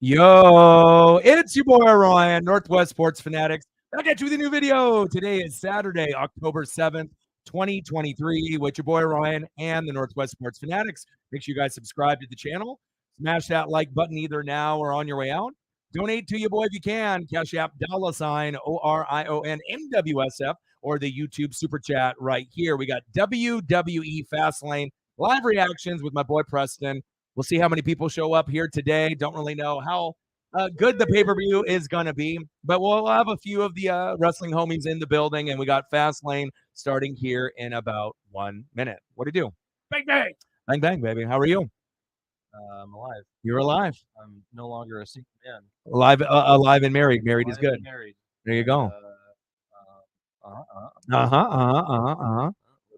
Yo, it's your boy Ryan, Northwest Sports Fanatics. Back at you with a new video. Today is Saturday, October 7th, 2023, with your boy Ryan and the Northwest Sports Fanatics. Make sure you guys subscribe to the channel. Smash that like button either now or on your way out. Donate to your boy if you can. Cash App $sign ORION NWSF or the YouTube Super Chat right here. We got WWE Fastlane live reactions with my boy Preston. We'll see how many people show up here today. Don't really know how good the pay-per-view is going to be, but we'll have a few of the wrestling homies in the building, and we got Fastlane starting here in about 1 minute. What do you do? Bang, bang. Bang, bang, baby. How are you? I'm alive. You're alive. I'm no longer a single man. Alive and married. Married is good. Married. There you go. Living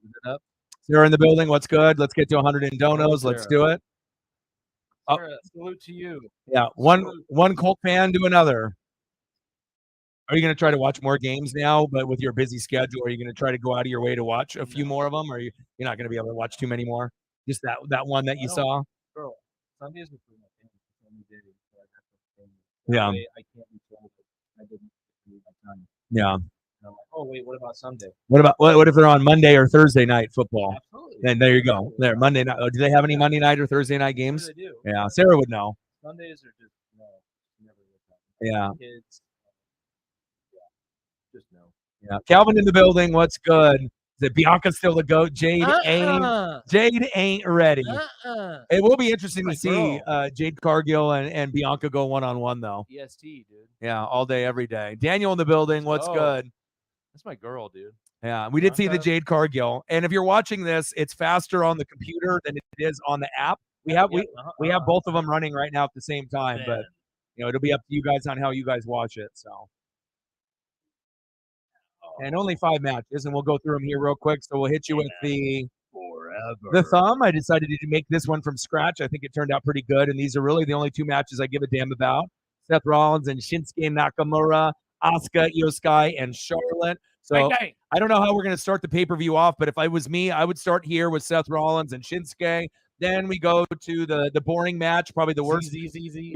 it up. Sarah in the building. What's good? Let's get to 100 in donos. Let's do it. Sarah, salute to you. Yeah, one Colt fan to another. Are you going to try to watch more games now, but with your busy schedule? Are you going to try to go out of your way to watch a few more of them, or you're not going to be able to watch too many more? Just that one that you saw? Girl, Sundays are for my family. Yeah. I can't be told that I didn't do my time. Yeah. I'm like, oh wait, what about Sunday? What if they're on Monday or Thursday night football? Absolutely. Then there you go. There, Monday night. Do they have any Monday night or Thursday night games? They do. Yeah, Sarah would know. Sundays are just never. Yeah. Kids. Yeah. Just no. Yeah. Calvin in the building. What's good? Is it Bianca still the GOAT? Jade ain't ready. It will be interesting to see Jade Cargill and Bianca go one-on-one, though. EST, dude. Yeah, all day, every day. Daniel in the building. What's good? That's my girl, dude. Yeah, we did see the Jade Cargill. And if you're watching this, it's faster on the computer than it is on the app. We have both of them running right now at the same time, but it'll be up to you guys on how you guys watch it. So. And only 5 matches, and we'll go through them here real quick. So we'll hit you with the thumb. I decided to make this one from scratch. I think it turned out pretty good, and these are really the only 2 matches I give a damn about. Seth Rollins and Shinsuke Nakamura, Asuka, Io Sky, and Charlotte. So I don't know how we're going to start the pay-per-view off, but if I was me, I would start here with Seth Rollins and Shinsuke. Then we go to the boring match, probably the worst,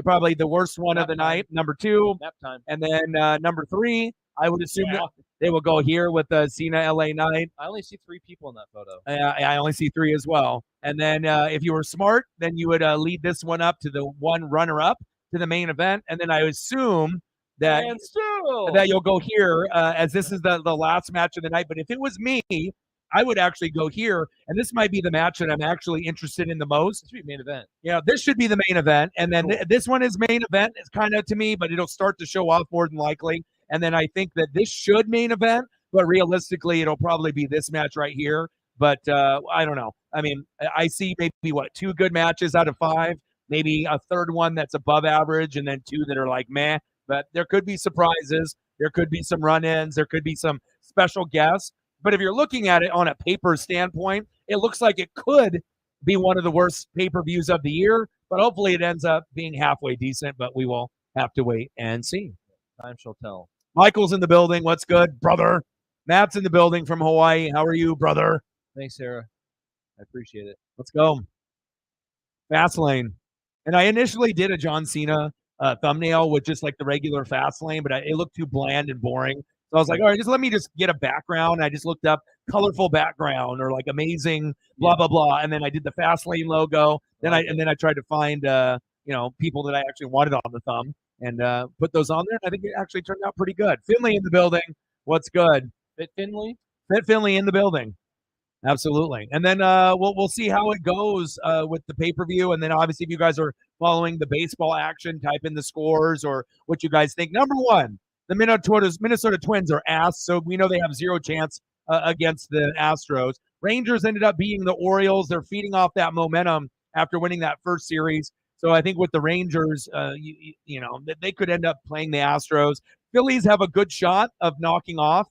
probably the worst one of the night, number 2. And then number 3, I would assume that they will go here with Cena LA Knight. I only see 3 people in that photo. I only see 3 as well. And then if you were smart, then you would lead this one up to the one runner-up to the main event. And then I assume that you'll go here as this is the last match of the night. But if it was me, I would actually go here, and this might be the match that I'm actually interested in the most. This should be main event. Yeah, this should be the main event. And then this one is main event. It's kind of to me, but it'll start to show off more than likely. And then I think that this should main event, but realistically, it'll probably be this match right here. But I don't know. I mean, I see maybe, 2 good matches out of 5, maybe a third one that's above average, and then 2 that are like meh. But there could be surprises. There could be some run-ins. There could be some special guests. But if you're looking at it on a paper standpoint, it looks like it could be one of the worst pay-per-views of the year. But hopefully it ends up being halfway decent, but we will have to wait and see. Time shall tell. Michael's in the building. What's good, brother? Matt's in the building from Hawaii. How are you, brother? Thanks, Sarah. I appreciate it. Let's go. Fastlane. And I initially did a John Cena thumbnail with just like the regular Fastlane, but it looked too bland and boring. So I was like, all right, let me get a background. I just looked up colorful background or like amazing blah, blah, blah. And then I did the Fastlane logo. Then I tried to find, people that I actually wanted on the thumb and put those on there. And I think it actually turned out pretty good. Finley in the building. What's good? Fit Finley in the building. Absolutely. And then we'll see how it goes with the pay-per-view. And then obviously if you guys are following the baseball action, type in the scores or what you guys think. Number 1. The Minnesota Twins are ass, so we know they have 0 chance against the Astros. Rangers ended up beating the Orioles. They're feeding off that momentum after winning that first series. So I think with the Rangers, they could end up playing the Astros. Phillies have a good shot of knocking off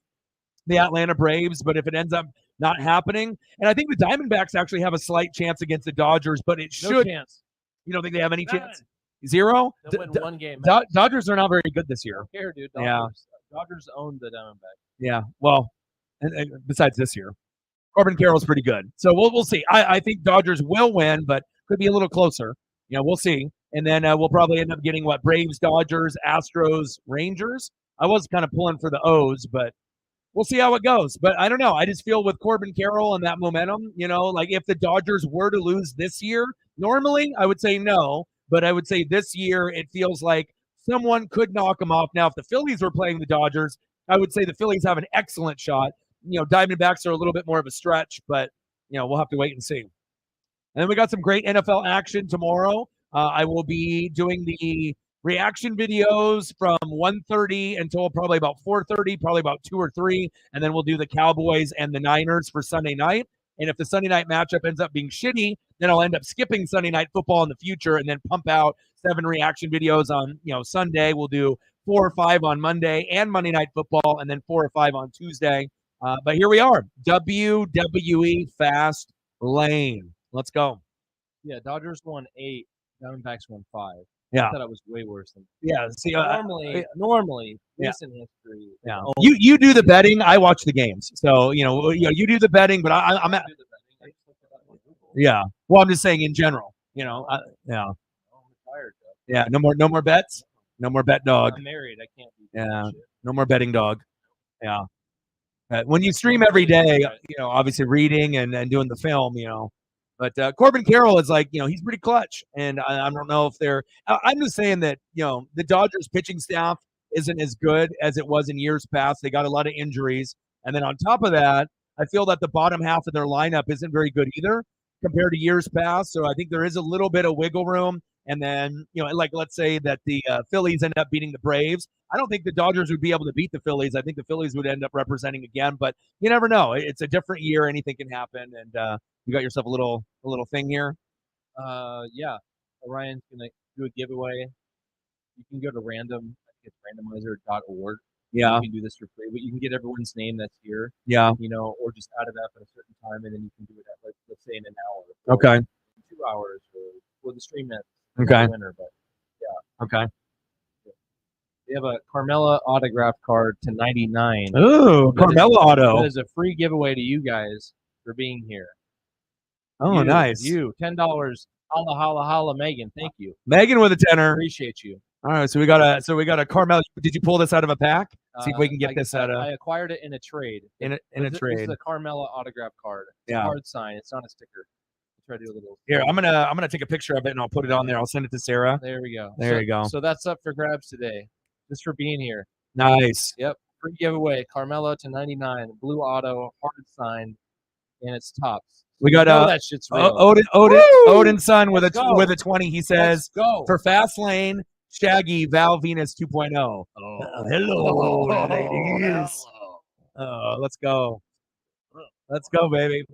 the Atlanta Braves, but if it ends up not happening, and I think the Diamondbacks actually have a slight chance against the Dodgers, but it should. No chance. You don't think they have any chance? 0? They'll win 1 game. Dodgers are not very good this year. Here, dude. Dodgers own the Diamondbacks. Yeah. Well, and besides this year, Corbin Carroll's pretty good. So we'll see. I think Dodgers will win, but could be a little closer. We'll see. And then we'll probably end up getting Braves, Dodgers, Astros, Rangers. I was kind of pulling for the O's, but we'll see how it goes. But I don't know. I just feel with Corbin Carroll and that momentum, like if the Dodgers were to lose this year, normally I would say no, but I would say this year it feels like someone could knock them off. Now, if the Phillies were playing the Dodgers, I would say the Phillies have an excellent shot. Diamondbacks are a little bit more of a stretch, but we'll have to wait and see. And then we got some great NFL action tomorrow. I will be doing the reaction videos from 1:30 until probably about 4:30, probably about 2 or 3, and then we'll do the Cowboys and the Niners for Sunday night. And if the Sunday night matchup ends up being shitty, then I'll end up skipping Sunday night football in the future and then pump out 7 reaction videos on Sunday. We'll do 4 or 5 on Monday and Monday night football, and then 4 or 5 on Tuesday. But here we are, WWE Fastlane. Let's go. Yeah, Dodgers won 8, Diamondbacks won 5. Yeah. I thought it was way worse than. Yeah. See, normally, yeah. recent history. Yeah. You do the betting. I watch the games. So you do the betting, but I'm at. Yeah. Well, I'm just saying in general. Yeah. I'm tired. Yeah. No more bets. No more bet dog. I'm married. I can't be. Yeah. No more betting dog. Yeah. When you stream every day, obviously reading and doing the film, But Corbin Carroll is he's pretty clutch. And I don't know if I'm just saying that, the Dodgers pitching staff isn't as good as it was in years past. They got a lot of injuries. And then on top of that, I feel that the bottom half of their lineup isn't very good either compared to years past. So I think there is a little bit of wiggle room. And then, let's say that the Phillies end up beating the Braves. I don't think the Dodgers would be able to beat the Phillies. I think the Phillies would end up representing again, but you never know. It's a different year. Anything can happen. And you got yourself a little thing here. Yeah. Orion's going to do a giveaway. You can go to randomizer.org. Yeah. You can do this for free, but you can get everyone's name that's here. Yeah. Or just add it up at a certain time, and then you can do it at, let's say, in an hour. Okay. 2 hours or the stream ends. Okay. Winner, but yeah. Okay. We have a Carmella autograph card to 99. Ooh, Carmella auto. That is a free giveaway to you guys for being here. Oh, nice. You $10. Holla, holla, holla, Megan. Thank you. Megan with a tenner. Appreciate you. All right, so we got a Carmella. Did you pull this out of a pack? See if we can get this out of. I acquired it in a trade. In a trade. This is a Carmella autograph card. It's a hard sign. It's not a sticker. Try to do a little. Here, I'm gonna take a picture of it and I'll put it on there. I'll send it to Sarah. There we go. There you go. So that's up for grabs today, just for being here. Nice. Yep. Free giveaway. Carmella to 99. Blue auto, hard sign, and it's tops. We got that shit's real. Odin's son with a 20. He says for Fastlane, Shaggy Val Venus 2.0. Oh, hello, ladies. Oh, let's go. Let's go, baby.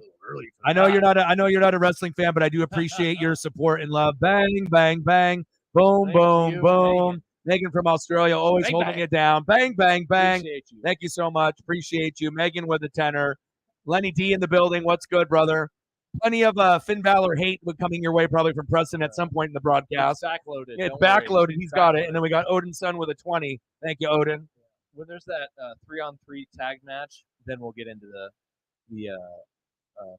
I know you're not a wrestling fan, but I do appreciate your support and love. Bang, bang, bang. Boom, boom, boom. Megan from Australia, always holding it down. Bang, bang, bang. Thank you so much. Appreciate you. Megan with a tenner. Lenny D in the building. What's good, brother? Plenty of Finn Balor hate coming your way, probably from Preston at some point in the broadcast. It's backloaded. Yeah, it's backloaded. He's got it. And then we got Odin's son with a 20. Thank you, Odin. When there's that 3-on-3 tag match, then we'll get into the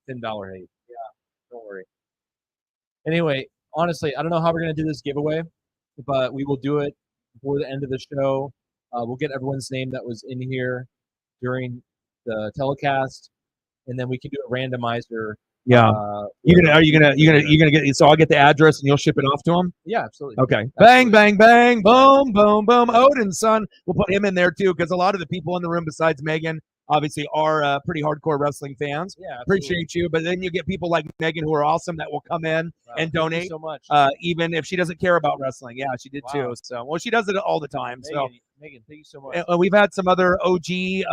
Finn Balor hate. Yeah, don't worry. Anyway, honestly, I don't know how we're going to do this giveaway, but we will do it before the end of the show. We'll get everyone's name that was in here during the telecast, and then we can do a randomizer. Yeah. Are you gonna get? So I'll get the address and you'll ship it off to him. Yeah, absolutely. Okay. Absolutely. Bang, bang, bang, boom, boom, boom. Odin's son. We'll put him in there too, because a lot of the people in the room besides Megan obviously are pretty hardcore wrestling fans. Yeah, appreciate you. But then you get people like Megan who are awesome that will come in and donate. Thank you so much. Even if she doesn't care about wrestling. Yeah, she did too. So well, she does it all the time. Megan, thank you so much. We've had some other OG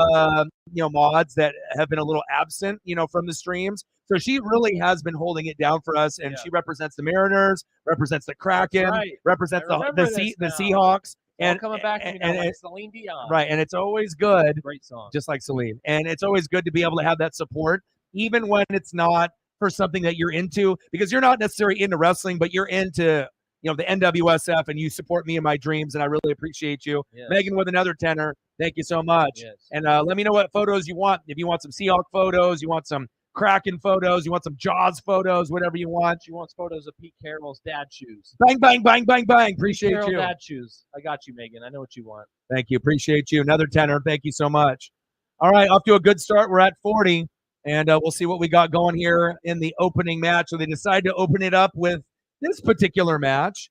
mods that have been a little absent, from the streams. So she really has been holding it down for us, and she represents the Mariners, represents the Kraken, represents the Seahawks. And coming back like Celine Dion. Right, and it's always good. Great song. Just like Celine. And it's always good to be able to have that support, even when it's not for something that you're into, because you're not necessarily into wrestling, but you're into the NWSF, and you support me in my dreams, and I really appreciate you. Yes. Megan with another tenner. Thank you so much. Yes. And let me know what photos you want. If you want some Seahawk photos, you want some Kraken photos, you want some Jaws photos, whatever you want. She wants photos of Pete Carroll's dad shoes. Bang, bang, bang, bang, bang. Appreciate Carroll you. dad shoes. I got you, Megan. I know what you want. Thank you. Appreciate you. Another tenor. Thank you so much. All right, off to a good start. We're at 40, and we'll see what we got going here in the opening match. So they decide to open it up with this particular match.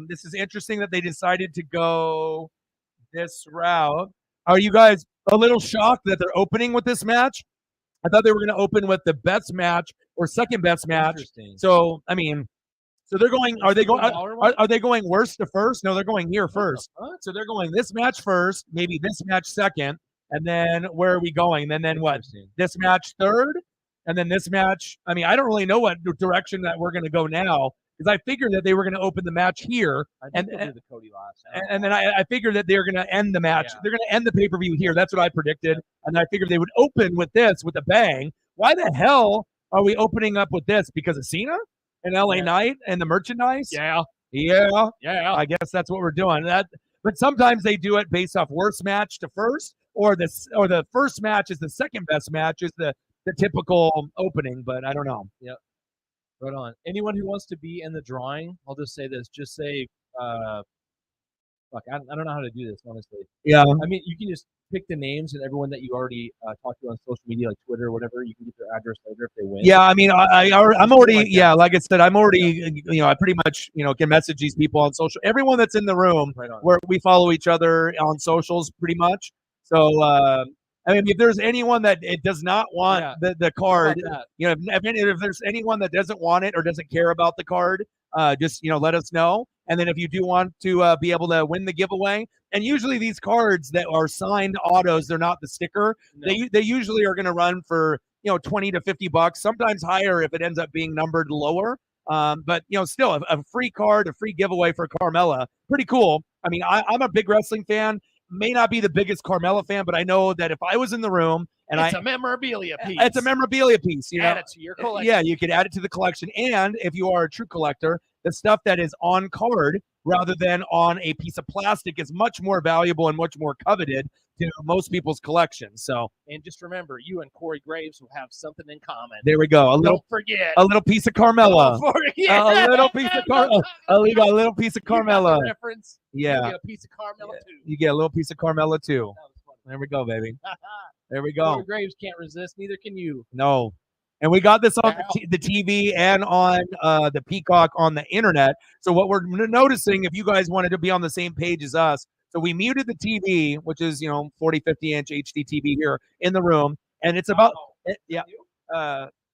This is interesting that they decided to go this route. Are you guys a little shocked that they're opening with this match? I thought they were going to open with the best match or second best match. So, I mean, so they're going. Are they going? Are they going worst to first? No, they're going here first. So they're going this match first, maybe this match second, and then where are we going? And then what? This match third, and then this match. I mean, I don't really know what direction that we're going to go now because I figured that they were going to open the match here, and then I figured that they're going to end the match. Yeah. They're going to end the pay-per-view here. That's what I predicted, and I figured they would open with this with a bang. Why the hell are we opening up with this? Because of Cena? An LA Knight and the merchandise? Yeah. I guess that's what we're doing. But sometimes they do it based off worst match to first, or the first match is the second best match is the typical opening. But I don't know. Yep. Right on. Anyone who wants to be in the drawing, I'll just say this. Just say, fuck, I don't know how to do this, honestly. Yeah. I mean, you can just pick the names and everyone that you already talked to on social media, like Twitter or whatever. You can get their address later if they win. Yeah, I mean, I'm already, like I said, I'm already, I pretty much, can message these people on social. Everyone that's in the room, where we follow each other on socials, pretty much. So, I mean, if there's anyone that it does not want the card, if there's anyone that doesn't want it or doesn't care about the card, just let us know. And then if you do want to be able to win the giveaway, and usually these cards that are signed autos, they're not the sticker. No. They usually are going to run for $20 to $50, sometimes higher if it ends up being numbered lower. But still a free card, a free giveaway for Carmella, pretty cool. I mean, I'm a big wrestling fan. May not be the biggest Carmella fan, but I know that if I was in the room and it's a memorabilia piece. It's a memorabilia piece. Add it to your collection. Yeah, you could add it to the collection. And if you are a true collector, the stuff that is on card rather than on a piece of plastic is much more valuable and much more coveted to most people's collections. So, and just remember, you and Corey Graves will have something in common. There we go. Don't forget a little piece of Carmella. Don't forget. A little piece of Carmella. A little piece of Carmella. Reference. Yeah. You get a piece of Carmella too. You get a little piece of Carmella too. There we go, baby. There we go. Corey Graves can't resist. Neither can you. No. And we got this on the TV and on the Peacock on the internet. So what we're noticing, if you guys wanted to be on the same page as us, so we muted the TV, which is 40, 50-inch HD TV here in the room, and it's about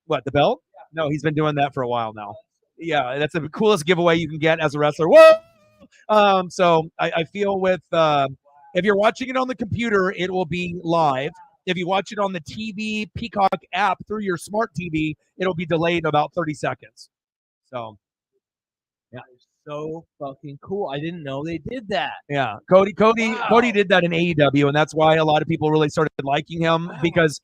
what, the belt? Yeah. No, he's been doing that for a while now. Yeah, that's the coolest giveaway you can get as a wrestler. Whoa! So I feel with if you're watching it on the computer, it will be live. If you watch it on the TV Peacock app through your smart TV, it'll be delayed about 30 seconds. So, yeah, so fucking cool. I didn't know they did that. Yeah, Cody did that in AEW, and that's why a lot of people really started liking him because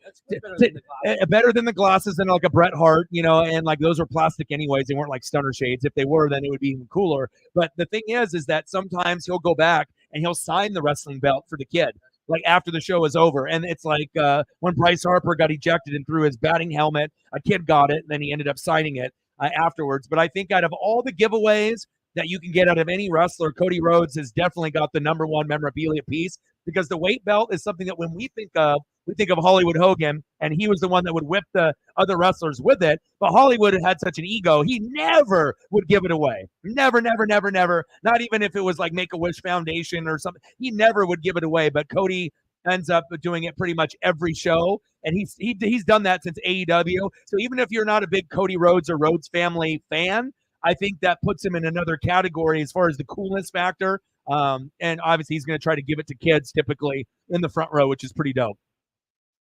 better than the glasses and like a Bret Hart, and like those were plastic anyways. They weren't like stunner shades. If they were, then it would be even cooler. But the thing is that sometimes he'll go back and he'll sign the wrestling belt for the kid, like after the show is over. And it's like when Bryce Harper got ejected and threw his batting helmet, a kid got it, and then he ended up signing it afterwards. But I think out of all the giveaways that you can get out of any wrestler, Cody Rhodes has definitely got the number one memorabilia piece, because the weight belt is something that when we think of Hollywood Hogan, and he was the one that would whip the other wrestlers with it. But Hollywood had such an ego, he never would give it away. Never, never, never, never. Not even if it was like Make-A-Wish Foundation or something. He never would give it away. But Cody ends up doing it pretty much every show, and he's done that since AEW. So even if you're not a big Cody Rhodes or Rhodes family fan, I think that puts him in another category as far as the coolness factor. And obviously he's going to try to give it to kids typically in the front row, which is pretty dope.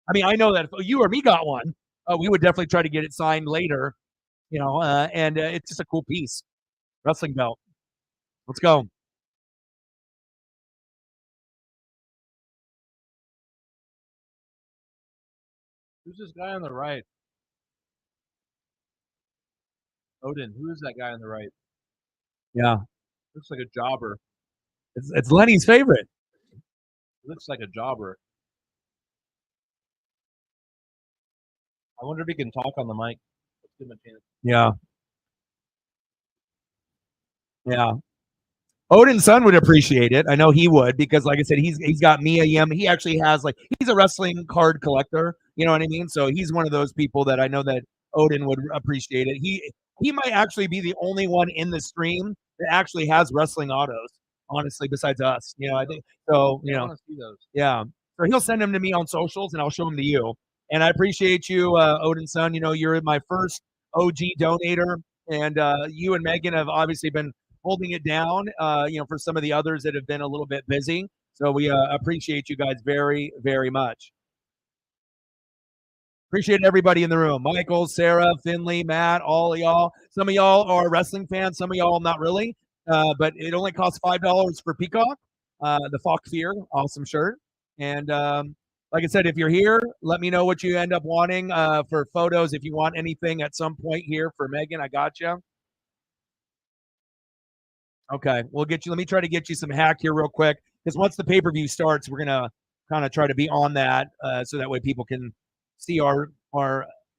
I mean, I know that if you or me got one, we would definitely try to get it signed later, and it's just a cool piece. Wrestling belt. Let's go. Who's this guy on the right? Odin, who is that guy on the right? Yeah. Looks like a jobber. It's Lenny's favorite. Looks like a jobber. I wonder if he can talk on the mic. Let's give him a chance. Yeah. Yeah. Odin's son would appreciate it. I know he would because, like I said, he's got Mia Yim. He actually has he's a wrestling card collector. You know what I mean? So he's one of those people that I know that Odin would appreciate it. He might actually be the only one in the stream that actually has wrestling autos. Honestly, besides us, I think so. I want to see those. Yeah. So he'll send them to me on socials, and I'll show them to you. And I appreciate you, Odin's son. You're my first OG donator, and you and Megan have obviously been holding it down, for some of the others that have been a little bit busy. So we appreciate you guys very, very much. Appreciate everybody in the room. Michael, Sarah, Finley, Matt, all of y'all. Some of y'all are wrestling fans. Some of y'all not really. But it only costs $5 for Peacock. The Falk Fear, awesome shirt. And like I said, if you're here, let me know what you end up wanting for photos. If you want anything at some point here for Megan, I got you. Okay, we'll get you. Let me try to get you some hack here real quick, because once the pay-per-view starts, we're gonna kind of try to be on that, so that way people can see our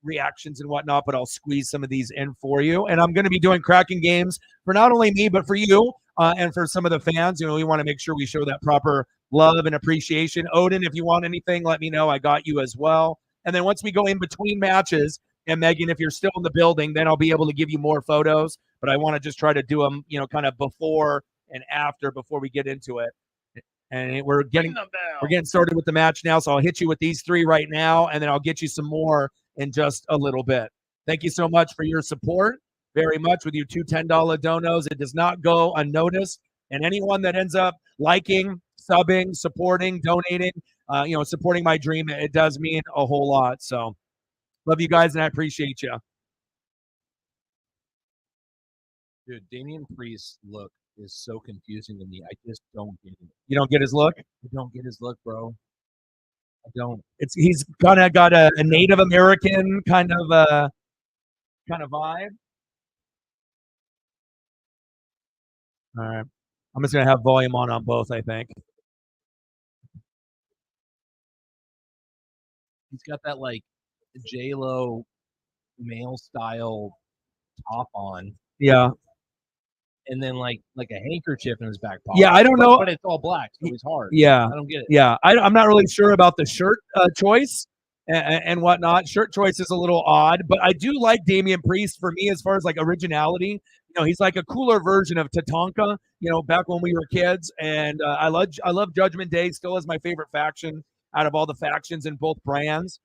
reactions and whatnot. But I'll squeeze some of these in for you, and I'm going to be doing cracking games for not only me but for you and for some of the fans. We want to make sure we show that proper love and appreciation. Odin, if you want anything, let me know. I got you as well. And then once we go in between matches, and Megan, if you're still in the building, then I'll be able to give you more photos. But I want to just try to do them, kind of before and after before we get into it. And we're getting started with the match now. So I'll hit you with these three right now, and then I'll get you some more in just a little bit. Thank you so much for your support, very much, with your two $10 donos. It does not go unnoticed. And anyone that ends up liking, subbing, supporting, donating, supporting my dream, it does mean a whole lot. So love you guys, and I appreciate you. Dude, Damian Priest's look is so confusing to me. I just don't get it. You don't get his look? I don't get his look, bro. I don't. He's kind of got a Native American kind of vibe. All right. I'm just going to have volume on both, I think. He's got that J-Lo male style top on. Yeah. And then like a handkerchief in his back pocket. Yeah, I don't know. But it's all black, so he's hard. Yeah. I don't get it. Yeah. I'm not really sure about the shirt choice and whatnot. Shirt choice is a little odd, but I do like Damian Priest. For me, as far as originality, he's like a cooler version of Tatanka, back when we were kids. And I love Judgment Day, still is my favorite faction out of all the factions in both brands.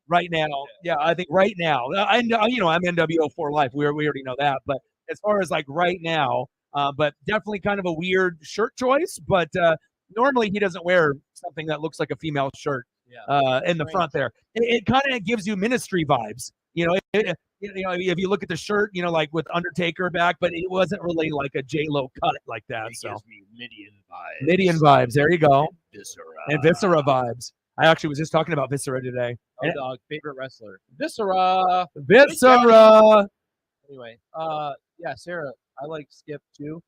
Right now. Yeah, I think right now. I'm NWO for life. We already know that. But as far as right now, but definitely kind of a weird shirt choice. But normally he doesn't wear something that looks like a female shirt in the front there. It kind of gives you ministry vibes. If you look at the shirt, with Undertaker back, but it wasn't really like a J-Lo cut like that. It gives me Midian vibes. Midian vibes. There you go. And Viscera vibes. I actually was just talking about Viscera today. Oh, dog, favorite wrestler. Viscera. Anyway, yeah, Sarah, I like Skip too.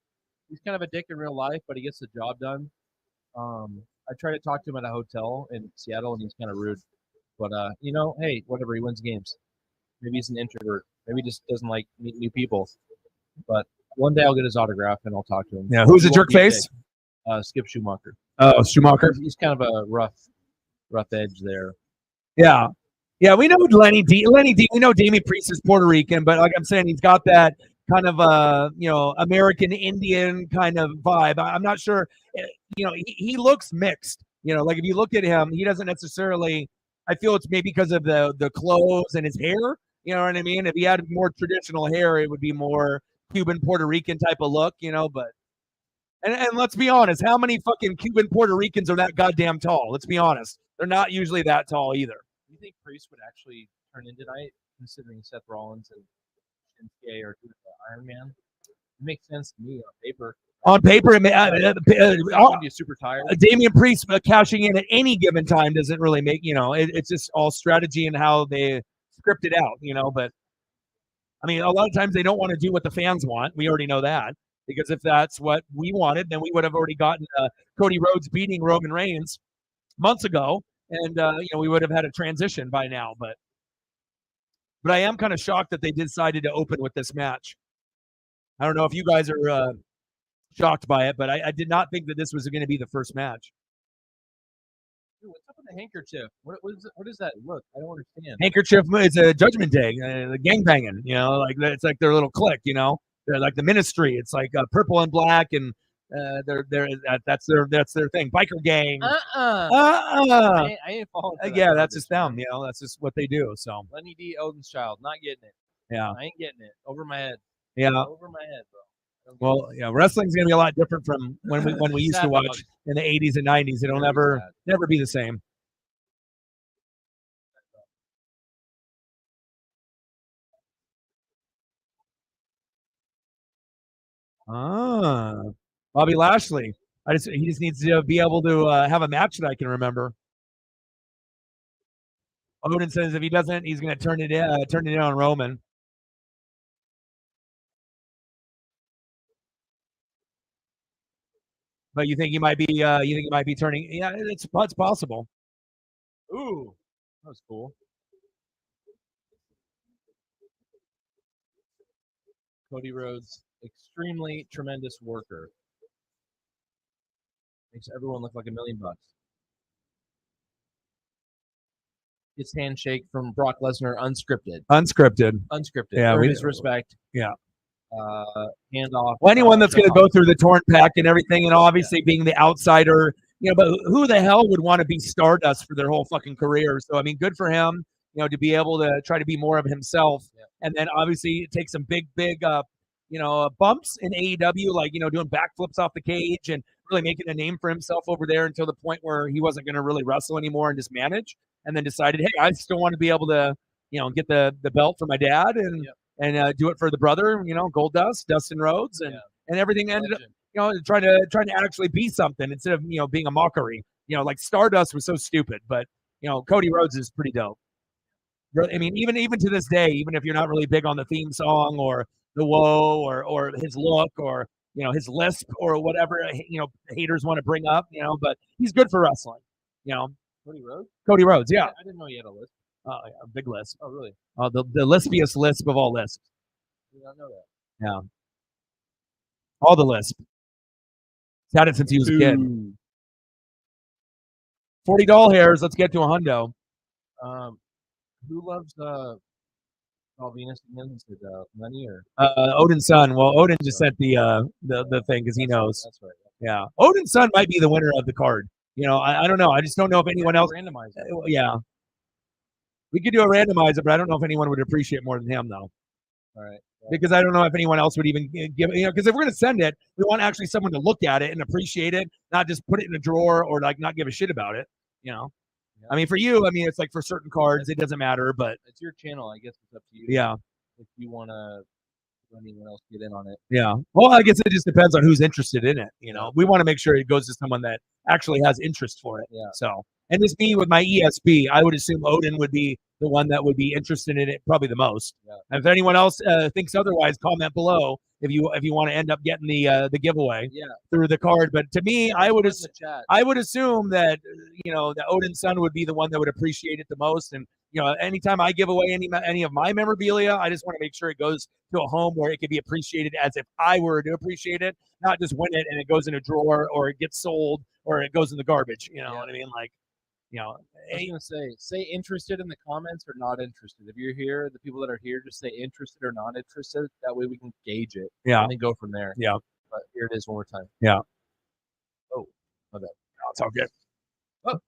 He's kind of a dick in real life, but he gets the job done. I tried to talk to him at a hotel in Seattle, and he's kind of rude. But hey, whatever. He wins games. Maybe he's an introvert. Maybe he just doesn't like meeting new people. But one day I'll get his autograph and I'll talk to him. Yeah, who's a jerk face? Skip Schumacher. Oh, Schumacher. He's kind of a rough edge there. Yeah. Yeah, we know Lenny D. We know Damian Priest is Puerto Rican, but like I'm saying, he's got that kind of American Indian kind of vibe. I'm not sure. He looks mixed. Like if you look at him, he doesn't necessarily. I feel it's maybe because of the clothes and his hair. You know what I mean? If he had more traditional hair, it would be more Cuban Puerto Rican type of look. But. And let's be honest, how many fucking Cuban Puerto Ricans are that goddamn tall? Let's be honest. They're not usually that tall either. Do you think Priest would actually turn in tonight, considering Seth Rollins and Shinsuke are doing the Iron Man? It makes sense to me on paper. On paper, be super tired. Damian Priest cashing in at any given time doesn't really make, it's just all strategy and how they script it out, But, I mean, a lot of times they don't want to do what the fans want. We already know that. Because if that's what we wanted, then we would have already gotten Cody Rhodes beating Roman Reigns months ago, and we would have had a transition by now. But But I am kind of shocked that they decided to open with this match. I don't know if you guys are shocked by it, but I did not think that this was going to be the first match. Dude, what's up with the handkerchief? What is that? Look, I don't understand. Handkerchief, it's a Judgment Day, gang banging. Like it's like their little clique. They're like the Ministry. It's like purple and black, and that's their thing. Biker gang. I ain't falling. Yeah, that's just them. That's just what they do. So Lenny D. Odin's child, not getting it. Yeah, I ain't getting it. Over my head. Yeah, over my head, bro. Well, yeah, wrestling's gonna be a lot different from when we used to watch in the 80s and 90s. It'll never be the same. Bobby Lashley. He just needs to be able to have a match that I can remember. Odin says if he doesn't, he's going to turn it in on Roman. But you think he might be turning? Yeah, it's possible. Ooh, that was cool. Cody Rhodes, extremely tremendous worker. Makes everyone look like $1 million. His handshake from Brock Lesnar, unscripted. Yeah, his respect. Yeah. Handoff. Well, anyone that's going to go through the torn pack and everything, and obviously being the outsider, but who the hell would want to be Stardust for their whole fucking career? So, I mean, good for him, to be able to try to be more of himself. Yeah. And then obviously take some big, bumps in AEW, like, doing backflips off the cage and really making a name for himself over there until the point where he wasn't going to really wrestle anymore and just manage. And then decided, hey, I still want to be able to, get the belt for my dad and do it for the brother, Goldust, Dustin Rhodes, and everything ended up, trying to actually be something instead of being a mockery. Like Stardust was so stupid, but Cody Rhodes is pretty dope. I mean, even to this day, even if you're not really big on the theme song or the whoa or his look or his lisp or whatever haters want to bring up, but he's good for wrestling. Cody Rhodes, yeah. I didn't know he had a lisp. Oh, yeah, a big lisp. Oh, really? The lispiest lisp of all lisps. I did not know that. Yeah. All the lisp. He's had it since he was a kid. 40 doll hairs. Let's get to a hundo. Who loves Venus again? Is it Lenny or Odin's son? Well, Odin just sent the thing because he knows. That's right. Yeah. Odin's son might be the winner of the card. I don't know. I just don't know if anyone else. Randomize it. Yeah. We could do a randomizer, but I don't know if anyone would appreciate more than him, though. All right. Because I don't know if anyone else would even give it, because if we're going to send it, we want actually someone to look at it and appreciate it, not just put it in a drawer or like not give a shit about it. Yeah. I mean, for you, it's like for certain cards, it doesn't matter, but it's your channel. I guess it's up to you. Yeah. If you want to anyone else get in on it. Yeah. Well, I guess it just depends on who's interested in it. We want to make sure it goes to someone that actually has interest for it. Yeah. So, and this me with my ESP, I would assume Odin would be the one that would be interested in it probably the most. Yeah. And if anyone else thinks otherwise, comment below if you want to end up getting the giveaway through the card. But to me, I would assume that that Odin's son would be the one that would appreciate it the most. And anytime I give away any of my memorabilia, I just want to make sure it goes to a home where it can be appreciated as if I were to appreciate it, not just win it and it goes in a drawer or it gets sold or it goes in the garbage. You know what I mean? Like, I was gonna say interested in the comments or not interested. If you're here, the people that are here, just say interested or not interested. That way we can gauge it. Yeah. And then go from there. Yeah. But here it is one more time. Yeah. Oh, my bad. No, it's all good. Oh.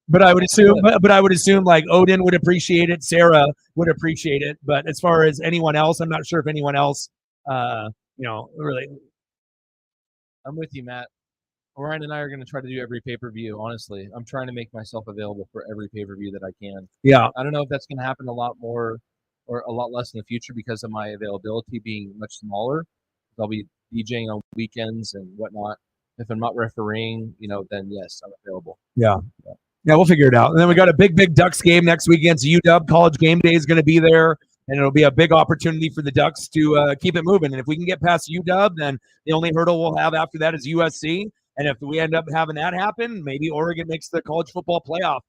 But I would assume like Odin would appreciate it, Sarah would appreciate it. But as far as anyone else, I'm not sure if anyone else really. I'm with you, Matt. Ryan and I are going to try to do every pay-per-view, honestly. I'm trying to make myself available for every pay-per-view that I can. Yeah. I don't know if that's going to happen a lot more or a lot less in the future because of my availability being much smaller. I'll be DJing on weekends and whatnot. If I'm not refereeing, then yes, I'm available. Yeah. Yeah, we'll figure it out. And then we got a big Ducks game next week against UW. College Game Day is going to be there. And it'll be a big opportunity for the Ducks to keep it moving. And if we can get past UW, then the only hurdle we'll have after that is USC. And if we end up having that happen, maybe Oregon makes the college football playoff.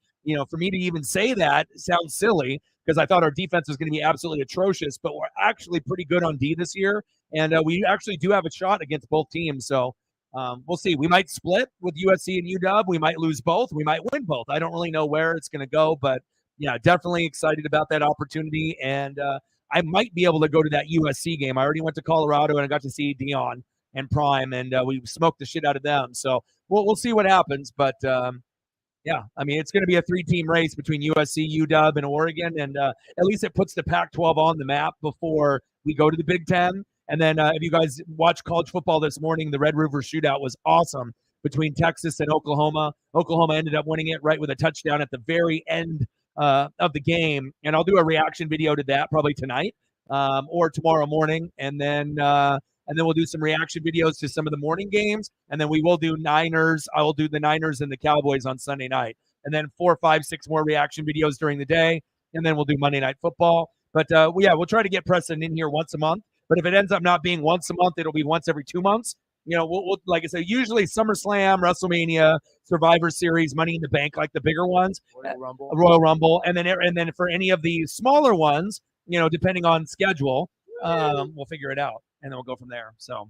For me to even say that sounds silly because I thought our defense was going to be absolutely atrocious, but we're actually pretty good on D this year, and we actually do have a shot against both teams. So we'll see. We might split with USC and UW. We might lose both. We might win both. I don't really know where it's going to go, but yeah, definitely excited about that opportunity, and I might be able to go to that USC game. I already went to Colorado and I got to see Dion and Prime, and we smoked the shit out of them. So we'll see what happens. But yeah, I mean, it's going to be a 3-team race between USC, UW, and Oregon, and at least it puts the Pac-12 on the map before we go to the Big Ten. And then if you guys watch college football this morning, the Red River Shootout was awesome between Texas and Oklahoma. Oklahoma ended up winning it right with a touchdown at the very end of the game, and I'll do a reaction video to that probably tonight or tomorrow morning, and then we'll do some reaction videos to some of the morning games, and then we will do Niners. I will do the Niners and the Cowboys on Sunday night, and then 4, 5, 6 more reaction videos during the day, and then we'll do Monday Night Football. But we'll try to get Preston in here once a month. But if it ends up not being once a month, it'll be once every 2 months. We'll like I said, usually SummerSlam, WrestleMania, Survivor Series, Money in the Bank, like the bigger ones, Royal Rumble, and then for any of the smaller ones, depending on schedule, we'll figure it out, and then we'll go from there. So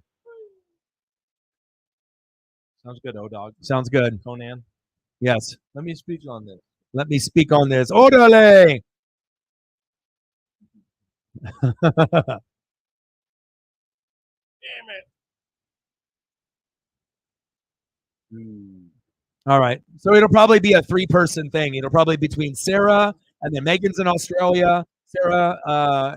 sounds good, O-Dog. Sounds good, Conan. Yes. Let me speak on this. Orale. Damn it. All right. So it'll probably be a 3-person thing. It'll probably be between Sarah, and then Megan's in Australia. Sarah,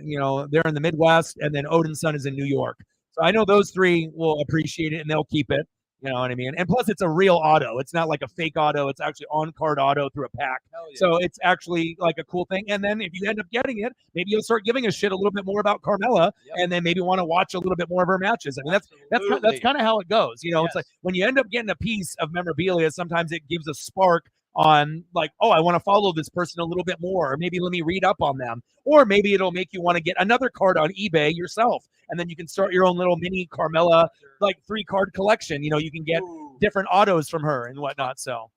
they're in the Midwest, and then Odin's son is in New York. So I know those 3 will appreciate it, and they'll keep it. You know what I mean? And plus, it's a real auto. It's not like a fake auto. It's actually on-card auto through a pack. Yeah. So it's actually like a cool thing. And then if you end up getting it, maybe you'll start giving a shit a little bit more about Carmella, and then maybe want to watch a little bit more of her matches. I mean, that's kind of how it goes. It's like when you end up getting a piece of memorabilia, sometimes it gives a spark on like, oh, I want to follow this person a little bit more, or maybe let me read up on them, or maybe it'll make you want to get another card on eBay yourself, and then you can start your own little mini Carmella like 3-card collection. You can get different autos from her and whatnot. So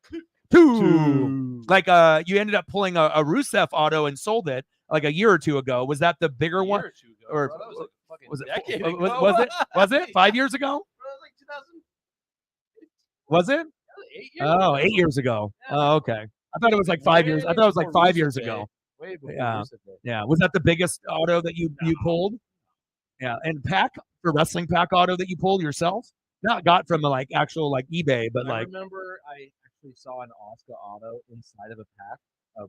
like you ended up pulling a Rusev auto and sold it like a year or 2 ago. Was that the bigger one, or was it 5 years ago? Was it? 8 years ago. 8 years ago. Yeah. Oh, okay. I thought it was like 5 years. I thought it was like 5 years ago. Way before yeah. Was that the biggest auto that you pulled? Yeah. And pack for wrestling pack auto that you pulled yourself? Not got from like actual like eBay, but I remember I actually saw an Oscar auto inside of a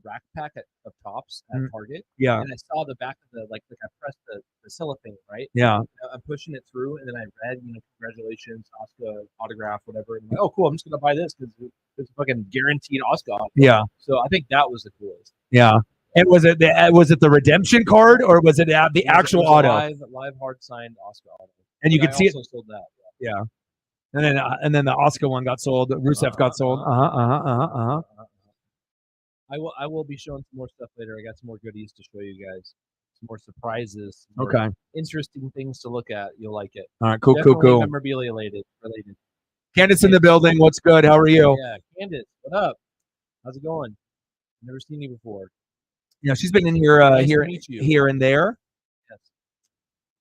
rack pack of tops at Target. Yeah. And I saw the back of the like I pressed the cellophane, right? Yeah. I'm pushing it through, and then I read, congratulations, Oscar autograph, whatever. And I'm like, oh, cool, I'm just gonna buy this because it's fucking guaranteed Oscar autograph. Yeah. So I think that was the coolest. Yeah. And was it the redemption card, or was it the actual auto? Live hard signed Oscar auto. And you could see it. Sold that. Yeah. And then the Oscar one got sold. Rusev got sold. I will be showing some more stuff later. I got some more goodies to show you guys. Some more surprises. Okay. Interesting things to look at. You'll like it. All right. Cool. Memorabilia related. Candace in the building. What's good? How are you? Yeah. Candace, what up? How's it going? Never seen you before. Yeah, she's been in here, nice here and there. Yes.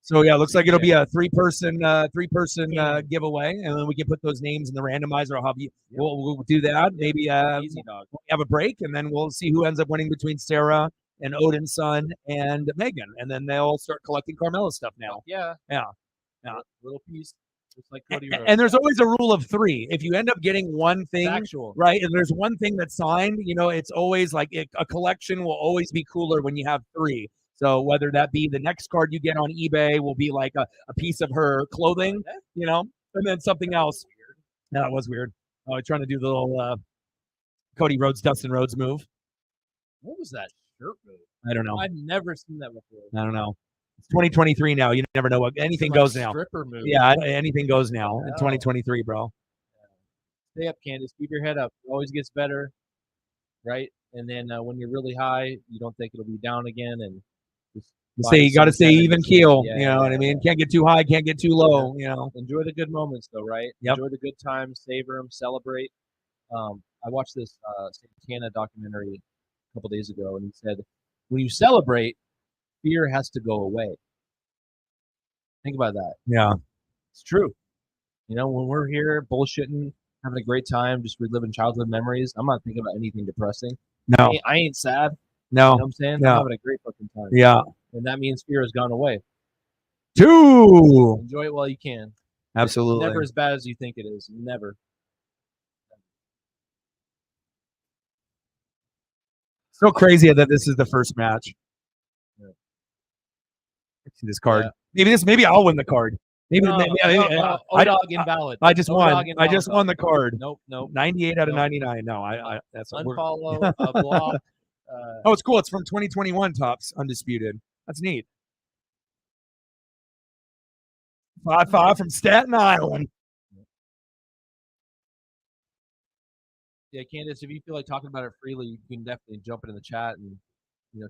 So yeah, looks like it'll be a 3-person giveaway, and then we can put those names in the randomizer. We'll do that. Maybe easy dog. We'll have a break, and then we'll see who ends up winning between Sarah and Odin's son and Megan, and then they'll start collecting Carmella stuff now. Yeah. Little piece. Just like Cody Rhodes. And there's always a rule of 3. If you end up getting one thing, right, and there's one thing that's signed, it's always like a collection will always be cooler when you have 3. So whether that be the next card you get on eBay will be like a piece of her clothing, and then something else. No, it was weird. Oh, trying to do the little Cody Rhodes, Dustin Rhodes move. What was that shirt move? I don't know. I've never seen that before. I don't know. It's 2023 now. You never know what anything goes now. Stripper move. Yeah, anything goes now in 2023, bro. Stay up, Candace. Keep your head up. It always gets better, right? And then when you're really high, you don't think it'll be down again, and you got to stay even keel. You know what I mean? Can't get too high, can't get too low. Enjoy the good moments, though, right? Yep. Enjoy the good times, savor them, celebrate. I watched this Santana documentary a couple days ago, and he said when you celebrate, fear has to go away. Think about that. Yeah. It's true. You know, when we're here bullshitting, having a great time, just reliving childhood memories, I'm not thinking about anything depressing. No. I ain't sad. No. You know what I'm saying? Yeah. I'm having a great fucking time. Yeah. And that means fear has gone away. 2. Enjoy it while you can. Absolutely. It's never as bad as you think it is. Never. So crazy that this is the first match. Yeah. See this card. Yeah. Maybe I'll win the card. Maybe O-Dog invalid. I just won. O-Dog I just won the card. Nope. 98 out of 99. No, I that's unfollow, block. Oh, it's cool. It's from 2021 Tops Undisputed. That's neat. 5-5 from Staten Island. Yeah, Candace, if you feel like talking about it freely, you can definitely jump into the chat and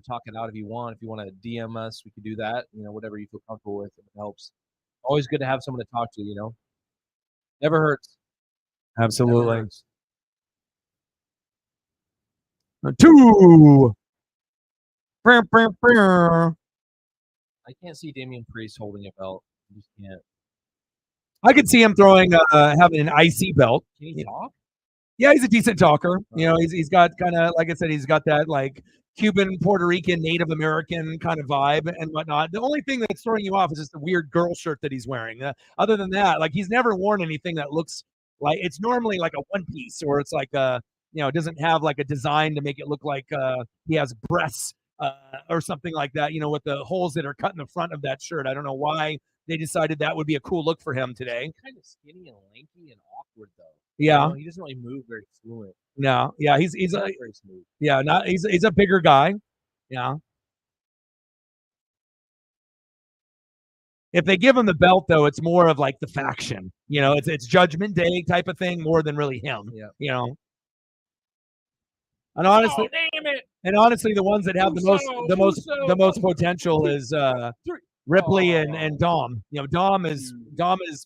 talk it out if you want. If you want to DM us, we can do that. Whatever you feel comfortable with, it helps. Always good to have someone to talk to. Never hurts. Absolutely. Never hurts. 2. I can't see Damian Priest holding a belt. I just can't. I could see him throwing, having an IC belt. Can he talk? Yeah, he's a decent talker. He's got kind of, like I said, he's got that like Cuban, Puerto Rican, Native American kind of vibe and whatnot. The only thing that's throwing you off is just the weird girl shirt that he's wearing. Other than that, like he's never worn anything that looks like it's normally like a one piece or it's like it doesn't have like a design to make it look like he has breasts or something like that. With the holes that are cut in the front of that shirt. I don't know why they decided that would be a cool look for him today. He's kind of skinny and lanky and awkward though. Yeah, he doesn't really move very fluent. No, yeah, he's very smooth. Yeah, he's a bigger guy. Yeah. If they give him the belt though, it's more of like the faction. It's Judgment Day type of thing more than really him. Yeah. And honestly, damn it. And honestly, the ones that have the most potential is Ripley and Dom. Dom has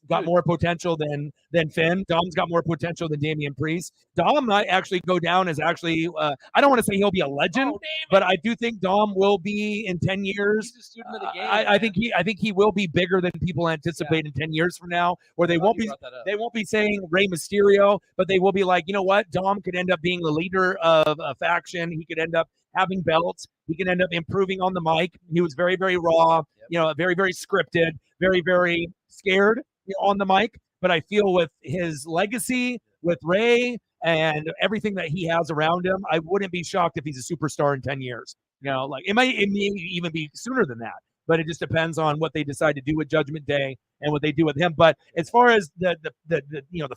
got more potential than Finn. Dom's got more potential than Damian Priest. Dom might actually go down as actually I don't want to say he'll be a legend, but I do think Dom will be in 10 years. He's a student of the game. I think he will be bigger than people anticipate in 10 years from now, where they won't be saying Rey Mysterio, but they will be like, you know what? Dom could end up being the leader of a faction. He could end up having belts. He can end up improving on the mic. He was very, very raw, very, very scripted, very, very scared on the mic. But I feel with his legacy, with Ray and everything that he has around him, I wouldn't be shocked if he's a superstar in 10 years. It may even be sooner than that. But it just depends on what they decide to do with Judgment Day and what they do with him. But as far as the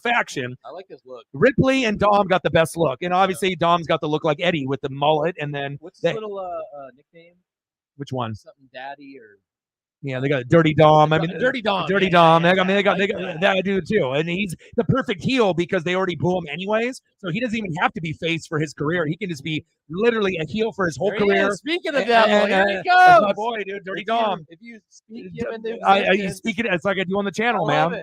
faction, I like his look. Ripley and Dom got the best look, and obviously Dom's got the look like Eddie with the mullet, and then what's his little nickname? Which one? Something Daddy or. Yeah, they got Dirty Dom. Dirty Dom. Dirty Dom. They got that dude too, and he's the perfect heel because they already boo him anyways. So he doesn't even have to be face for his career. He can just be literally a heel for his whole career. Speaking of that, here he goes. My boy, dude, Dirty Dom. If you speak him into existence, you speak it. It's like I do on the channel, man.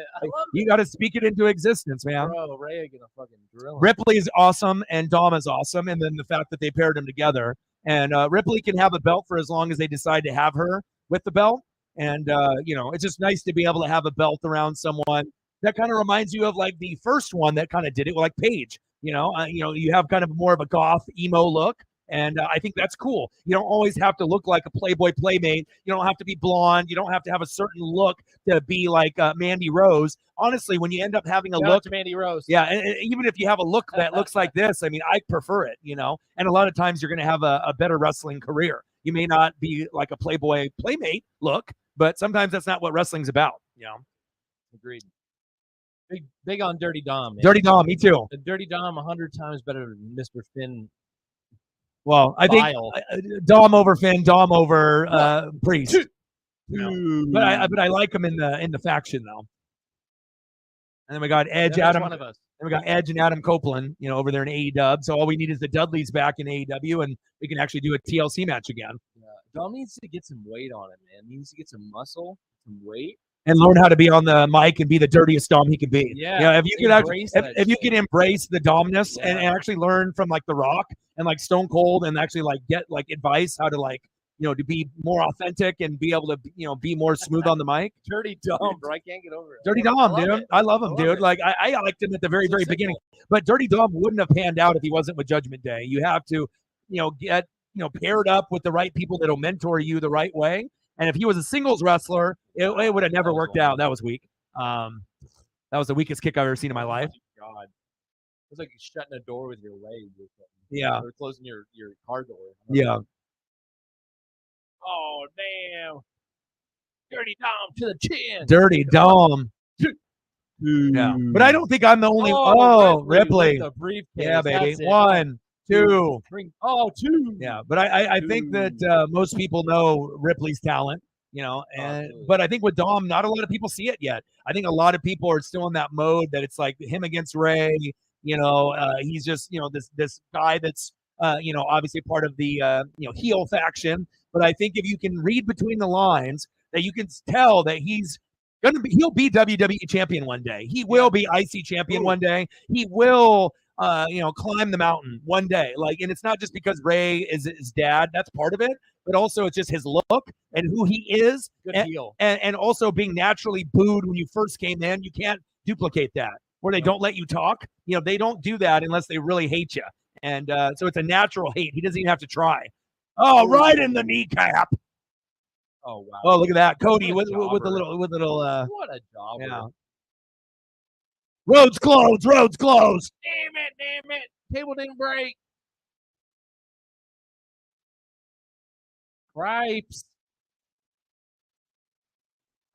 You got to speak it into existence, man. Bro, Ray gonna fucking drill him. Ripley is awesome, and Dom is awesome, and then the fact that they paired them together, and Ripley can have a belt for as long as they decide to have her with the belt. And, it's just nice to be able to have a belt around someone that kind of reminds you of like the first one that kind of did it, like Paige. You have kind of more of a goth emo look. And I think that's cool. You don't always have to look like a Playboy Playmate. You don't have to be blonde. You don't have to have a certain look to be like Mandy Rose. Honestly, when you end up having a look, to Mandy Rose. Yeah, and even if you have a look that looks like this, I mean, I prefer it, And a lot of times you're going to have a better wrestling career. You may not be like a Playboy Playmate look, but sometimes that's not what wrestling's about, Agreed. Big on Dirty Dom, man. Dirty Dom, me too. The Dirty Dom 100 times better than Mr. Finn. Well, I think Dom over Finn, Dom over Priest. But I like him in the faction though. And then we got Edge, Adam. One of us. Then we got Edge and Adam Copeland, over there in AEW. So all we need is the Dudleys back in AEW, and we can actually do a TLC match again. Yeah. Dom needs to get some weight on him, man. He needs to get some muscle, some weight. And learn how to be on the mic and be the dirtiest Dom he can be. Yeah. If you could actually, if you can embrace the Domness and actually learn from like The Rock and like Stone Cold and actually like get like advice how to like to be more authentic and be able to, be more smooth on the mic. Dirty Dom, bro. I can't get over it. Dirty Dom, dude. I love him, dude. Like I liked him at the very, very beginning, but Dirty Dom wouldn't have panned out if he wasn't with Judgment Day. You have to, get paired up with the right people that'll mentor you the right way. And if he was a singles wrestler, it would have never worked out. That was weak. That was the weakest kick I've ever seen in my life. God, it was like shutting a door with your leg. Yeah, or closing your car door. Yeah. Oh damn! Dirty Dom to the chin. Dirty Dom. Yeah, but I don't think I'm the only. Oh, Ripley. The briefcase. Yeah, baby. 1, 2. Two. Yeah, but I think that most people know Ripley's talent, but I think with Dom, not a lot of people see it yet. I think a lot of people are still in that mode that it's like him against Ray. He's just this guy that's obviously part of the heel faction. But I think if you can read between the lines, that you can tell that he'll be WWE champion one day. He will be IC champion one day. He will climb the mountain one day. And it's not just because Ray is his dad. That's part of it. But also it's just his look and who he is. And also being naturally booed when you first came in. You can't duplicate that. Where they don't let you talk. They don't do that unless they really hate you. And so it's a natural hate. He doesn't even have to try. Oh, right in the kneecap. Oh wow! Oh, look at that, Cody with the little. What a job! Yeah. Roads closed. Damn it! Table didn't break. Cripes.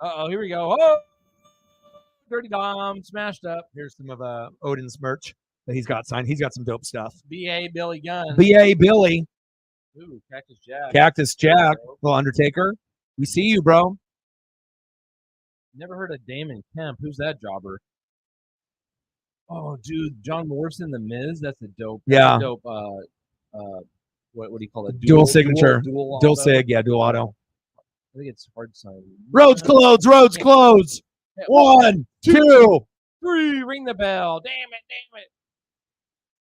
Here we go. Oh, Dirty Dom smashed up. Here's some of Odin's merch that he's got signed. He's got some dope stuff. B.A. Billy Gunn. B.A. Billy. Ooh, Cactus Jack. Cactus Jack. Little Undertaker. We see you, bro. Never heard of Damon Kemp. Who's that jobber? Oh, dude, John Morrison, The Miz. That's a dope. Yeah. Dope. What do you call it? Dual signature. Dual sig. Yeah, dual auto. I think it's hard sign. Roads closed. 1, 2, 3. Ring the bell. Damn it.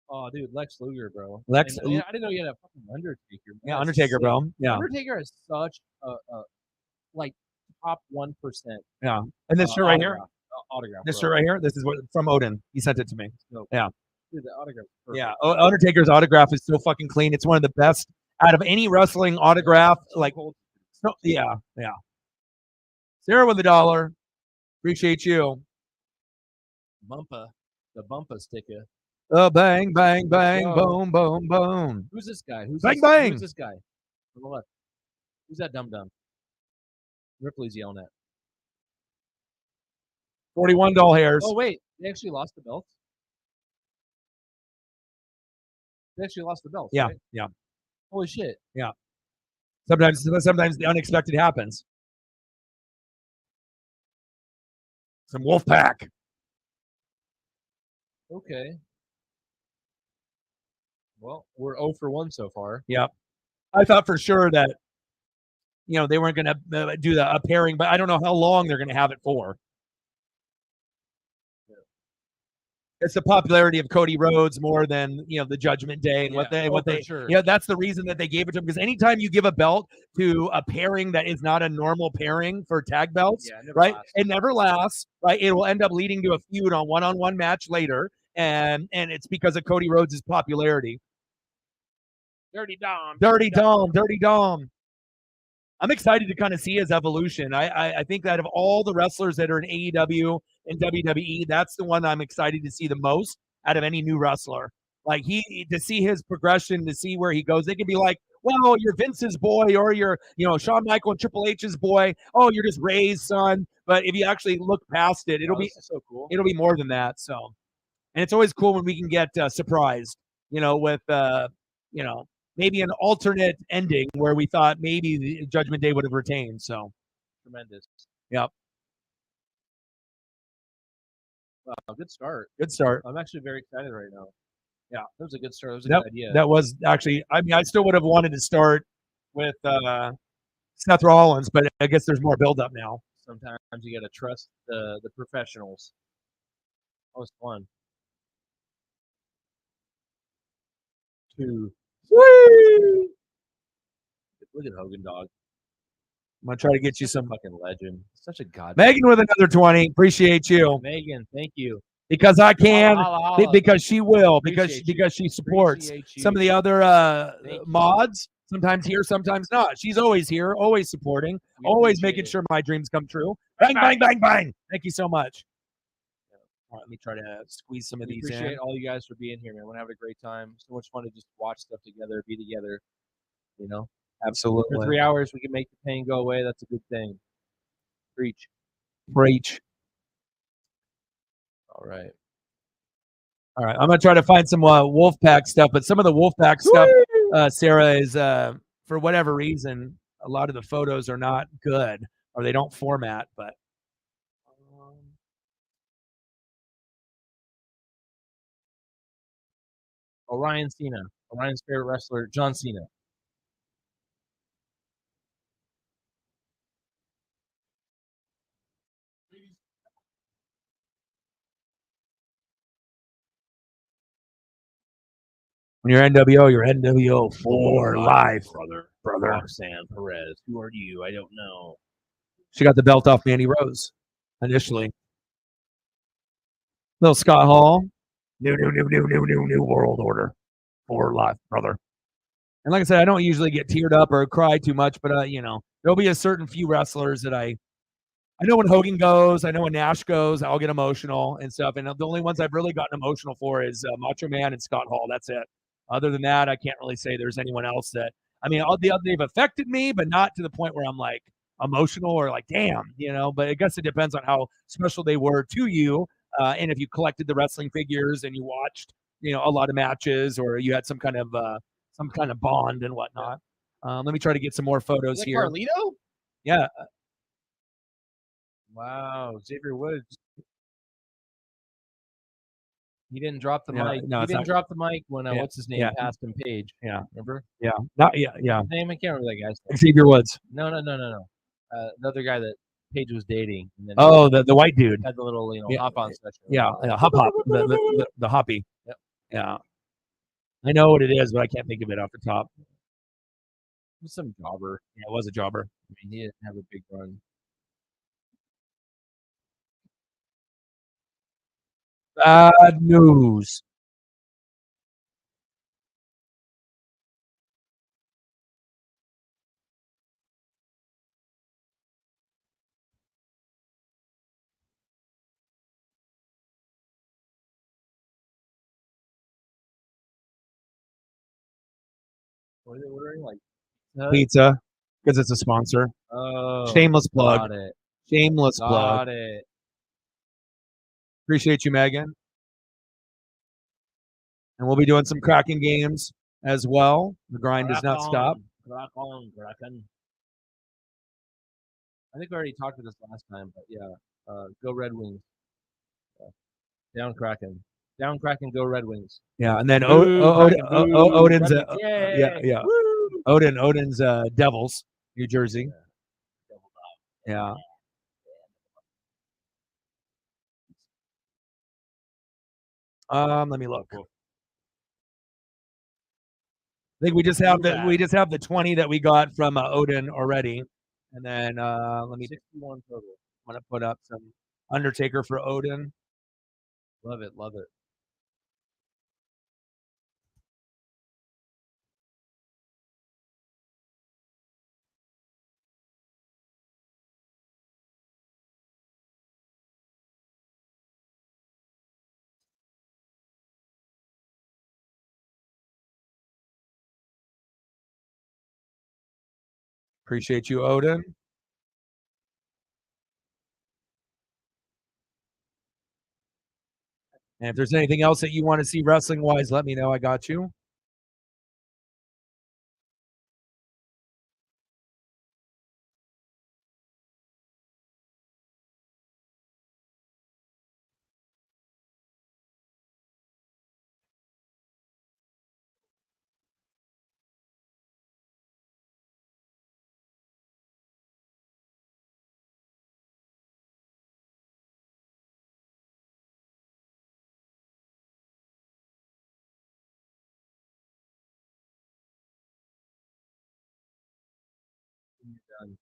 Oh, dude, Lex Luger, bro. I didn't know you had a fucking Undertaker. Man. Yeah, Undertaker, bro. Yeah. Undertaker is such a top 1%. Yeah. And this shirt right here. Autograph. This shirt right here. This is from Odin. He sent it to me. Yeah. Dude, the autograph. Yeah. Undertaker's autograph is so fucking clean. It's one of the best out of any wrestling autograph. Yeah. Sarah with $1. Appreciate you. The bumper sticker. Bang, bang, bang, boom, boom, boom. Who's this guy? Who's this guy? On the left. Who's that dum-dum? Ripley's yelling at. 41 doll hairs. Oh, wait. They actually lost the belts? Yeah, right? yeah. Holy shit. Yeah. Sometimes the unexpected happens. Some wolf pack. Okay. Well, we're 0 for 1 so far. Yep. I thought for sure that, they weren't going to do a pairing, but I don't know how long they're going to have it for. Yeah. It's the popularity of Cody Rhodes more than, the Judgment Day and what they. Sure. Yeah, that's the reason that they gave it to him, because anytime you give a belt to a pairing that is not a normal pairing for tag belts, it never lasts. Right, it will end up leading to a feud on one-on-one match later, and it's because of Cody Rhodes' popularity. Dirty Dom. I'm excited to kind of see his evolution. I think that of all the wrestlers that are in AEW and WWE, that's the one I'm excited to see the most out of any new wrestler. To see his progression, to see where he goes. They can be like, well, you're Vince's boy, or you're, Shawn Michael and Triple H's boy. Oh, you're just Ray's son. But if you actually look past it, it'll be so cool. It'll be more than that. So, and it's always cool when we can get surprised, with maybe an alternate ending where we thought maybe the Judgment Day would have retained. So tremendous. Yep. Wow, good start. Good start. I'm actually very excited right now. Yeah, that was a good start. That was a good idea. That was actually. I mean, I still would have wanted to start with Seth Rollins, but I guess there's more build up now. Sometimes you got to trust the professionals. That was fun. 2. Whee! Look at Hogan Dog. I'm gonna try to get you some. Fucking legend. Such a god. Megan with another 20. Appreciate you. Megan, thank you. Because I can, Holla, holla, holla. because she will, Appreciate you. because she supports. Appreciate you. Some of the other Thank you. mods, sometimes here, sometimes not. She's always here, always supporting, We always appreciate making it. sure my dreams come true. Bang, bang, bang, bang. Thank you so much. All right, let me try to squeeze some of We these appreciate in. all you guys for being here, man. We're having a great time. So much fun to just watch stuff together, be together. You know, for Absolutely. 3 hours we can make the pain go away. That's a good thing. Preach. Preach. All right. All right, I'm gonna try to find some Wolfpack stuff, but some of the Wolfpack stuff, Sarah, is for whatever reason, a lot of the photos are not good or they don't format. But Orion Cena. Orion's favorite wrestler, John Cena. when you're NWO, you're NWO for life, brother. brother. Roxanne Perez. Who are you? I don't know. She got the belt off Mandy Rose initially. Little Scott Hall. New world order for life, brother. And like I said, I don't usually get teared up or cry too much, but you know, there'll be a certain few wrestlers that I know when Hogan goes, I know when Nash goes, I'll get emotional and stuff. And the only ones I've really gotten emotional for is Macho Man and Scott Hall. That's it. Other than that, I can't really say there's anyone else that. I mean, they've affected me, but not to the point where I'm like emotional or like, damn, you know. But I guess it depends on how special they were to you, and if you collected the wrestling figures and you watched, you know, a lot of matches, or you had some kind of bond and whatnot. Let me try to get some more photos here. Carlito? Yeah. Wow, Xavier Woods. He didn't drop the mic. No, he didn't drop the mic when what's his name yeah. passed him Page. Yeah. Remember? Yeah. Not yeah. His name, I can't remember that guy's name. Xavier Woods. No. The other guy that Page was dating. And then the white dude had the little hop on session. Yeah, hop the hoppy. Yep. Yeah, I know what it is, but I can't think of it off the top. It was some jobber. Yeah, it was a jobber. I mean, he didn't have a big run. Bad news. What are they ordering? Like Pizza, because it's a sponsor. Oh, Shameless plug. Got it. Shameless plug. Got it. Appreciate you, Megan. And we'll be doing some Kraken games as well. The grind does not stop. Kraken. I think we already talked about this last time, but yeah, go Red Wings. Yeah. Down Kraken. Down Kraken, go Red Wings. Yeah, and then Kraken, Odin's Yay. Odin's Devils, New Jersey. Yeah. Let me look. I think we just have the 20 that we got from Odin already, and then let me 61 total. I'm gonna put up some Undertaker for Odin. Love it, love it. Appreciate you, Odin. And if there's anything else that you want to see wrestling wise, let me know. I got you. Done.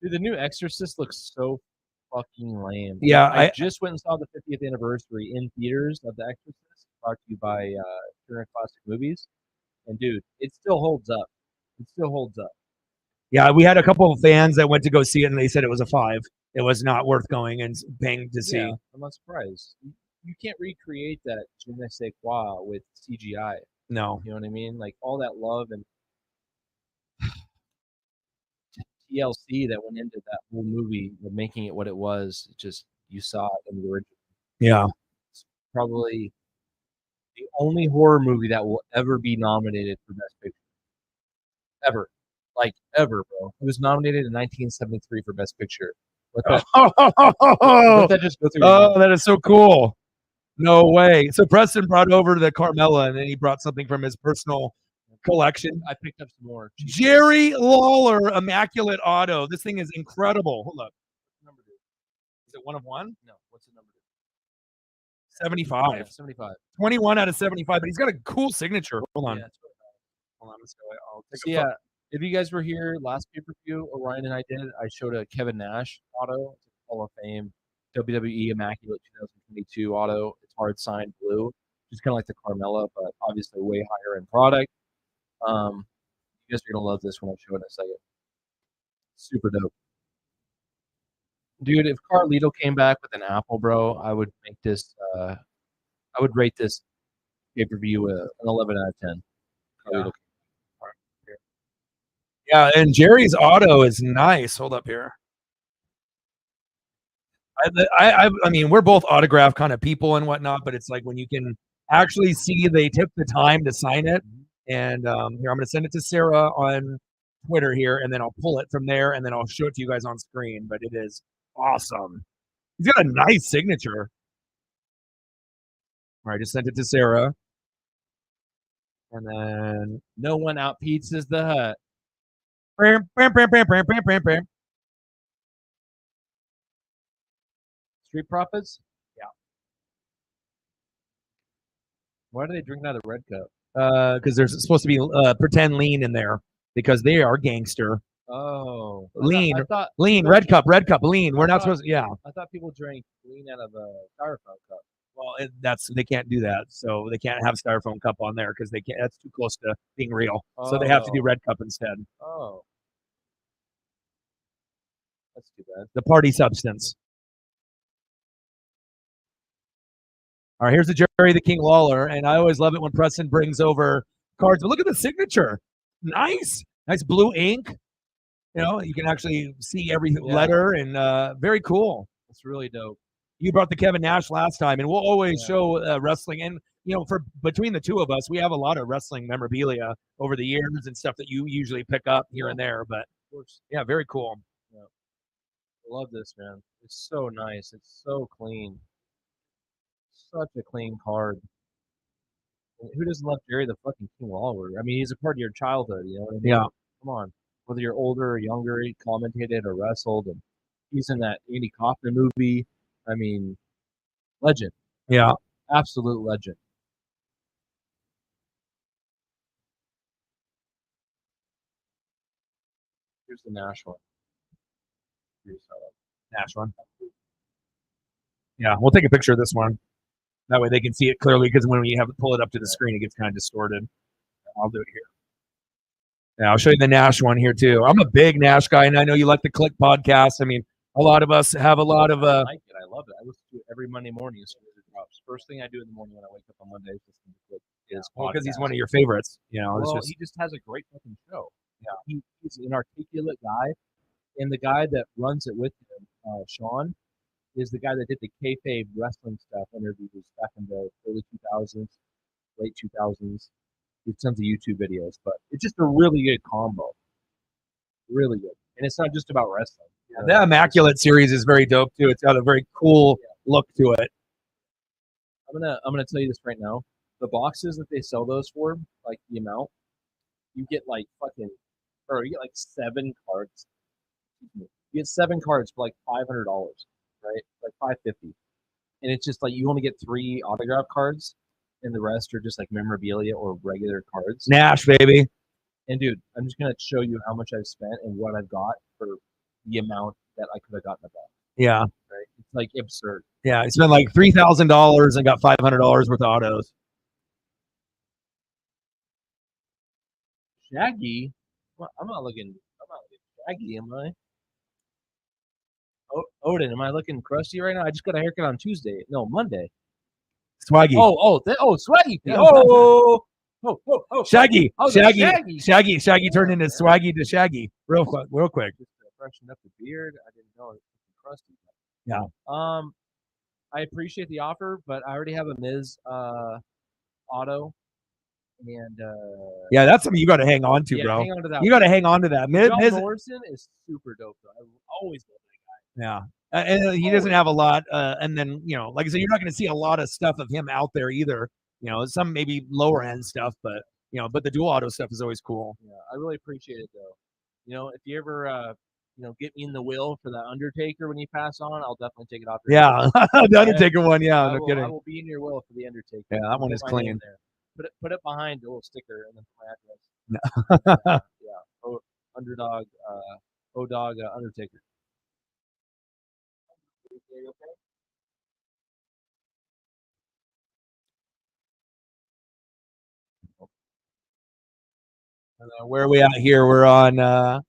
Dude, the new Exorcist looks so fucking lame. Yeah, I just went and saw the 50th anniversary in theaters of The Exorcist, brought to you by Turner Classic Movies. And dude, it still holds up. It still holds up. yeah, we had a couple of fans that went to go see it, and they said it was a 5. It was not worth going and paying to see. Yeah, I'm not surprised. You can't recreate that je ne sais quoi with CGI. No. You know what I mean? Like all that love and TLC that went into that whole movie, making it what it was. Just you saw it in the original. Yeah. It's probably the only horror movie that will ever be nominated for Best Picture. Ever. Like, ever, bro. It was nominated in 1973 for Best Picture. Let that just go through your mind. That is so cool. No way. So Preston brought over the Carmella, and then he brought something from his personal collection. I picked up some more. Jerry Lawler Immaculate Auto. This thing is incredible. Hold up. What's the number do? Is it 1 of 1? No. What's the number do? 75. Yeah, 75. 21 out of 75, but he's got a cool signature. Hold on. Yeah, Hold on. Let's go. I'll take so, yeah, if you guys were here last pay-per-view, Orion and I did, I showed a Kevin Nash auto, Hall of Fame, WWE Immaculate 2022 auto. It's hard signed blue, just kind of like the Carmella, but obviously way higher end product. You guys are gonna love this when I show it in a second. Super dope, dude. If Carlito came back with an apple, bro, I would make this. I would rate this pay-per-view an 11 out of 10. Carlito. Yeah, and Jerry's auto is nice. Hold up here. I mean, we're both autograph kind of people and whatnot, but it's like when you can actually see they took the time to sign it. And here, I'm going to send it to Sarah on Twitter here, and then I'll pull it from there, and then I'll show it to you guys on screen. But it is awesome. He's got a nice signature. All right, just sent it to Sarah. And then no one out pizzas the hut. Street Profits? Yeah. Why do they drink out of the red cup? Because there's supposed to be pretend lean in there because they are gangster. Oh, lean, I thought lean, red cup, lean. We're not supposed to. Yeah. I thought people drank lean out of a styrofoam cup. Well, they can't do that, so they can't have styrofoam cup on there because they can't. That's too close to being real. So they have to do red cup instead. Oh, that's too bad. The party substance. All right, here's the Jerry the King Lawler, and I always love it when Preston brings over cards. But look at the signature, nice blue ink. You know, you can actually see every letter, and very cool. It's really dope. You brought the Kevin Nash last time, and we'll always show wrestling. And you know, for between the two of us, we have a lot of wrestling memorabilia over the years and stuff that you usually pick up here and there. But yeah, very cool. Yeah. I love this, man. It's so nice. It's so clean. Such a clean card. Who doesn't love Jerry the fucking King Lawler? I mean, he's a part of your childhood. You know what I mean? Yeah. Come on. Whether you're older or younger, he commentated or wrestled, and he's in that Andy Kaufman movie. I mean, legend. Yeah. Absolute legend. Here's the Nash one. Nash one. Yeah, we'll take a picture of this one. That way they can see it clearly, because when we have it pull it up to the screen, it gets kind of distorted. I'll do it here. Yeah, I'll show you the Nash one here too. I'm a big Nash guy, and I know you like the Click podcast. I mean, a lot of us have a lot of. I like it. I love it. I listen to it every Monday morning as soon as it drops. First thing I do in the morning when I wake up on Monday is listen to Click. Because he's one of your favorites. You know, well, he just has a great fucking show. Yeah, he's an articulate guy, and the guy that runs it with him, Sean, is the guy that did the kayfabe wrestling stuff interviews back in the early 2000s, late 2000s. Did tons of YouTube videos, but it's just a really good combo. Really good. And it's not just about wrestling. Yeah, the Immaculate series is very dope too. It's got a very cool look to it. I'm gonna tell you this right now. The boxes that they sell those for, like the amount, you get like you get like 7 cards. You get 7 cards for like $500, right? Like $550. And it's just like you only get 3 autograph cards. and the rest are just like memorabilia or regular cards. Nash, baby. And dude, I'm just gonna show you how much I've spent and what I've got for the amount that I could have gotten about. Yeah. Right? It's like absurd. Yeah, he spent like $3,000 and got $500 worth of autos. Shaggy? Well, I'm not looking shaggy, am I? Odin, am I looking crusty right now? I just got a haircut on Tuesday. No, Monday. Swaggy. Swaggy. Shaggy. Oh, Shaggy turned into Swaggy to Shaggy. Real quick. Just freshened up the beard. I didn't know it was crusty. Yeah. I appreciate the offer, but I already have a Miz auto. And yeah, that's something you got to hang on to, bro. Hang on to that. You got to hang on to that. John Morrison is super dope, though. I always love that guy. Yeah, and he doesn't have a lot. And then like I said, you're not going to see a lot of stuff of him out there either. Some maybe lower end stuff, but but the dual auto stuff is always cool. Yeah, I really appreciate it though. If you ever get me in the will for that Undertaker when you pass on, I'll definitely take it off. Yeah, the Undertaker one. Yeah, no kidding. I will be in your will for the Undertaker. Yeah, that one is clean. Put it behind a little sticker and then my address. Yeah, underdog, O-Dog, Undertaker. Where are we at here? We're on. All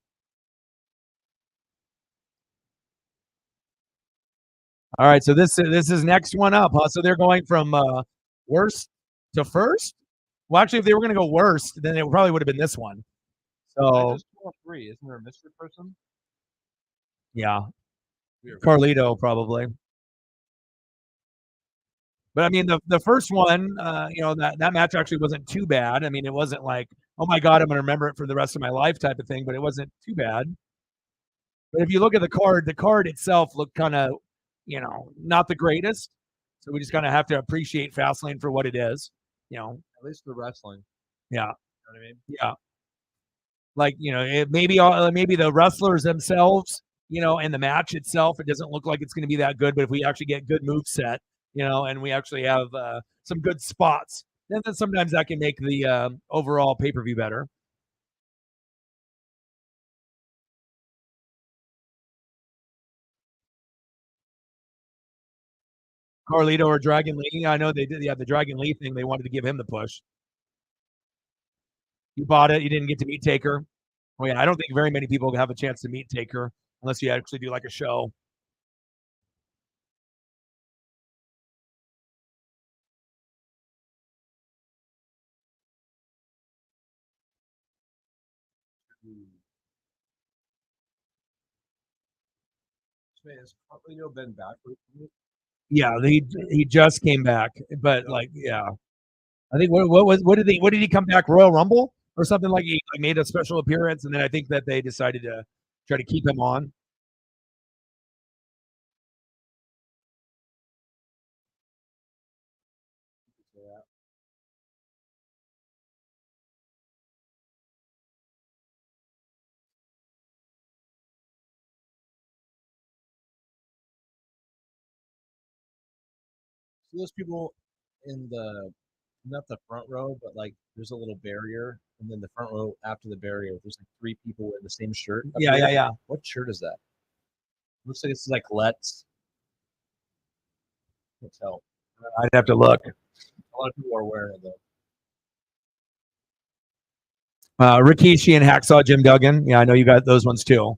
right, so this is next one up, huh? So they're going from worst to first. Well, actually, if they were going to go worst, then it probably would have been this one. So 3, isn't there a mystery person? Yeah, Carlito probably. But I mean, the first one, that match actually wasn't too bad. I mean, it wasn't like, oh my God, I'm going to remember it for the rest of my life type of thing, but it wasn't too bad. But if you look at the card itself looked kind of, not the greatest. So we just kind of have to appreciate Fastlane for what it is, At least the wrestling. Yeah. You know what I mean? Yeah. Like, maybe the wrestlers themselves, and the match itself, it doesn't look like it's going to be that good. But if we actually get good moveset, and we actually have some good spots, then sometimes that can make the overall pay-per-view better. Carlito or Dragon Lee. I know they did. Yeah, the Dragon Lee thing. They wanted to give him the push. You bought it. You didn't get to meet Taker. Oh yeah, I don't think very many people have a chance to meet Taker unless you actually do like a show. Has Carlito been back? Yeah, he just came back, but yeah, I think what did he come back? Royal Rumble or something, like he made a special appearance, and then I think that they decided to try to keep him on. So those people in not the front row, but like there's a little barrier, and then the front row after the barrier, there's like 3 people wearing the same shirt. Yeah. What shirt is that? Looks like it's like Let's. Can't tell. I'd have to look. A lot of people are wearing it though. Rikishi and Hacksaw Jim Duggan. Yeah, I know you got those ones too.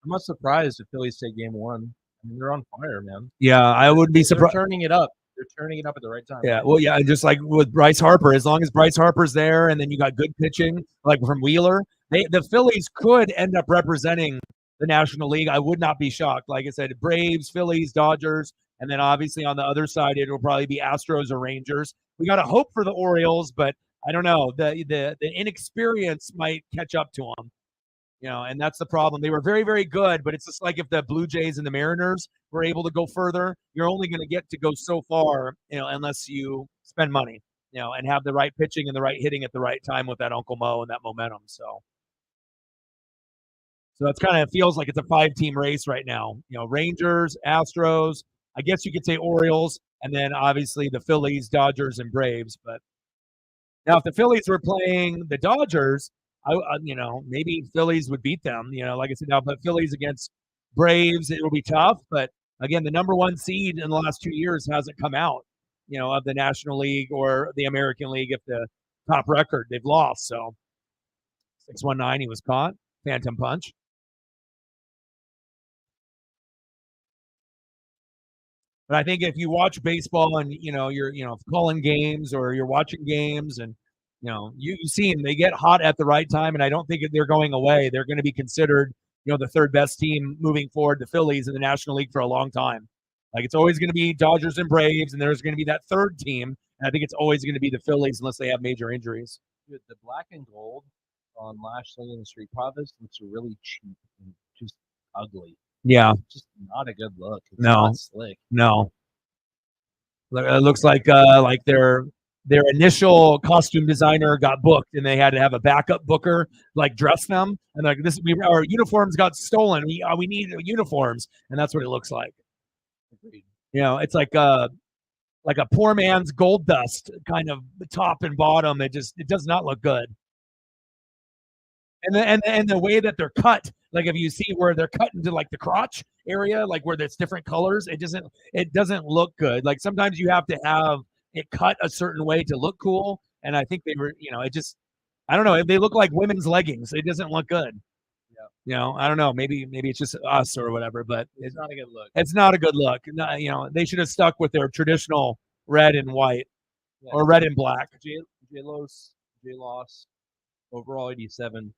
I'm not surprised if Phillies take game 1. I mean, they're on fire, man. Yeah, I would be surprised. They're turning it up. They're turning it up at the right time. Yeah, well, yeah, just like with Bryce Harper, as long as Bryce Harper's there, and then you got good pitching, like from Wheeler, the Phillies could end up representing the National League. I would not be shocked. Like I said, Braves, Phillies, Dodgers, and then obviously on the other side, it will probably be Astros or Rangers. We got to hope for the Orioles, but I don't know. The inexperience might catch up to them. And that's the problem. They were very, very good, but it's just like if the Blue Jays and the Mariners were able to go further, you're only going to get to go so far, unless you spend money, and have the right pitching and the right hitting at the right time with that Uncle Mo and that momentum. So it's kind of feels like it's a 5-team race right now. Rangers, Astros, I guess you could say Orioles, and then obviously the Phillies, Dodgers, and Braves. But now, if the Phillies were playing the Dodgers, maybe Phillies would beat them. Like I said, now, but Phillies against Braves, it will be tough. But again, the number one seed in the last 2 years hasn't come out, of the National League or the American League. If the top record, they've lost. So 619, he was caught. Phantom punch. But I think if you watch baseball and you're calling games or you're watching games and you see them, they get hot at the right time, and I don't think they're going away. They're going to be considered the third best team moving forward, the Phillies in the National League for a long time. Like it's always going to be Dodgers and Braves, and there's going to be that third team. And I think it's always going to be the Phillies unless they have major injuries. Dude, the black and gold on Lashley and the Street Profits looks really cheap and just ugly. Yeah, just not a good look. It's no, not slick. No. It looks like their initial costume designer got booked, and they had to have a backup booker dress them, and our uniforms got stolen. We need uniforms, and that's what it looks like. Agreed. It's like a poor man's gold dust kind of top and bottom. It does not look good. And the way that they're cut, like if you see where they're cut into the crotch area, where there's different colors, it doesn't look good. Like sometimes you have to have it cut a certain way to look cool. And I think they were, I don't know. They look like women's leggings. It doesn't look good. Yeah. I don't know. Maybe it's just us or whatever, but it's not a good look. It's not a good look. No, they should have stuck with their traditional red and white or red and black. J-Loss, overall 87.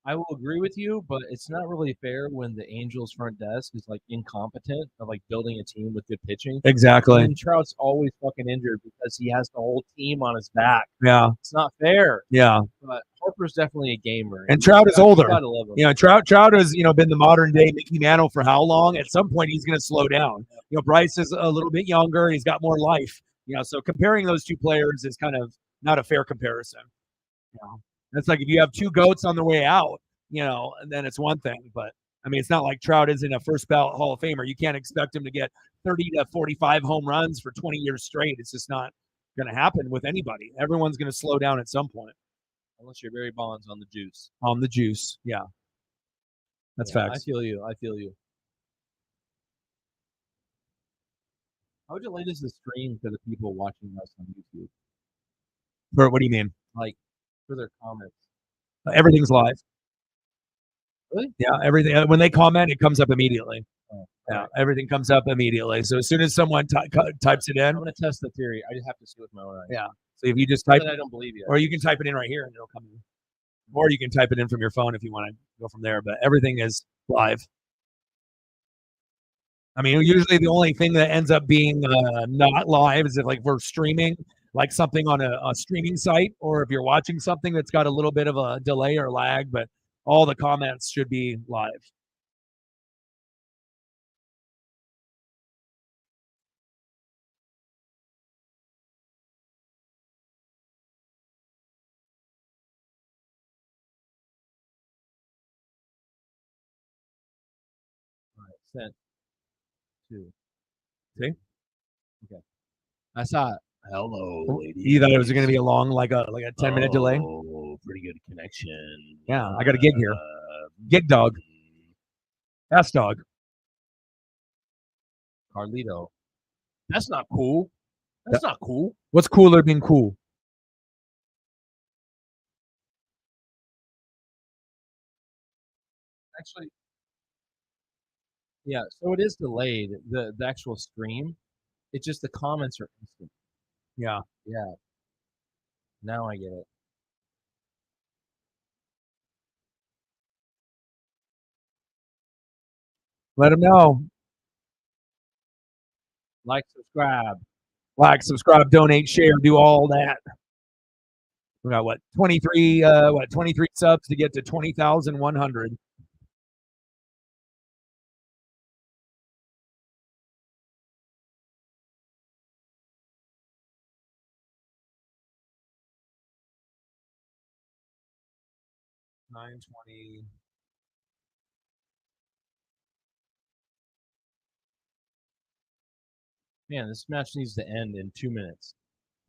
I will agree with you, but it's not really fair when the Angels front desk is incompetent of building a team with good pitching. Exactly. And Trout's always fucking injured because he has the whole team on his back. Yeah. It's not fair. Yeah. But Harper's definitely a gamer. And Trout is older. Gotta love him. Trout has been the modern day Mickey Mantle for how long? At some point he's going to slow down. Bryce is a little bit younger. He's got more life. So comparing those two players is kind of not a fair comparison. It's like if you have two goats on the way out, and then it's one thing. But I mean, it's not like Trout isn't a first ballot Hall of Famer. You can't expect him to get 30 to 45 home runs for 20 years straight. It's just not going to happen with anybody. Everyone's going to slow down at some point. Unless you're Barry Bonds on the juice. On the juice, yeah. That's facts. I feel you. How would you like this to stream for the people watching us on YouTube? What do you mean? For their comments. Everything's live. Really? Yeah, everything. When they comment, it comes up immediately. Oh, yeah, right. Everything comes up immediately. So as soon as someone types it in, I'm going to test the theory. I just have to see with my own eyes. Yeah. So if you just type, I don't believe you. Or you can type it in right here and it'll come in. Or you can type it in from your phone if you want to go from there. But everything is live. I mean, usually the only thing that ends up being not live is if we're streaming something on a streaming site, or if you're watching something that's got a little bit of a delay or lag, but all the comments should be live. All right, sent. 2. See? Okay. I saw it. Hello, ladies. You thought it was going to be a long, like a 10-minute delay? Oh, pretty good connection. Yeah, I got a gig here. Gig dog. Ass dog. Carlito. That's not cool. That's not cool. What's cooler than cool? Actually, yeah, so it is delayed, the actual stream. It's just the comments are instant. Yeah. Yeah. Now I get it. Let them know. Like, subscribe. Like, subscribe, donate, share, do all that. We got 23 subs to get to 20,100. $9.20. Man, this match needs to end in 2 minutes.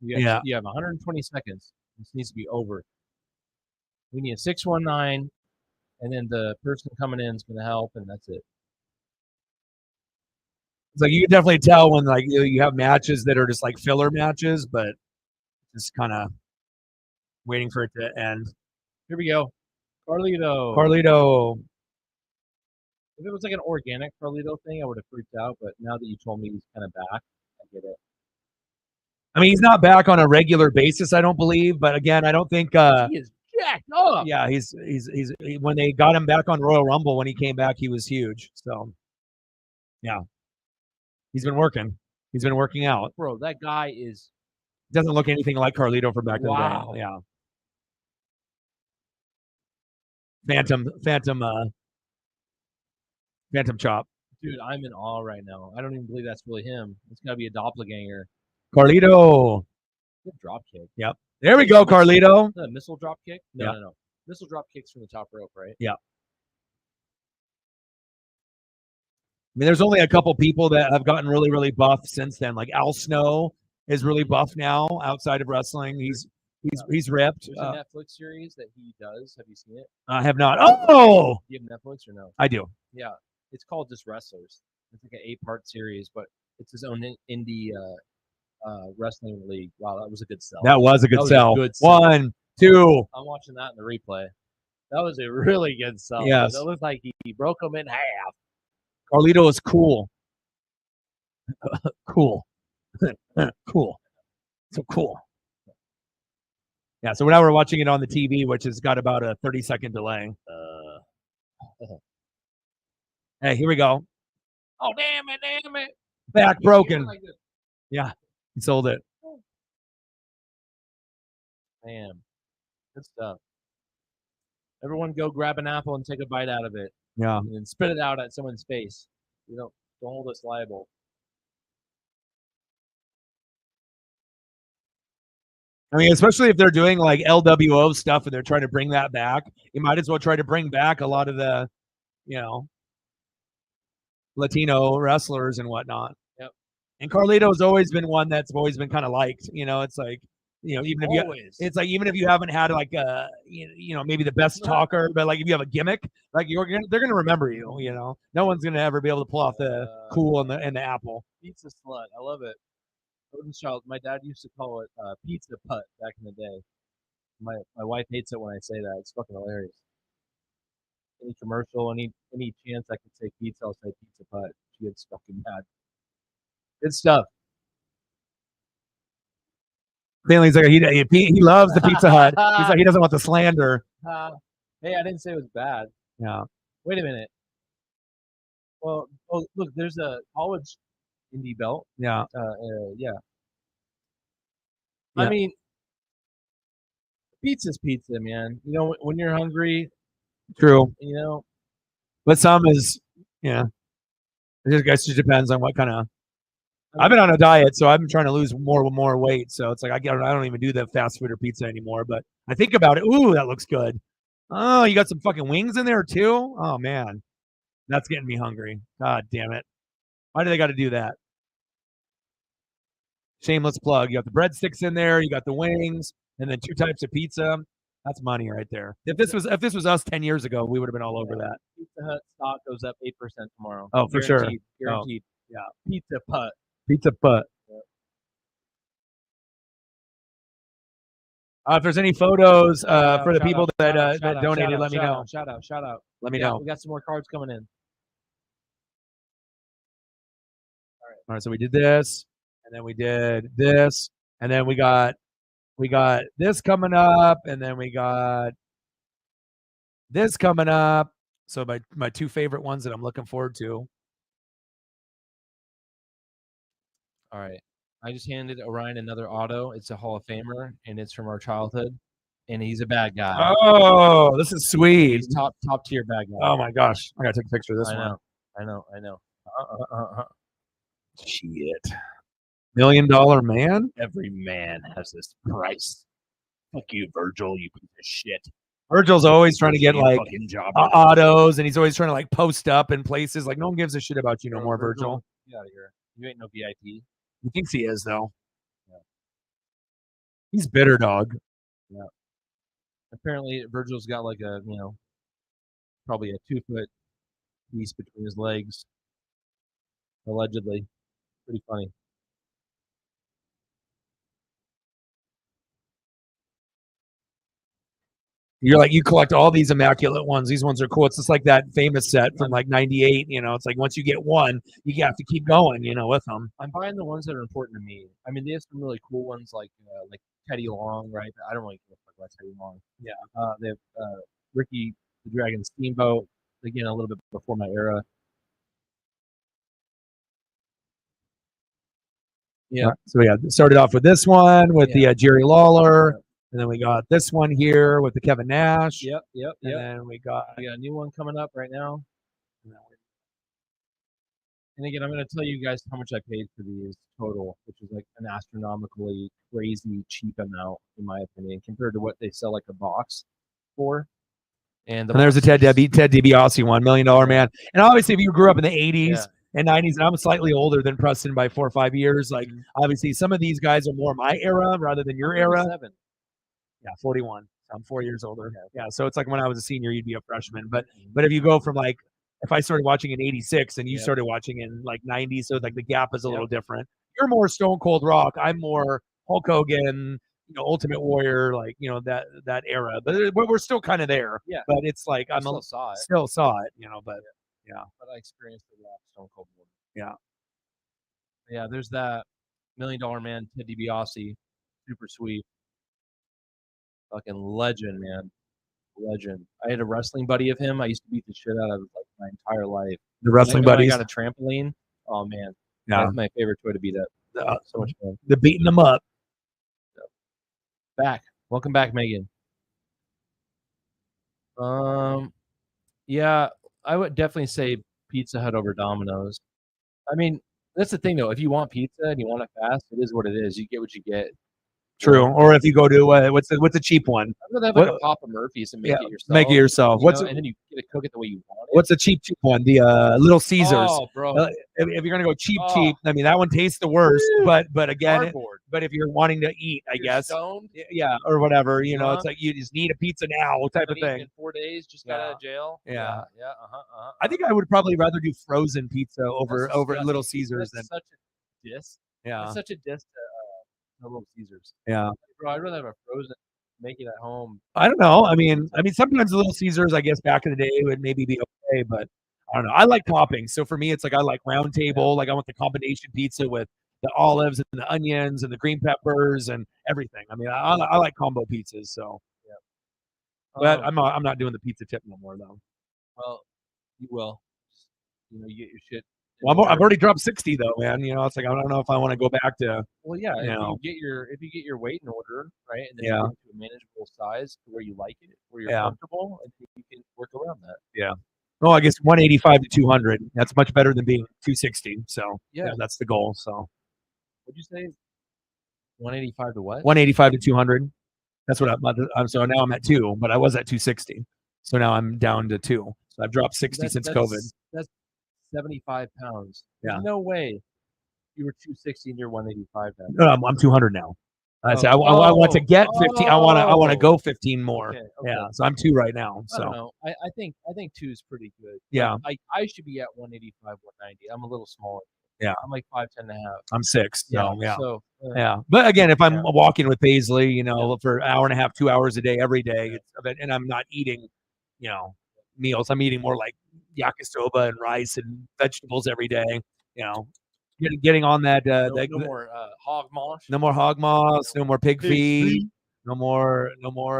You have 120 seconds. This needs to be over. We need a 619, and then the person coming in is going to help, and that's it. It's like you can definitely tell when like you have matches that are just like filler matches, but just kind of waiting for it to end. Here we go. Carlito. Carlito. If it was like an organic Carlito thing, I would have freaked out. But now that you told me he's kind of back, I get it. I mean, he's not back on a regular basis, I don't believe. But again, I don't think he is jacked up. Yeah, he's when they got him back on Royal Rumble when he came back, he was huge. So yeah. He's been working. He's been working out. Bro, that guy doesn't look anything like Carlito from back in the day. Yeah. Phantom chop. Dude, I'm in awe right now. I don't even believe that's really him. It's got to be a doppelganger. Carlito. Good drop kick. Yep. There we go, Carlito. Is that a missile drop kick? No. Missile drop kicks from the top rope, right? Yeah. I mean, there's only a couple people that have gotten really, really buff since then. Like Al Snow is really buff now outside of wrestling. He's ripped. There's a Netflix series that he does. Have you seen it? I have not. Oh! Do you have Netflix or no? I do. Yeah. It's called Just Wrestlers. It's like an 8-part series, but it's his own indie wrestling league. Wow, that was a good sell. That was a good sell. 1, 2. I'm watching that in the replay. That was a really good sell. Yes. It looked like he broke him in half. Carlito is cool. Cool. Cool. So cool. Yeah, so now we're watching it on the TV, which has got about a 30-second delay. Hey, here we go. Oh, damn it. Back broken. Yeah, he sold it. Man, good stuff. Everyone go grab an apple and take a bite out of it. Yeah. And then spit it out at someone's face. Don't hold us liable. I mean, especially if they're doing like LWO stuff and they're trying to bring that back, you might as well try to bring back a lot of the, Latino wrestlers and whatnot. Yep. And Carlito's always been one that's always been kind of liked. It's like, even if you haven't had like maybe the best talker, but like if you have a gimmick, like they're gonna remember you. No one's gonna ever be able to pull off the cool and the apple. Pizza slut, I love it. Golden Child. My dad used to call it pizza putt back in the day. My wife hates it when I say that. It's fucking hilarious. Any commercial, any chance I could say pizza, I'll say pizza putt. She gets fucking mad. Good stuff. Stanley's like he loves the Pizza Hut. He's like he doesn't want the slander. Hey, I didn't say it was bad. Yeah. Wait a minute. Well, look, there's a college indie belt. Yeah. Yeah. I mean, pizza's pizza, man. When you're hungry. True. But some is, I guess it depends on what kind of. I've been on a diet, so I've been trying to lose more weight. So it's like I don't even do the fast food or pizza anymore. But I think about it. Ooh, that looks good. Oh, you got some fucking wings in there too? Oh man, that's getting me hungry. God damn it! Why do they got to do that? Shameless plug. You got the breadsticks in there. You got the wings, and then 2 types of pizza. That's money right there. If this was us 10 years ago, we would have been all over that. Pizza Hut stock goes up 8% tomorrow. Oh, for sure. Guaranteed. Oh, yeah. Pizza putt. Pizza putt. Yeah. If there's any photos for the people that donated, let me know. Shout out. Let me know. We got some more cards coming in. All right. So we did this, and then we did this, and then we got this coming up, and then we got this coming up. So my 2 favorite ones that I'm looking forward to. All right. I just handed Orion another auto. It's a Hall of Famer, and it's from our childhood, and he's a bad guy. Oh, this is sweet. He's top tier bad guy. Oh my gosh, I gotta take a picture of this one. I know. Shit. $1 Million Man? Every man has this price. Fuck you, Virgil, you piece of shit. Virgil's always trying to get like autos, and he's always trying to like post up in places. Like no one gives a shit about you no more, Virgil. Get out of here. You ain't no VIP. He thinks he is, though. Yeah. He's bitter, dog. Yeah. Apparently, Virgil's got like a, probably a 2-foot piece between his legs. Allegedly. Pretty funny. You're like, you collect all these immaculate ones. These ones are cool. It's just like that famous set from like 98. It's like once you get one, you have to keep going, with them. I'm buying the ones that are important to me. I mean, they have some really cool ones like Teddy Long, right? I don't really care about Teddy Long. Yeah. They have Ricky the Dragon Steamboat, again, a little bit before my era. Yeah. Right. So we started off with this one with the Jerry Lawler. And then we got this one here with the Kevin Nash. Yep. And then we got a new one coming up right now. And again, I'm going to tell you guys how much I paid for these total, which is like an astronomically crazy cheap amount, in my opinion, compared to what they sell like a box for. And there's a Ted DiBiase one, $1 Million Man. And obviously, if you grew up in the 80s and 90s, and I'm slightly older than Preston by 4 or 5 years, like obviously some of these guys are more my era rather than your era. 7. Yeah, 41. I'm 4 years older. Okay. Yeah, so it's like when I was a senior, you'd be a freshman. But if you go from like, if I started watching in 86 and you started watching in like 90, so like the gap is a little different. You're more Stone Cold Rock. I'm more Hulk Hogan, Ultimate Warrior, like, that era. But we're still kind of there. Yeah. But it's like I still saw it, but yeah. But I experienced the Stone Cold War. Yeah. Yeah, there's that $1 Million Man, Ted DiBiase, super sweet. Fucking legend, man. Legend. I had a wrestling buddy of him. I used to beat the shit out of like my entire life. The wrestling buddies. I got a trampoline. Oh man, that's my favorite toy to beat up. So much fun. The beating them up. Welcome back, Megan. Yeah, I would definitely say Pizza Hut over Domino's. I mean, that's the thing though. If you want pizza and you want it fast, it is what it is. You get what you get. True. Or if you go to what's the cheap one? I'd rather have like a Papa Murphy's and make it yourself. Make it yourself. And then you get to cook it the way you want it. What's the cheap one? The Little Caesars. Oh, bro. If you're gonna go cheap, I mean that one tastes the worst. But again, but if you're wanting to eat, I guess, stoned, or whatever, it's like you just need a pizza now type of thing. In 4 days, just got out of jail. Yeah. I think I would probably rather do frozen pizza over Little Caesars than such a diss. Yeah. That's such a diss to Little Caesars. Yeah. Bro, I'd rather have a frozen, make it at home. I don't know. I mean, sometimes Little Caesars, I guess back in the day would maybe be okay, but I don't know. I like toppings. So for me, it's like I like round table. Like I want the combination pizza with the olives and the onions and the green peppers and everything. I mean, I like combo pizzas. So, but I'm not doing the pizza tip no more though. Well, you will. You get your shit. Well, I've already dropped 60 though, man. It's like I don't know if I want to go back to. Well, yeah. If you get your weight in order, right, and then you get to a manageable size to where you like it, where you're comfortable, and you can work around that. Yeah. Well, I guess 185 to 200. That's much better than being 260. So that's the goal. So. What'd you say? 185 to what? 185 to 200. That's what I'm. So now I'm at 2, but I was at 260. So now I'm down to 2. So I've dropped 60 since COVID. That's 75 pounds. Yeah. There's no way you were 260 and you're 185 now. No, I'm 200 now. I say I want to get 15. I want to go 15 more. Okay. Yeah. So I'm 2 right now. So I don't know. I think 2 is pretty good. Yeah. I should be at 185, 190. I'm a little smaller. Yeah. I'm like 5'10 and a half. I'm 6. Yeah. Yeah. So, yeah. But again, if I'm walking with Paisley, for an hour and a half, 2 hours a day, every day, and I'm not eating, meals. I'm eating more like yakisoba and rice and vegetables every day. Getting on that. No more hog moss. No more hog moss. No more pig feet. No more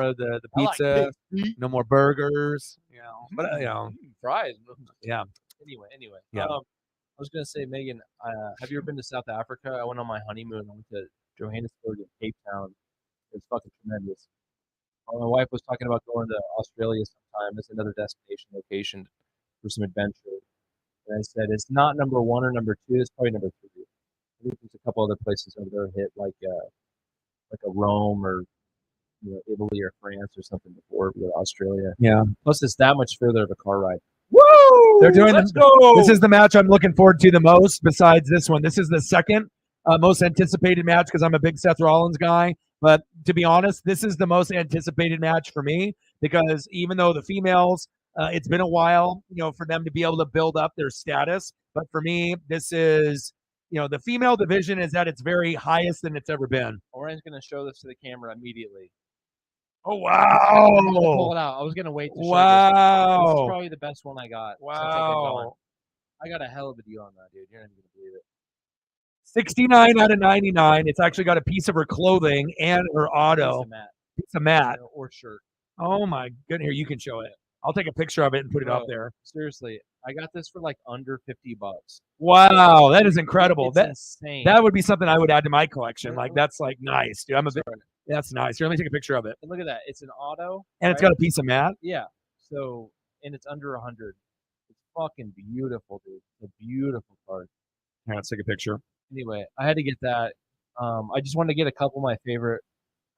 of the pizza. Like no more burgers. But fries. Yeah. Anyway. Yeah. I was gonna say, Megan, have you ever been to South Africa? I went on my honeymoon. I went to Johannesburg and Cape Town. It's fucking tremendous. My wife was talking about going to Australia sometime as another destination location for some adventure. And I said, it's not number 1 or number 2. It's probably number 3. I think there's a couple other places over there hit like a Rome or Italy or France or something before we go to Australia. Yeah. Plus, it's that much further of a car ride. Woo! They're doing Let's go! This is the match I'm looking forward to the most. Besides this one, this is the second most anticipated match because I'm a big Seth Rollins guy. But to be honest, this is the most anticipated match for me because even though the females, it's been a while, for them to be able to build up their status. But for me, this is, the female division is at its very highest than it's ever been. Orian's going to show this to the camera immediately. Oh, Pull it wow. out. I was going to wait to show this. This is Wow. probably the best one I got since I've been gone. Wow. I got a hell of a deal on that, dude. You're not even going to believe it. 69 out of 99. It's actually got a piece of her clothing and her auto. Piece of mat. Or shirt. Oh, my goodness. Here, you can show it. I'll take a picture of it and put it up there. Seriously, I got this for like under $50. Wow, that is incredible. It's insane. That would be something I would add to my collection. Like, that's like nice, dude. That's nice. Here, let me take a picture of it. And look at that. It's an auto. And it's got a piece of mat. Yeah. So, and it's under 100. It's fucking beautiful, dude. It's a beautiful card. Here, let's take a picture. Anyway, I had to get that. I just wanted to get a couple of my favorite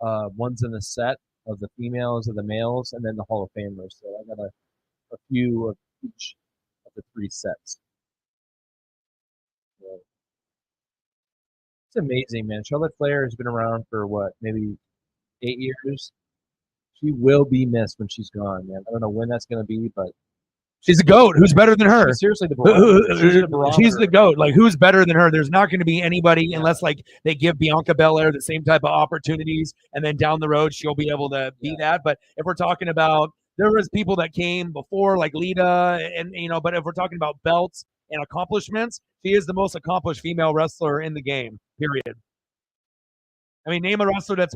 ones in the set of the females and the males, and then the Hall of Famers. So I got a few of each of the 3 sets. So, it's amazing, man. Charlotte Flair has been around for what, maybe 8 years. She will be missed when she's gone, man. I don't know when that's going to be, but she's a GOAT. Who's better than her? She's seriously the barometer. She's the GOAT. Like, who's better than her? There's not going to be anybody unless, like, they give Bianca Belair the same type of opportunities, and then down the road she'll be able to be that. But if we're talking about, there was people that came before, like Lita, and but if we're talking about belts and accomplishments, she is the most accomplished female wrestler in the game. Period. I mean, name a wrestler that's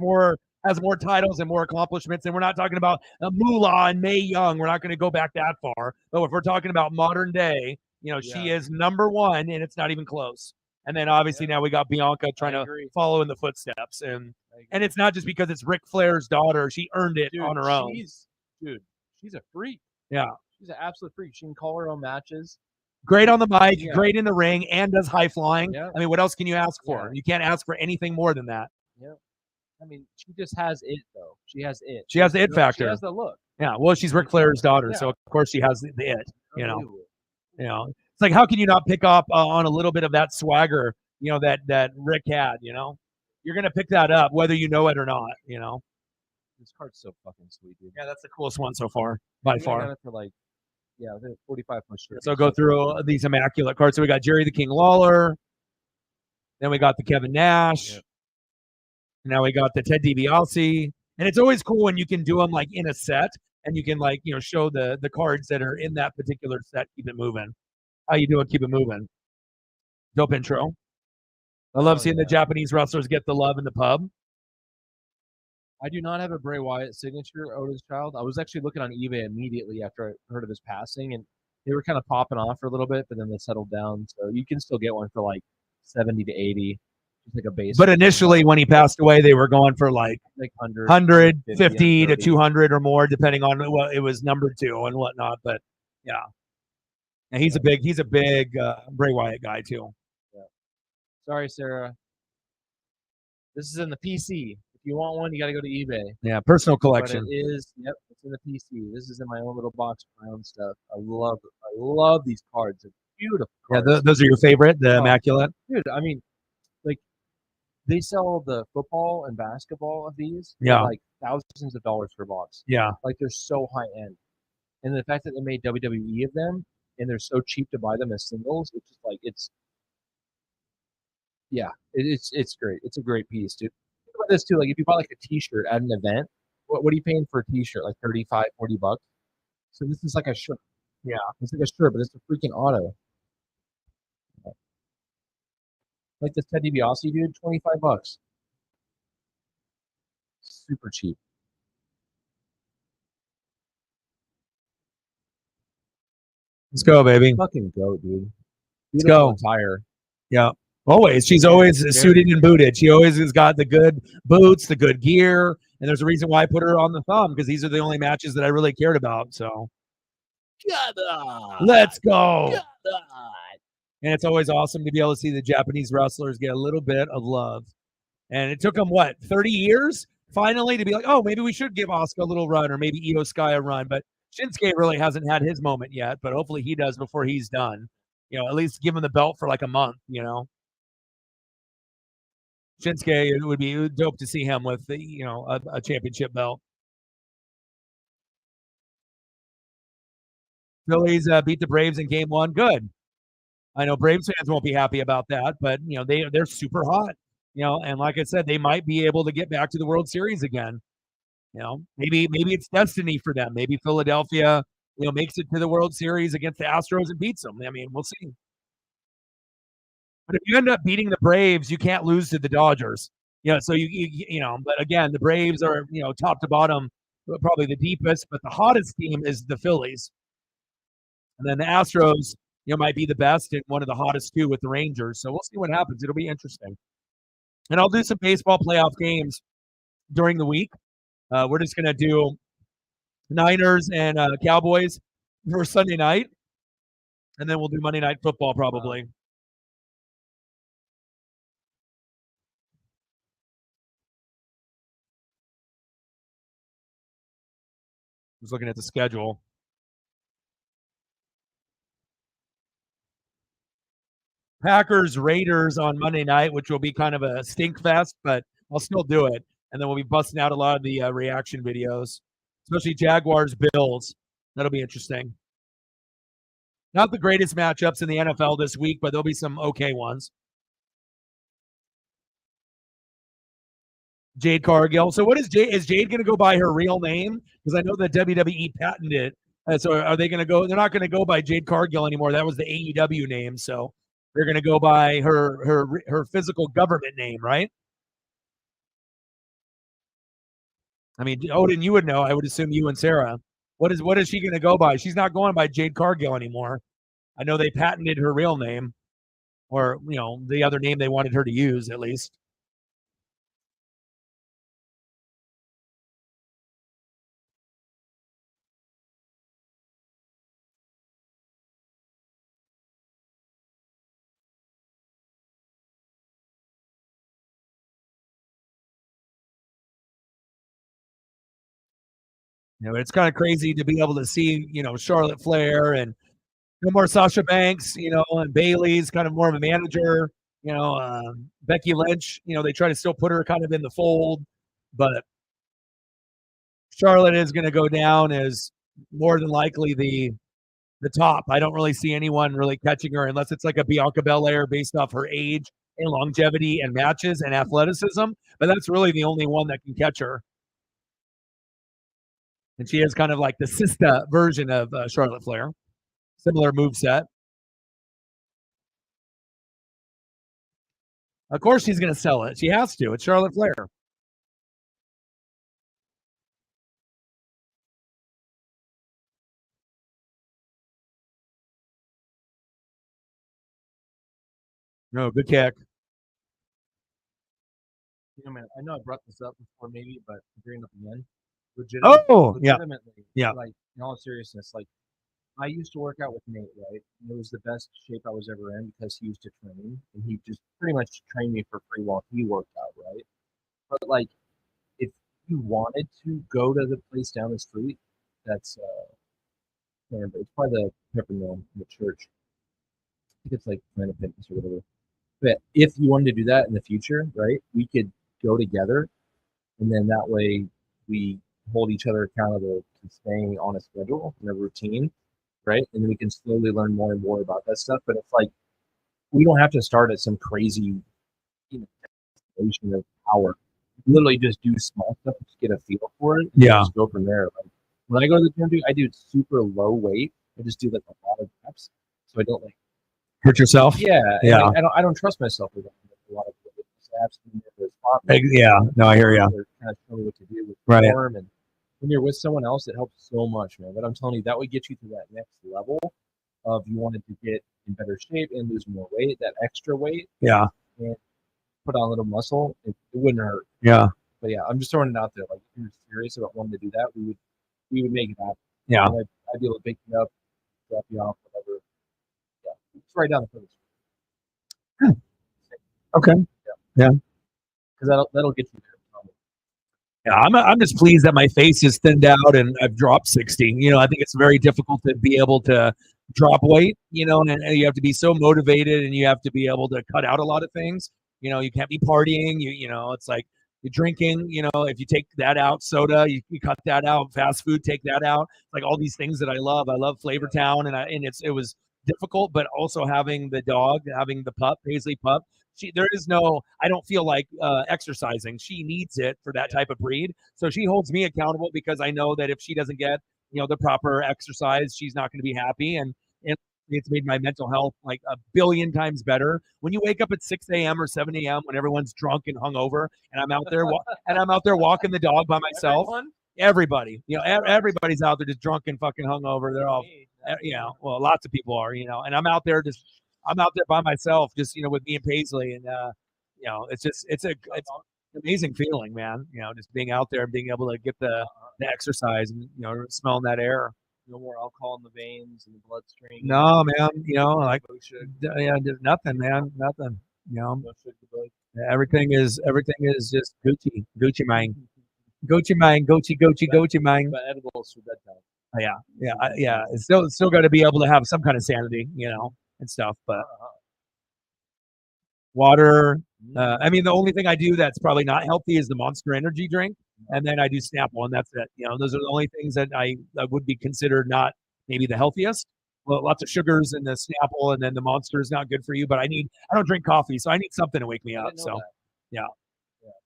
has more titles and more accomplishments, and we're not talking about Moolah and Mae Young. We're not going to go back that far. But if we're talking about modern day, she is number 1, and it's not even close. And then obviously now we got Bianca trying to follow in the footsteps, and it's not just because it's Ric Flair's daughter. She earned it on her own. She's a freak. Yeah, she's an absolute freak. She can call her own matches. Great on the mic, great in the ring, and does high flying. Yeah. I mean, what else can you ask for? You can't ask for anything more than that. Yeah. I mean, she just has it, though. She has it. She has the it factor. She has the look. Yeah. Well, she's Ric Flair's daughter, so of course she has the it. It's like, how can you not pick up on a little bit of that swagger, that Rick had? You're gonna pick that up whether you know it or not. This card's so fucking sweet, dude. Yeah, that's the coolest one so far, by far. I got it for like, 45 plus. So go through these immaculate cards. So we got Jerry the King Lawler. Then we got the Kevin Nash. Yep. Now we got the Ted DiBiase, and it's always cool when you can do them like in a set, and you can show the cards that are in that particular set. Keep it moving. How you doing? Keep it moving. Dope intro. I love seeing the Japanese wrestlers get the love in the pub. I do not have a Bray Wyatt signature, Otis Child. I was actually looking on eBay immediately after I heard of his passing, and they were kind of popping off for a little bit, but then they settled down. So you can still get one for like 70 to 80. Like a base. But initially, when he passed away, they were going for like 150 to 200 or more, depending on what it was numbered to and whatnot. But yeah, and he's a big Bray Wyatt guy too. Yeah. Sorry, Sarah. This is in the PC. If you want one, you got to go to eBay. Yeah, personal collection. But it is. Yep, it's in the PC. This is in my own little box of my own stuff. I love these cards. They're beautiful cards. Yeah, those are your favorite, the immaculate. Dude, I mean, they sell the football and basketball of these for like thousands of dollars per box. Yeah. Like they're so high end. And the fact that they made WWE of them and they're so cheap to buy them as singles, it's just like it's great. It's a great piece, dude. Think about this too. Like if you buy like a t-shirt at an event, what are you paying for a t-shirt? Like $35, $40? So this is like a shirt. Yeah. It's like a shirt, but it's a freaking auto. Like this Ted DiBiase, dude, $25. Super cheap. Let's go, baby. Fucking go, dude. Let's go. Attire. Yeah. Always. She's always suited and booted. She always has got the good boots, the good gear. And there's a reason why I put her on the thumb, because these are the only matches that I really cared about. So let's go. And it's always awesome to be able to see the Japanese wrestlers get a little bit of love. And it took them, 30 years finally to be like, oh, maybe we should give Asuka a little run, or maybe Io Sky a run. But Shinsuke really hasn't had his moment yet, but hopefully he does before he's done. At least give him the belt for like a month, Shinsuke, it would be dope to see him with a championship belt. Phillies beat the Braves in Game 1. Good. I know Braves fans won't be happy about that, but they're super hot. And like I said, they might be able to get back to the World Series again. Maybe it's destiny for them. Maybe Philadelphia, makes it to the World Series against the Astros and beats them. I mean, we'll see. But if you end up beating the Braves, you can't lose to the Dodgers. So but again, the Braves are, top to bottom, probably the deepest, but the hottest team is the Phillies. And then the Astros, might be the best and one of the hottest too with the Rangers. So we'll see what happens. It'll be interesting. And I'll do some baseball playoff games during the week. We're just going to do Niners and Cowboys for Sunday night. And then we'll do Monday Night Football probably. Just looking at the schedule. Packers Raiders on Monday night, which will be kind of a stink fest, but I'll still do it. And then we'll be busting out a lot of the reaction videos, especially Jaguars Bills. That'll be interesting. Not the greatest matchups in the NFL this week, but there'll be some okay ones. Jade Cargill. So what is Jade? Is Jade going to go by her real name? Because I know that WWE patented it. So are they going to go? They're not going to go by Jade Cargill anymore. That was the AEW name. So they're going to go by her physical government name, right? I mean, Odin, you would know. I would assume you and Sarah. What is she going to go by? She's not going by Jade Cargill anymore. I know they patented her real name, or the other name they wanted her to use at least. It's kind of crazy to be able to see, Charlotte Flair and no more Sasha Banks, and Bayley's kind of more of a manager, Becky Lynch, they try to still put her kind of in the fold, but Charlotte is going to go down as more than likely the top. I don't really see anyone really catching her unless it's like a Bianca Belair based off her age and longevity and matches and athleticism, but that's really the only one that can catch her. And she is kind of like the sister version of Charlotte Flair. Similar moveset. Of course she's going to sell it. She has to. It's Charlotte Flair. No, good kick. Man, I know I brought this up before maybe, but bringing it up again. Legitimately, yeah. Like, in all seriousness, like, I used to work out with Nate, right? And it was the best shape I was ever in because he used to train, and he just pretty much trained me for free while he worked out, right? But like, if you wanted to go to the place down the street, that's it's by the Pepper Mill in the church. I think it's like Planet Fitness or whatever. But if you wanted to do that in the future, right, we could go together, and then that way we hold each other accountable to staying on a schedule and a routine, right? And then we can slowly learn more and more about that stuff. But it's like we don't have to start at some crazy, destination of power. Literally just do small stuff to get a feel for it. And just go from there. Like, when I go to the gym, I do super low weight. I just do like a lot of reps, so I don't like hurt yourself. Yeah. Yeah. Like, I don't trust myself with a lot of No, I hear you. Kind of show me what to do with right. Form, and when you're with someone else, it helps so much, man. But I'm telling you, that would get you to that next level of you wanted to get in better shape and lose more weight, that extra weight. Yeah. And put on a little muscle, it wouldn't hurt. Yeah. But yeah, I'm just throwing it out there. Like, if you're serious about wanting to do that, we would make it happen. Yeah. I'd be able to pick you up, drop you off, whatever. Yeah. It's right down the front. Okay. Yeah. Because that'll get you there. Yeah, I'm just pleased that my face is thinned out and I've dropped 60. I think it's very difficult to be able to drop weight, and you have to be so motivated and you have to be able to cut out a lot of things. You can't be partying. It's like you're drinking. If you take that out, soda, you cut that out. Fast food, take that out. Like all these things that I love. I love Flavor Town, and it was difficult, but also having the dog, having the pup, Paisley pup. I don't feel like exercising. She needs it for that type of breed. So she holds me accountable because I know that if she doesn't get, the proper exercise, she's not going to be happy. And it's made my mental health like a billion times better. When you wake up at 6 a.m. or 7 a.m. when everyone's drunk and hungover, and I'm out there walking the dog by myself. Everybody, everybody's out there just drunk and fucking hungover. They're all, well, lots of people are, and I'm out there by myself, just with me and Paisley, and it's an amazing feeling, man. Just being out there and being able to get the exercise and smelling that air. No more alcohol in the veins and the bloodstream. No, man. There's nothing, man. Nothing. Everything is just Gucci mine. Gucci mine. But edibles for bedtime. Yeah. It's still got to be able to have some kind of sanity, and stuff. But water. The only thing I do that's probably not healthy is the Monster Energy drink, and then I do Snapple, and that's it. Those are the only things that I would be considered not maybe the healthiest. Well, lots of sugars in the Snapple, and then the Monster is not good for you. But I don't drink coffee, so I need something to wake me up. So, yeah.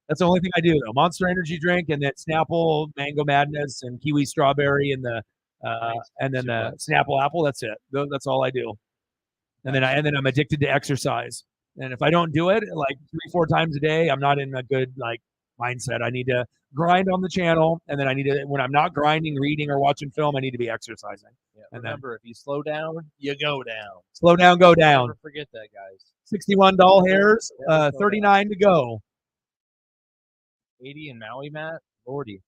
That's the only thing I do though. Monster Energy drink, and then Snapple, Mango Madness, and Kiwi Strawberry, and the Snapple Apple. That's it. That's all I do. And then I'm addicted to exercise. And if I don't do it like 3-4 times a day, I'm not in a good mindset. I need to grind on the channel, and then I need to, when I'm not grinding, reading, or watching film, I need to be exercising. Yeah, and remember, if you slow down, you go down. Slow down, go down. Never forget that, guys. 61 doll hairs, 39 to go. 80 in Maui, Matt. Lordy.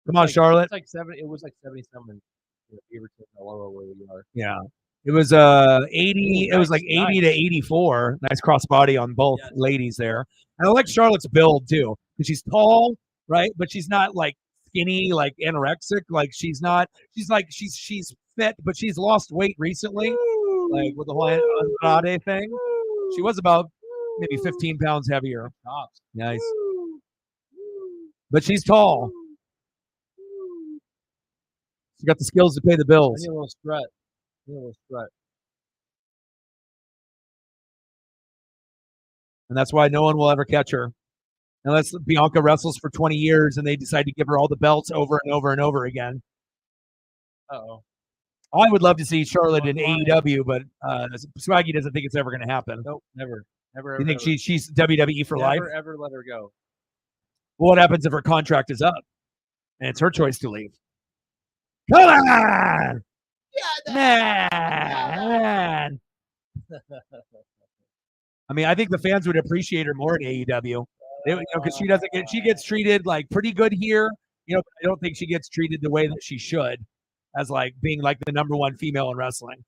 Come on, Charlotte. It's like 70. It was like 77. Beaverton, Aloha, where we are. Yeah. It was 80. It was like 80 to 84. Nice crossbody on both ladies there. And I like Charlotte's build too, because she's tall, right? But she's not like skinny, like anorexic. Like she's fit, but she's lost weight recently, like with the whole Andrade thing. She was about maybe 15 pounds heavier. Nice. But she's tall. She got the skills to pay the bills. I need a little strut. And that's why no one will ever catch her. Unless Bianca wrestles for 20 years and they decide to give her all the belts over and over and over again. Uh-oh. I would love to see Charlotte in AEW, but Swaggy doesn't think it's ever going to happen. Nope, never. You think she's WWE for life? Never, ever let her go. Well, what happens if her contract is up and it's her choice to leave? Come on! Man! I think the fans would appreciate her more in AEW. Because she gets treated like pretty good here. But I don't think she gets treated the way that she should, as like being like the number one female in wrestling.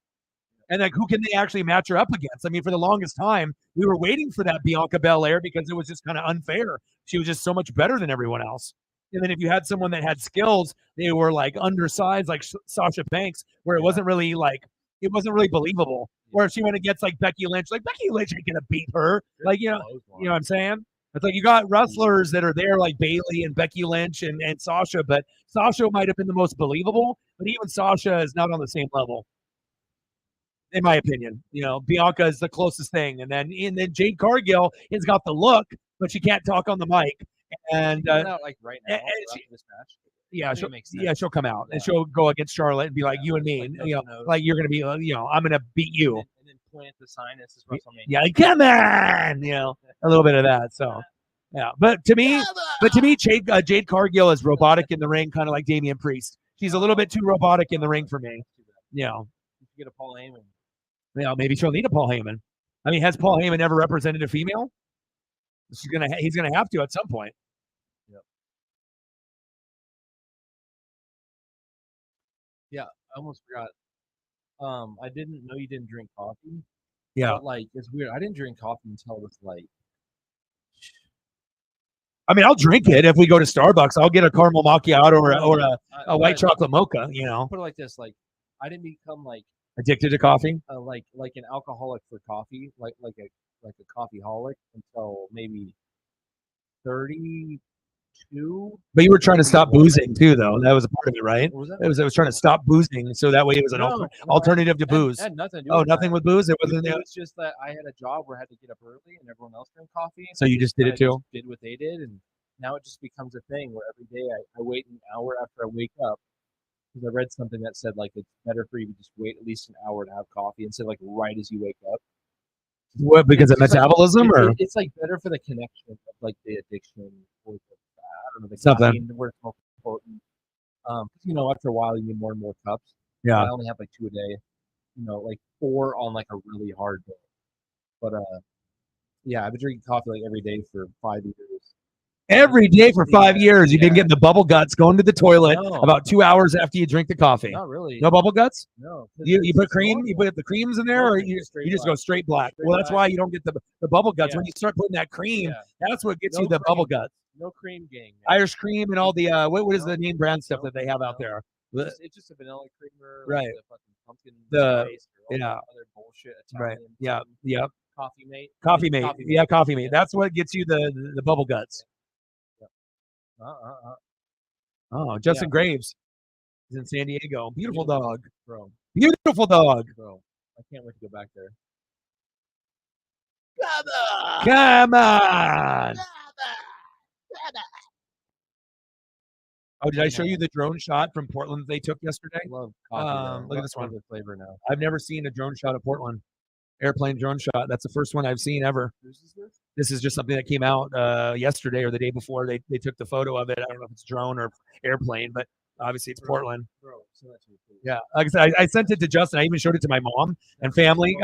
And like, who can they actually match her up against? For the longest time, we were waiting for that Bianca Belair because it was just kind of unfair. She was just so much better than everyone else. And then if you had someone that had skills, they were like undersized, like Sasha Banks, where it wasn't really believable. Or if she went against like Becky Lynch ain't gonna beat her. Like, you know what I'm saying? It's like you got wrestlers that are there like Bayley and Becky Lynch and Sasha, but Sasha might have been the most believable, but even Sasha is not on the same level, in my opinion. Bianca is the closest thing, and then Jade Cargill has got the look, but she can't talk on the mic. And not like right now, this match. Yeah, she'll come out and she'll go against Charlotte and be like, you and me, and, like you're gonna be, I'm gonna beat you. And then point at the sign. This is WrestleMania. Yeah, like, come on, a little bit of that. So, yeah, but to me, Jade Cargill is robotic in the ring, kind of like Damian Priest. She's a little bit too robotic in the ring for me. You get a Paul Heyman. Yeah, maybe she'll need a Paul Heyman. Has Paul Heyman ever represented a female? He's gonna have to at some point. Yep. Yeah, I almost forgot. I didn't know you didn't drink coffee. Yeah. But, it's weird. I didn't drink coffee until it was I'll drink it if we go to Starbucks. I'll get a caramel macchiato or a white chocolate mocha. Put it like this: I didn't become Addicted to coffee? Like an alcoholic for coffee, like a coffeeholic until maybe 32. But you were trying to stop boozing too, though. That was a part of it, right? What was that? It was trying to stop boozing, so that way it was an alternative to booze. Had nothing to do Oh, with nothing that. with booze. It It wasn't. was just that I had a job where I had to get up early, and everyone else drank coffee. So you just did it too. Did what they did, and now it just becomes a thing where every day I wait an hour after I wake up because I read something that said like it's better for you to just wait at least an hour to have coffee instead of like right as you wake up. What? Because of metabolism, or it's like better for the connection of like the addiction or the I don't know the something. caffeine where it's more important. You know, after a while you need more and more cups. Yeah. I only have like 2 a day. You know, like 4 on like a really hard day. But yeah, I've been drinking coffee like every day for 5 years. Every day for 5 years, you've been getting the bubble guts, going to the toilet about 2 hours after you drink the coffee. Not really. No bubble guts? No. You put cream? You put the creams in there, or you just go straight black? Well, that's why you don't get the bubble guts. When you start putting that cream, that's what gets you the bubble guts. No cream gang. Irish cream and all the what is the name brand stuff that they have out there? It's just a vanilla creamer, right? Like the fucking pumpkin spice, other bullshit. Right. Yeah. Yep. Coffee mate. Yeah, coffee mate. That's what gets you the bubble guts. Oh, Justin Graves is in San Diego. Beautiful dog, bro. Beautiful dog, bro. I can't wait to go back there. Come on. Oh, did I show you the drone shot from Portland they took yesterday? Love coffee. Look at this one. The flavor now. I've never seen a drone shot of Portland. Airplane drone shot. That's the first one I've seen ever. This is just something that came out yesterday or the day before. They took the photo of it. I don't know if it's drone or airplane, but obviously it's Portland. Yeah, like I said, I sent it to Justin. I even showed it to my mom and family.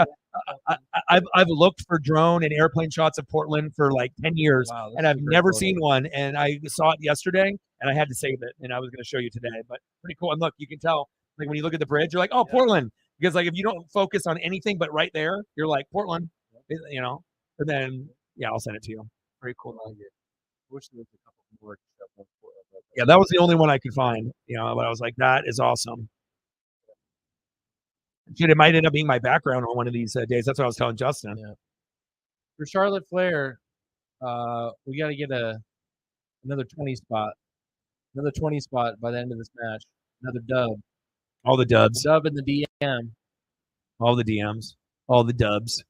I've looked for drone and airplane shots of Portland for like 10 years, and I've never seen one. And I saw it yesterday, and I had to save it, and I was going to show you today. But pretty cool. And look, you can tell, like when you look at the bridge, you're like, oh, Portland. Because like if you don't focus on anything but right there, you're like Portland, you know. And then I'll send it to you. Very cool. Wish there was a couple more stuff. Yeah, that was the only one I could find. You know, but I was like, that is awesome. Shit, it might end up being my background on one of these days. That's what I was telling Justin. Yeah. For Charlotte Flair, we got to get another 20 spot. Another 20 spot by the end of this match. Another dub. All the dubs. Dub in the DM. All the DMs. All the dubs.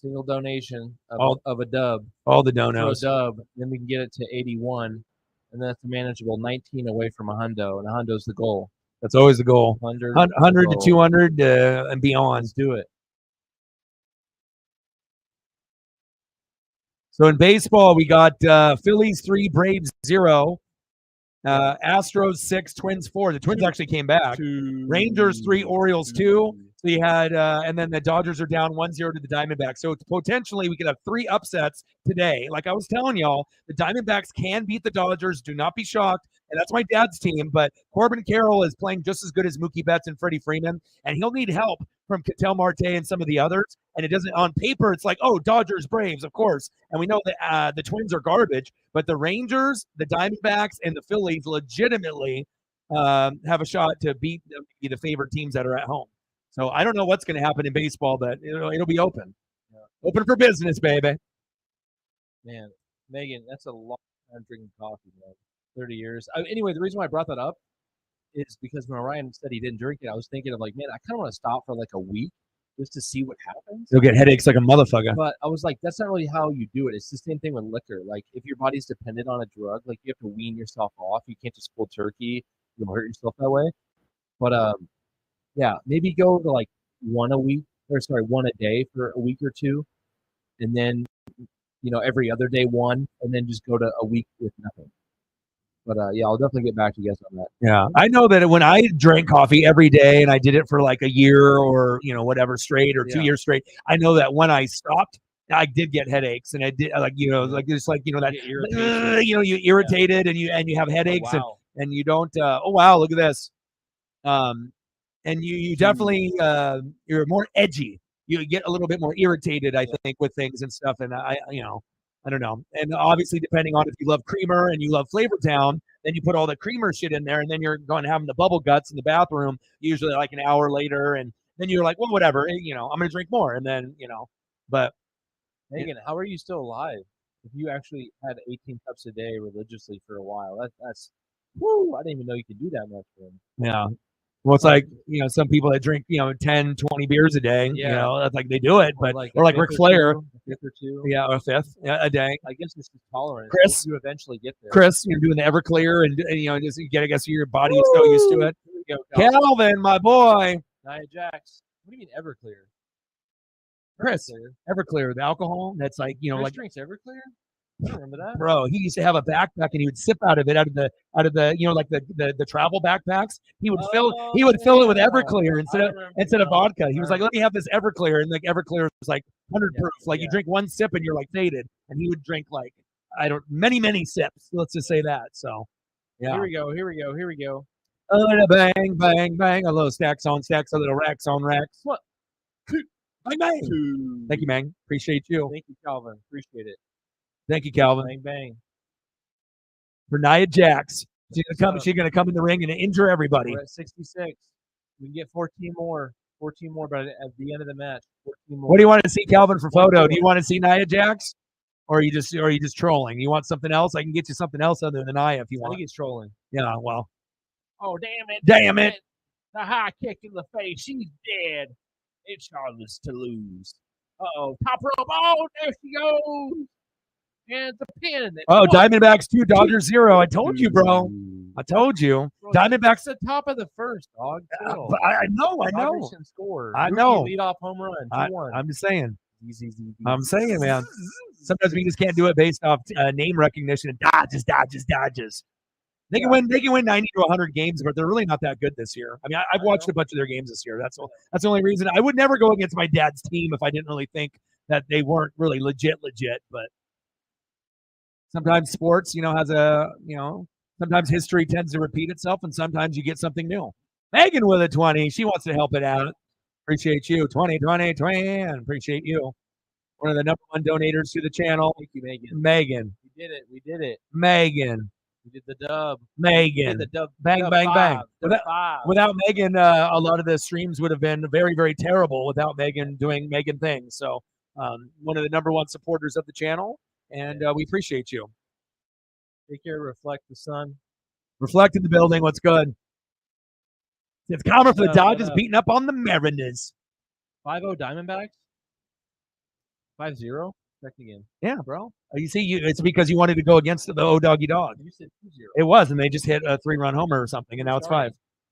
Single donation of a dub. All the donos. For a dub. Then we can get it to 81. And that's a manageable 19 away from a hundo. And a hundo's the goal. That's always the goal. 100 to 200 and beyond. Let's do it. So in baseball, we got Phillies 3, Braves 0. Astros 6, Twins 4. The Twins actually came back. 2. Rangers 3, Orioles 2. So you had, and then the Dodgers are down 1-0 to the Diamondbacks. So potentially we could have 3 upsets today. Like I was telling y'all, the Diamondbacks can beat the Dodgers. Do not be shocked. And that's my dad's team. But Corbin Carroll is playing just as good as Mookie Betts and Freddie Freeman. And he'll need help from Ketel Marte and some of the others. And it doesn't, on paper, it's like, oh, Dodgers, Braves, of course. And we know that the Twins are garbage. But the Rangers, the Diamondbacks, and the Phillies legitimately have a shot to be the favorite teams that are at home. So I don't know what's going to happen in baseball, but it'll be open. Yeah. Open for business, baby. Man, Megan, that's a long time drinking coffee, man. 30 years. Anyway, the reason why I brought that up is because when Ryan said he didn't drink it, I was thinking of like, man, I kind of want to stop for like a week just to see what happens. You'll get headaches like a motherfucker. But I was like, that's not really how you do it. It's the same thing with liquor. Like if your body's dependent on a drug, like you have to wean yourself off. You can't just cold turkey. You'll hurt yourself that way. But yeah, maybe go to like one a day for a week or two, and then every other day one, and then just go to a week with nothing. But yeah, I'll definitely get back to you guys on that. Yeah, I know that when I drank coffee every day and I did it for like a year or whatever straight or 2 years straight, I know that when I stopped, I did get headaches and I did like that you irritated and you have headaches and you don't. Oh wow, look at this. And you definitely you're more edgy. You get a little bit more irritated, I think, with things and stuff. And I don't know. And obviously, depending on if you love creamer and you love Flavor Town, then you put all the creamer shit in there, and then you're going to have the bubble guts in the bathroom, usually like an hour later. And then you're like, well, whatever, I'm gonna drink more, and then but Megan, how are you still alive? If you actually had 18 cups a day religiously for a while, that's woo! I didn't even know you could do that much, man. yeah. Well, it's like, some people that drink, 10, 20 beers a day, that's like they do it, but or like Ric Flair, a fifth or two. yeah, or a fifth a day. I guess it's just tolerance. Chris, you eventually get there. Chris, you're doing the Everclear, and just you get, I guess your body is so used to it. Here we go, Calvin, my boy. Nia Jax. What do you mean Everclear? Chris, Everclear, the alcohol that's like, Chris like drinks Everclear. I don't remember that. Bro, he used to have a backpack and he would sip out of the like the travel backpacks. He would fill it with Everclear instead of vodka. He was like, let me have this Everclear, and like Everclear was like 100 proof. Like you drink one sip and you're like faded, and he would drink like many sips. Let's just say that. So yeah. Here we go. A little bang, bang, bang. A little stacks on stacks, a little racks on racks. What? Bang, bang. Thank you, Mang. Appreciate you. Thank you, Calvin. Appreciate it. Thank you, Calvin. Bang, bang. For Nia Jax. She's gonna come in the ring and injure everybody. We're at 66. We can get 14 more. 14 more, but at the end of the match, 14 more. What do you want to see, Calvin, for photo? Do you want to see Nia Jax? Or are you just trolling? You want something else? I can get you something else other than Nia if you want. I think it's trolling. Yeah, well. Oh, damn it. Damn it. The high kick in the face. She's dead. It's Charlotte's to lose. Uh-oh. Top rope. Oh, there she goes. And the pin. Oh, Diamondbacks 2, Dodgers 0. I told you, bro. I told you. Diamondbacks at the top of the first, dog. I know. Score. I know. Lead off home run. 2-1. I'm just saying. Easy. I'm saying, man. Sometimes we just can't do it based off name recognition and dodges. They can win 90 to 100 games, but they're really not that good this year. I mean, I've watched a bunch of their games this year. That's the only reason. I would never go against my dad's team if I didn't really think that they weren't really legit. But sometimes sports, has sometimes history tends to repeat itself, and sometimes you get something new. Megan with a 20. She wants to help it out. Appreciate you. 20. Appreciate you. One of the number one donators to the channel. Thank you, Megan. Megan. We did it. Megan. We did the dub. Megan. The dub. Bang. Without Megan, a lot of the streams would have been very, very terrible without Megan doing Megan things. So one of the number one supporters of the channel, and we appreciate you. Take care. Reflect the sun. Reflect in the building. What's good? It's Comer for the Dodgers beating up on the Mariners. 5-0 Diamondbacks? 5-0? Check again. Yeah, bro. You see, it's because you wanted to go against the O-Doggy Dog. You said 2-0. It was, and they just hit a 3-run homer or something, and now it's 5.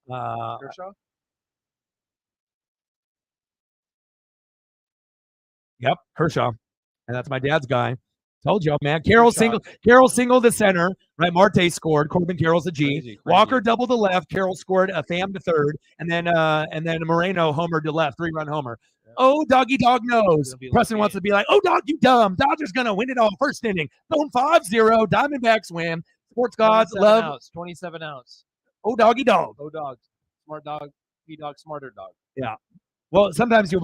Kershaw? Yep, Kershaw. And that's my dad's guy. Told you, man. Carroll singled the center, right? Marte scored. Corbin Carroll's a G. Crazy. Walker doubled the left. Carroll scored a Pham to third, and then Moreno homered to left, 3-run homer. Yeah. Oh, doggy dog knows. Preston wants to be like, oh, dog, you dumb. Dodgers gonna win it all first inning. Boom, 5-0. Diamondbacks win. Sports gods love. 27 outs. Oh, doggy dog. Oh, dog. Smart dog. B-dog, smarter dog. Yeah. Well, sometimes you'll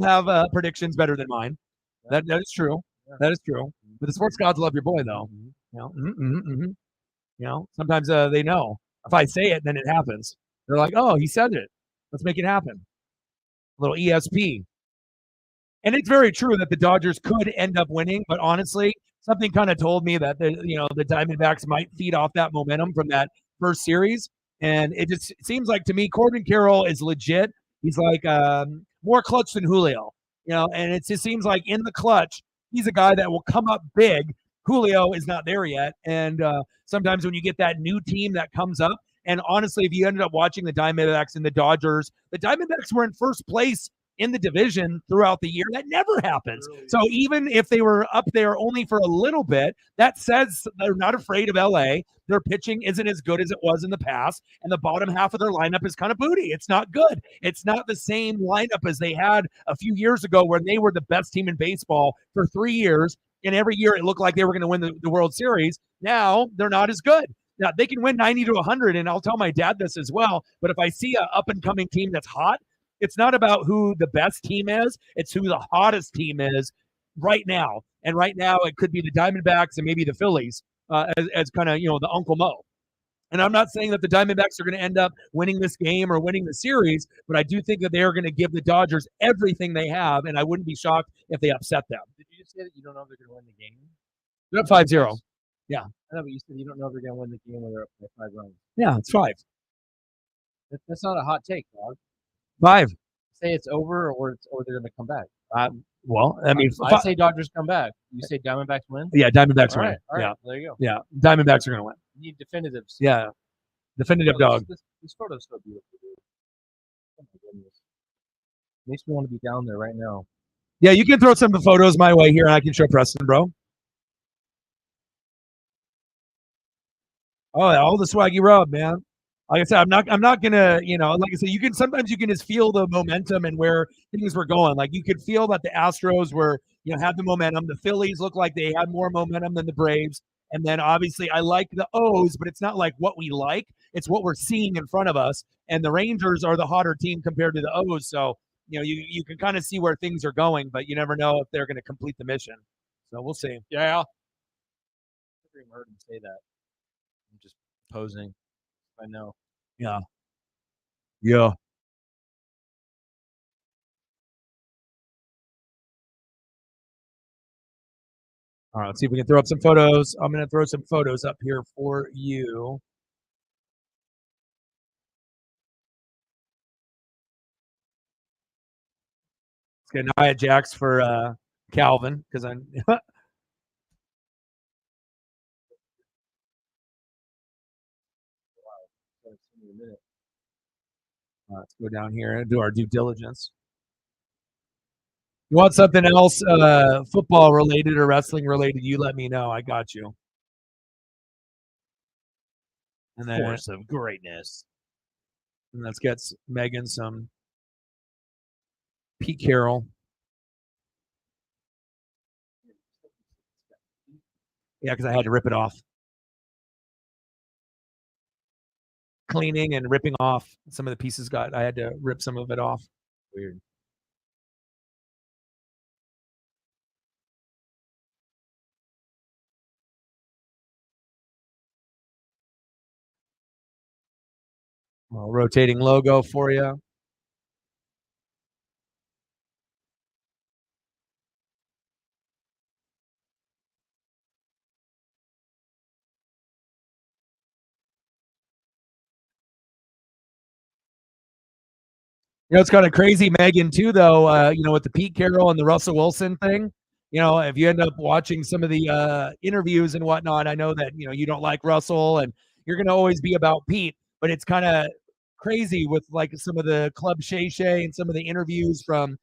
have predictions better than mine. That is true. That is true. But the sports gods love your boy, though. Sometimes they know. If I say it, then it happens. They're like, oh, he said it. Let's make it happen. A little ESP. And it's very true that the Dodgers could end up winning, but honestly, something kind of told me that the Diamondbacks might feed off that momentum from that first series. And it seems like to me, Corbin Carroll is legit. He's like more clutch than Julio. And it just seems like in the clutch, he's a guy that will come up big. Julio is not there yet. And sometimes when you get that new team that comes up, and honestly, if you ended up watching the Diamondbacks and the Dodgers, the Diamondbacks were in first place in the division throughout the year. That never happens. Really? So even if they were up there only for a little bit, that says they're not afraid of LA. Their pitching isn't as good as it was in the past, and the bottom half of their lineup is kind of booty. It's not good. It's not the same lineup as they had a few years ago when they were the best team in baseball for 3 years, and every year it looked like they were going to win the World Series. Now they're not as good. Now, they can win 90 to 100, and I'll tell my dad this as well, but if I see an up-and-coming team that's hot, it's not about who the best team is. It's who the hottest team is right now. And right now, it could be the Diamondbacks and maybe the Phillies as kind of, the Uncle Mo. And I'm not saying that the Diamondbacks are going to end up winning this game or winning the series, but I do think that they are going to give the Dodgers everything they have, and I wouldn't be shocked if they upset them. Did you just say that you don't know if they're going to win the game? They're up 5-0. Yeah. I know, but you said you don't know if they're going to win the game when they're up by 5 runs. Yeah, it's 5. That's not a hot take, dog. 5. Say it's over or they're going to come back. Well, I mean, I say Dodgers come back. You say Diamondbacks win? Yeah, Diamondbacks All win. right, all right, Yeah, there you go. yeah, Diamondbacks are going to win. You need definitives. Yeah, definitive dog. This photo's so beautiful, dude. Oh my goodness. Makes me want to be down there right now. Yeah, you can throw some photos my way here, and I can show Preston, bro. Oh, all the swaggy rub, man. Like I said, I'm not gonna, like I said, sometimes you can just feel the momentum and where things were going. Like you could feel that the Astros were, had the momentum. The Phillies looked like they had more momentum than the Braves. And then obviously I like the O's, but it's not like what we like. It's what we're seeing in front of us. And the Rangers are the hotter team compared to the O's. So, you can kind of see where things are going, but you never know if they're going to complete the mission. So we'll see. Yeah. I never even heard him say that. I'm just posing. I know. Yeah. Yeah. All right, let's see if we can throw up some photos. I'm going to throw some photos up here for you. Let's get Nia Jax for Calvin because I'm. Let's go down here and do our due diligence. You want something else football related or wrestling related, you let me know. I got you. And then Force of greatness. And let's get Megan some Pete Carroll. Yeah, because I had to rip it off. Cleaning and ripping off some of the pieces I had to rip some of it off. Weird. Rotating logo for you. It's kind of crazy, Megan, too, though, with the Pete Carroll and the Russell Wilson thing. If you end up watching some of the interviews and whatnot, I know that, you don't like Russell and you're going to always be about Pete, but it's kind of crazy with like some of the Club Shay Shay and some of the interviews from,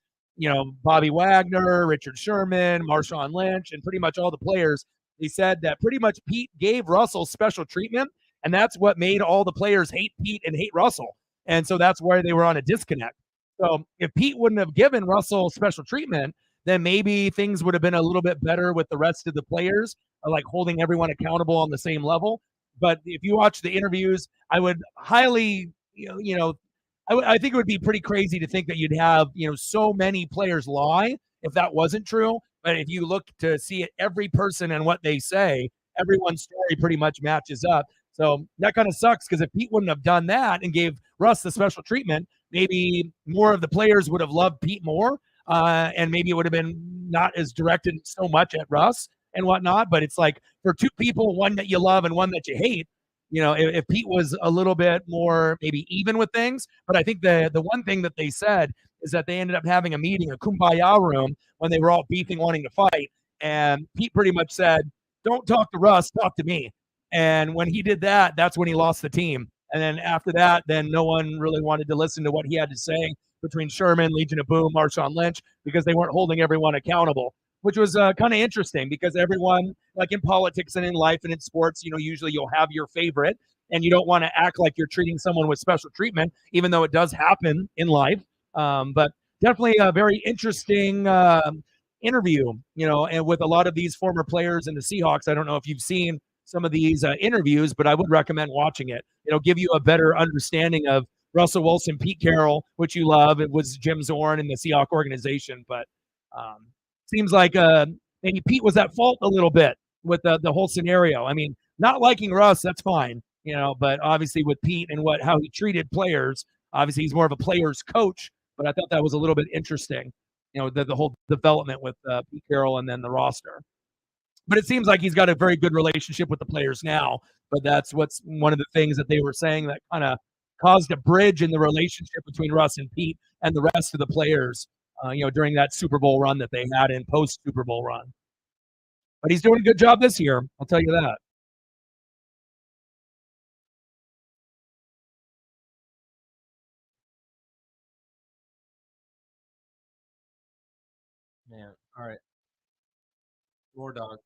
Bobby Wagner, Richard Sherman, Marshawn Lynch, and pretty much all the players. They said that pretty much Pete gave Russell special treatment, and that's what made all the players hate Pete and hate Russell. And so that's where they were on a disconnect. So if Pete wouldn't have given Russell special treatment, then maybe things would have been a little bit better with the rest of the players, like holding everyone accountable on the same level. But if you watch the interviews, I would highly, I think it would be pretty crazy to think that you'd have, so many players lie if that wasn't true. But if you look to see it, every person and what they say, everyone's story pretty much matches up. So that kind of sucks because if Pete wouldn't have done that and gave Russ the special treatment, maybe more of the players would have loved Pete more, and maybe it would have been not as directed so much at Russ and whatnot. But it's like for two people, one that you love and one that you hate, if Pete was a little bit more maybe even with things. But I think the one thing that they said is that they ended up having a meeting, a kumbaya room, when they were all beefing, wanting to fight. And Pete pretty much said, "Don't talk to Russ, talk to me." And when he did that, that's when he lost the team. And then after that, then no one really wanted to listen to what he had to say between Sherman, Legion of Boom, Marshawn Lynch, because they weren't holding everyone accountable, which was kind of interesting because everyone, like in politics and in life and in sports, usually you'll have your favorite and you don't want to act like you're treating someone with special treatment, even though it does happen in life. But definitely a very interesting interview, and with a lot of these former players in the Seahawks. I don't know if you've seen some of these interviews, but I would recommend watching it. It'll give you a better understanding of Russell Wilson, Pete Carroll, which you love. It was Jim Zorn and the Seahawks organization, but seems like maybe Pete was at fault a little bit with the whole scenario. I mean, not liking Russ, that's fine. But obviously with Pete and how he treated players, obviously he's more of a player's coach. But I thought that was a little bit interesting, the whole development with Pete Carroll and then the roster. But it seems like he's got a very good relationship with the players now. But that's what's one of the things that they were saying that kind of caused a bridge in the relationship between Russ and Pete and the rest of the players, during that Super Bowl run that they had in post Super Bowl run. But he's doing a good job this year. I'll tell you that. Man, all right. More dog.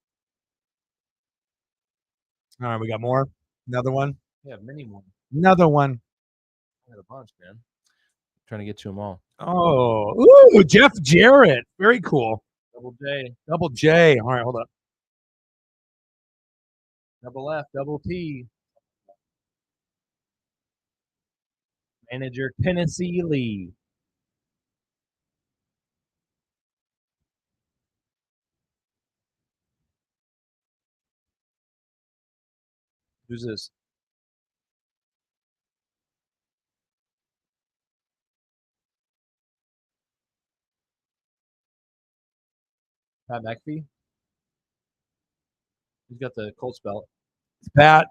All right, we got more. Another one. Yeah, many more. Another one. I got a bunch, man. Trying to get to them all. Oh, ooh, Jeff Jarrett. Very cool. Double J. Double J. All right, hold up. Double F. Double T. Manager Tennessee Lee. Who's this? Pat McAfee. He's got the Colts belt. It's Pat.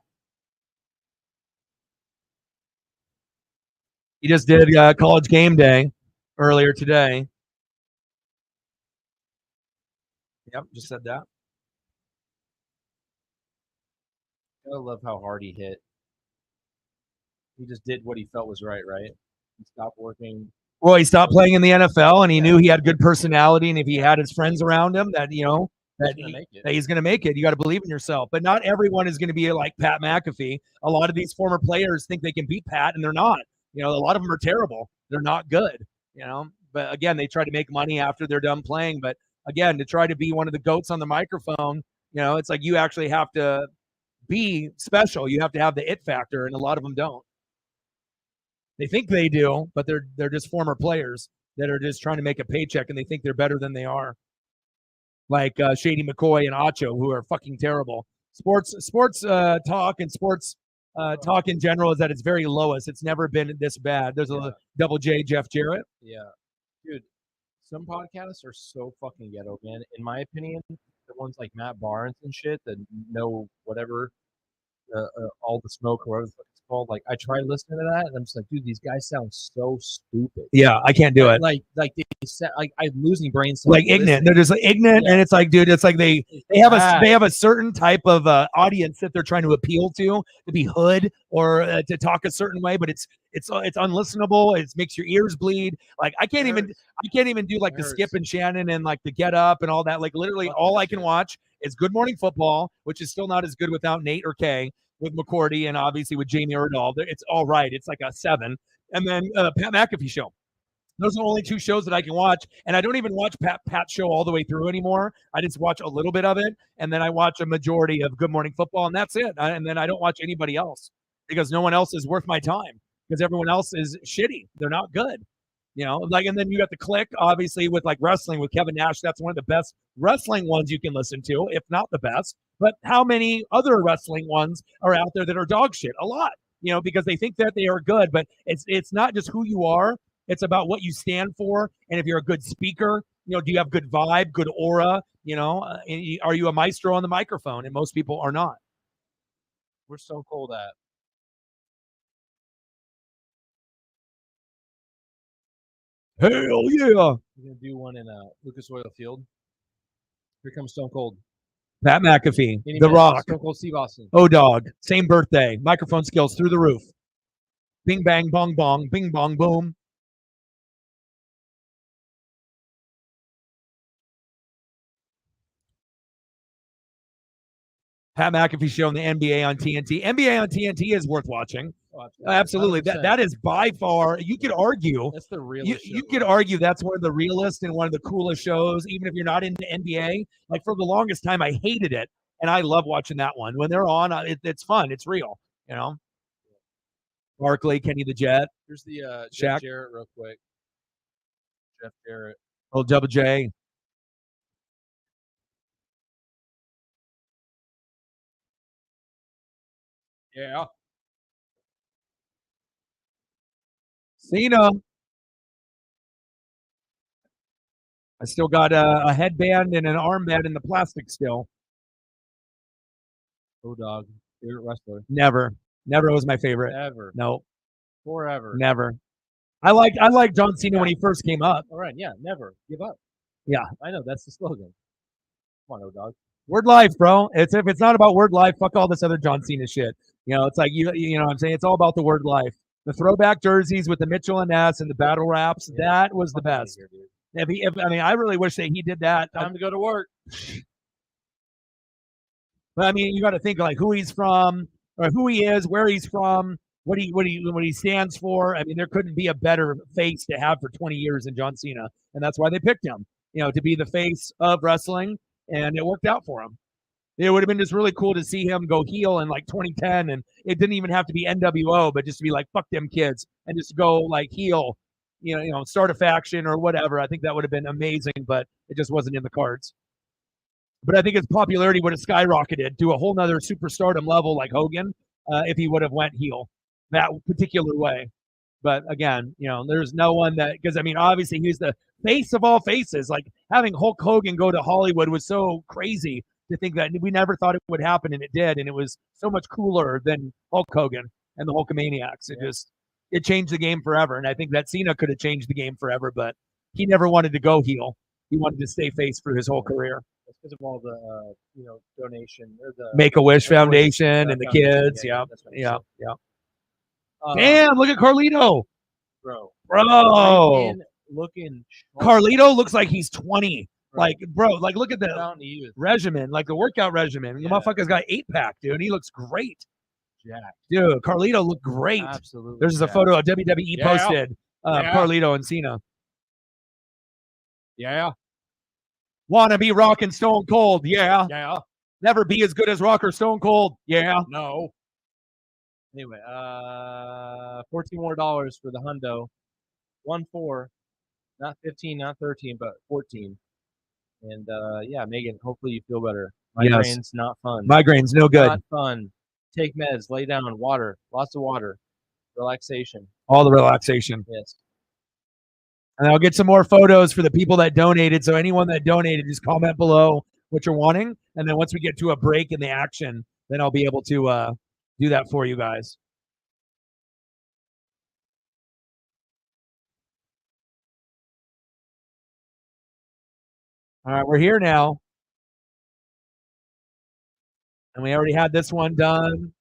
He just did College Game Day earlier today. Yep, just said that. I love how hard he hit. He just did what he felt was right? He stopped working. Well, he stopped playing in the NFL, and he knew he had good personality, and if he had his friends around him, that he's going to make it. You got to believe in yourself. But not everyone is going to be like Pat McAfee. A lot of these former players think they can beat Pat, and they're not. A lot of them are terrible. They're not good. But again, they try to make money after they're done playing. But again, to try to be one of the goats on the microphone, it's like you actually have to be special. You have to have the it factor, and a lot of them don't. They think they do, but they're just former players that are just trying to make a paycheck, and they think they're better than they are. Like Shady McCoy and Acho, who are fucking terrible. Sports talk and sports talk in general is at its very lowest. It's never been this bad. There's a Double J, Jeff Jarrett. Yeah, dude. Some podcasts are so fucking ghetto, man. In my opinion, the ones like Matt Barnes and shit that know whatever, all the smoke or whatever the fuck it's called. Like, I try listening to that, and I'm just like, dude, these guys sound so stupid. Yeah, I can't do it. Like they sound like I'm losing brain cells. Like ignorant. They're just like ignorant, and it's like, dude, it's like they have a certain type of audience that they're trying to appeal to be hood or to talk a certain way, but it's unlistenable. It makes your ears bleed. Like I can't even do like the Skip and Shannon and like the Get Up and all that. Like literally all I can watch is Good Morning Football, which is still not as good without Nate or Kay, with McCourty and obviously with Jamie Erdahl. It's all right. It's like a 7. And then Pat McAfee show. Those are the only 2 shows that I can watch, and I don't even watch Pat's show all the way through anymore. I just watch a little bit of it, and then I watch a majority of Good Morning Football, and that's it. And then I don't watch anybody else because no one else is worth my time because everyone else is shitty. They're not good. And then you got the Click, obviously, with like wrestling with Kevin Nash. That's one of the best wrestling ones you can listen to, if not the best. But how many other wrestling ones are out there that are dog shit? A lot, because they think that they are good, but it's not just who you are. It's about what you stand for. And if you're a good speaker, do you have good vibe, good aura? Are you a maestro on the microphone? And most people are not. We're so cold at. Hell yeah. We're going to do one in Lucas Oil Field. Here comes Stone Cold. Pat McAfee, The Rock. Stone Cold Steve Austin. O-Dog, same birthday. Microphone skills through the roof. Bing, bang, bong, bong. Bing, bong, boom. Pat McAfee show on the NBA on TNT. NBA on TNT is worth watching. Absolutely. That is by far, you could argue. That's the realest you could argue that's one of the realest and one of the coolest shows, even if you're not into NBA. Like for the longest time, I hated it. And I love watching that one. When they're on, it's fun. It's real, Barkley, Kenny the Jet. Here's the Jeff Jarrett real quick. Jeff Jarrett. Oh, Double J. Yeah. Cena. I still got a headband and an armband in the plastic still. Oh, dog. Favorite wrestler? Never was my favorite. Ever. No. Forever. Never. I like John Cena when he first came up. All right. Yeah. Never. Give up. Yeah. I know. That's the slogan. Come on, oh, dog. Word life, bro. If it's not about word life, fuck all this other John Cena shit. You know, it's like you know what I'm saying? It's all about the word life. The throwback jerseys with the Mitchell and Ness and the battle raps, that was the best. Here, I mean, I really wish that he did that. Time to go to work. But I mean, you got to think like who he's from, or who he is, where he's from, what he stands for. I mean, there couldn't be a better face to have for 20 years than John Cena, and that's why they picked him. You know, to be the face of wrestling, and it worked out for him. It would have been just really cool to see him go heel in like 2010, and it didn't even have to be NWO, but just to be like, fuck them kids, and just go like heel, you know, start a faction or whatever. I think that would have been amazing, but it just wasn't in the cards. But I think his popularity would have skyrocketed to a whole nother superstardom level like Hogan if he would have went heel that particular way. But again, you know, there's no one that, because I mean, obviously he's the face of all faces. Like having Hulk Hogan go to Hollywood was so crazy to think that we never thought it would happen, and it did, and it was so much cooler than Hulk Hogan and the Hulkamaniacs. It changed the game forever, and I think that Cena could have changed the game forever, but he never wanted to go heel. He wanted to stay face for his whole career. It's because of all the donation or the Make-A-Wish Foundation and the kids. Yeah. Damn! Look at Carlito, bro. Looking. Carlito looks like he's 20. Like, bro, like look at the regimen, like the workout regimen. The motherfucker's got 8-pack, dude. He looks great. Jack. Dude, Carlito looked great. Absolutely. There's a photo of WWE posted. Carlito and Cena. Yeah. Wanna be Rock and Stone Cold? Yeah. Yeah. Never be as good as Rock or Stone Cold? Yeah. No. Anyway, $14 more for the hundo. 1-4, not 15, not 13, but 14. And yeah, Megan, hopefully you feel better. Migraine's not fun. Migraine's no good. Not fun. Take meds, lay down, water, lots of water, relaxation. All the relaxation. Yes. And I'll get some more photos for the people that donated. So anyone that donated, just comment below what you're wanting. And then once we get to a break in the action, then I'll be able to do that for you guys. All right, we're here now. And we already had this one done.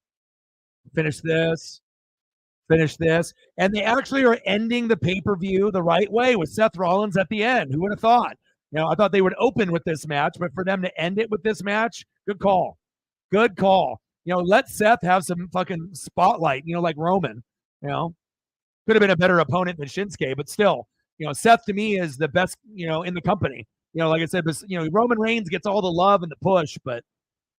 Finish this. And they actually are ending the pay-per-view the right way with Seth Rollins at the end. Who would have thought? You know, I thought they would open with this match, but for them to end it with this match, good call. Good call. You know, let Seth have some fucking spotlight, you know, like Roman. You know, could have been a better opponent than Shinsuke, but still, you know, Seth to me is the best, you know, in the company. You know, like I said, but, you know, Roman Reigns gets all the love and the push, but,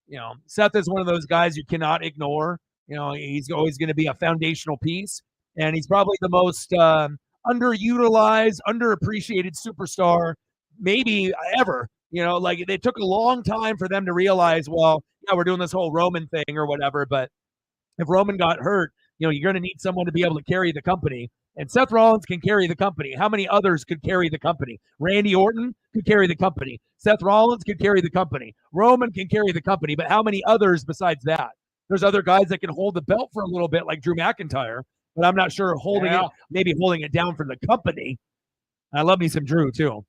you know, Seth is one of those guys you cannot ignore. You know, he's always going to be a foundational piece, and he's probably the most underutilized, underappreciated superstar maybe ever. You know, like it took a long time for them to realize, well, yeah, we're doing this whole Roman thing or whatever, but if Roman got hurt, you know, you're going to need someone to be able to carry the company. And Seth Rollins can carry the company. How many others could carry the company? Randy Orton could carry the company. Seth Rollins could carry the company. Roman can carry the company. But how many others besides that? There's other guys that can hold the belt for a little bit, like Drew McIntyre. But I'm not sure maybe holding it down for the company. I love me some Drew, too.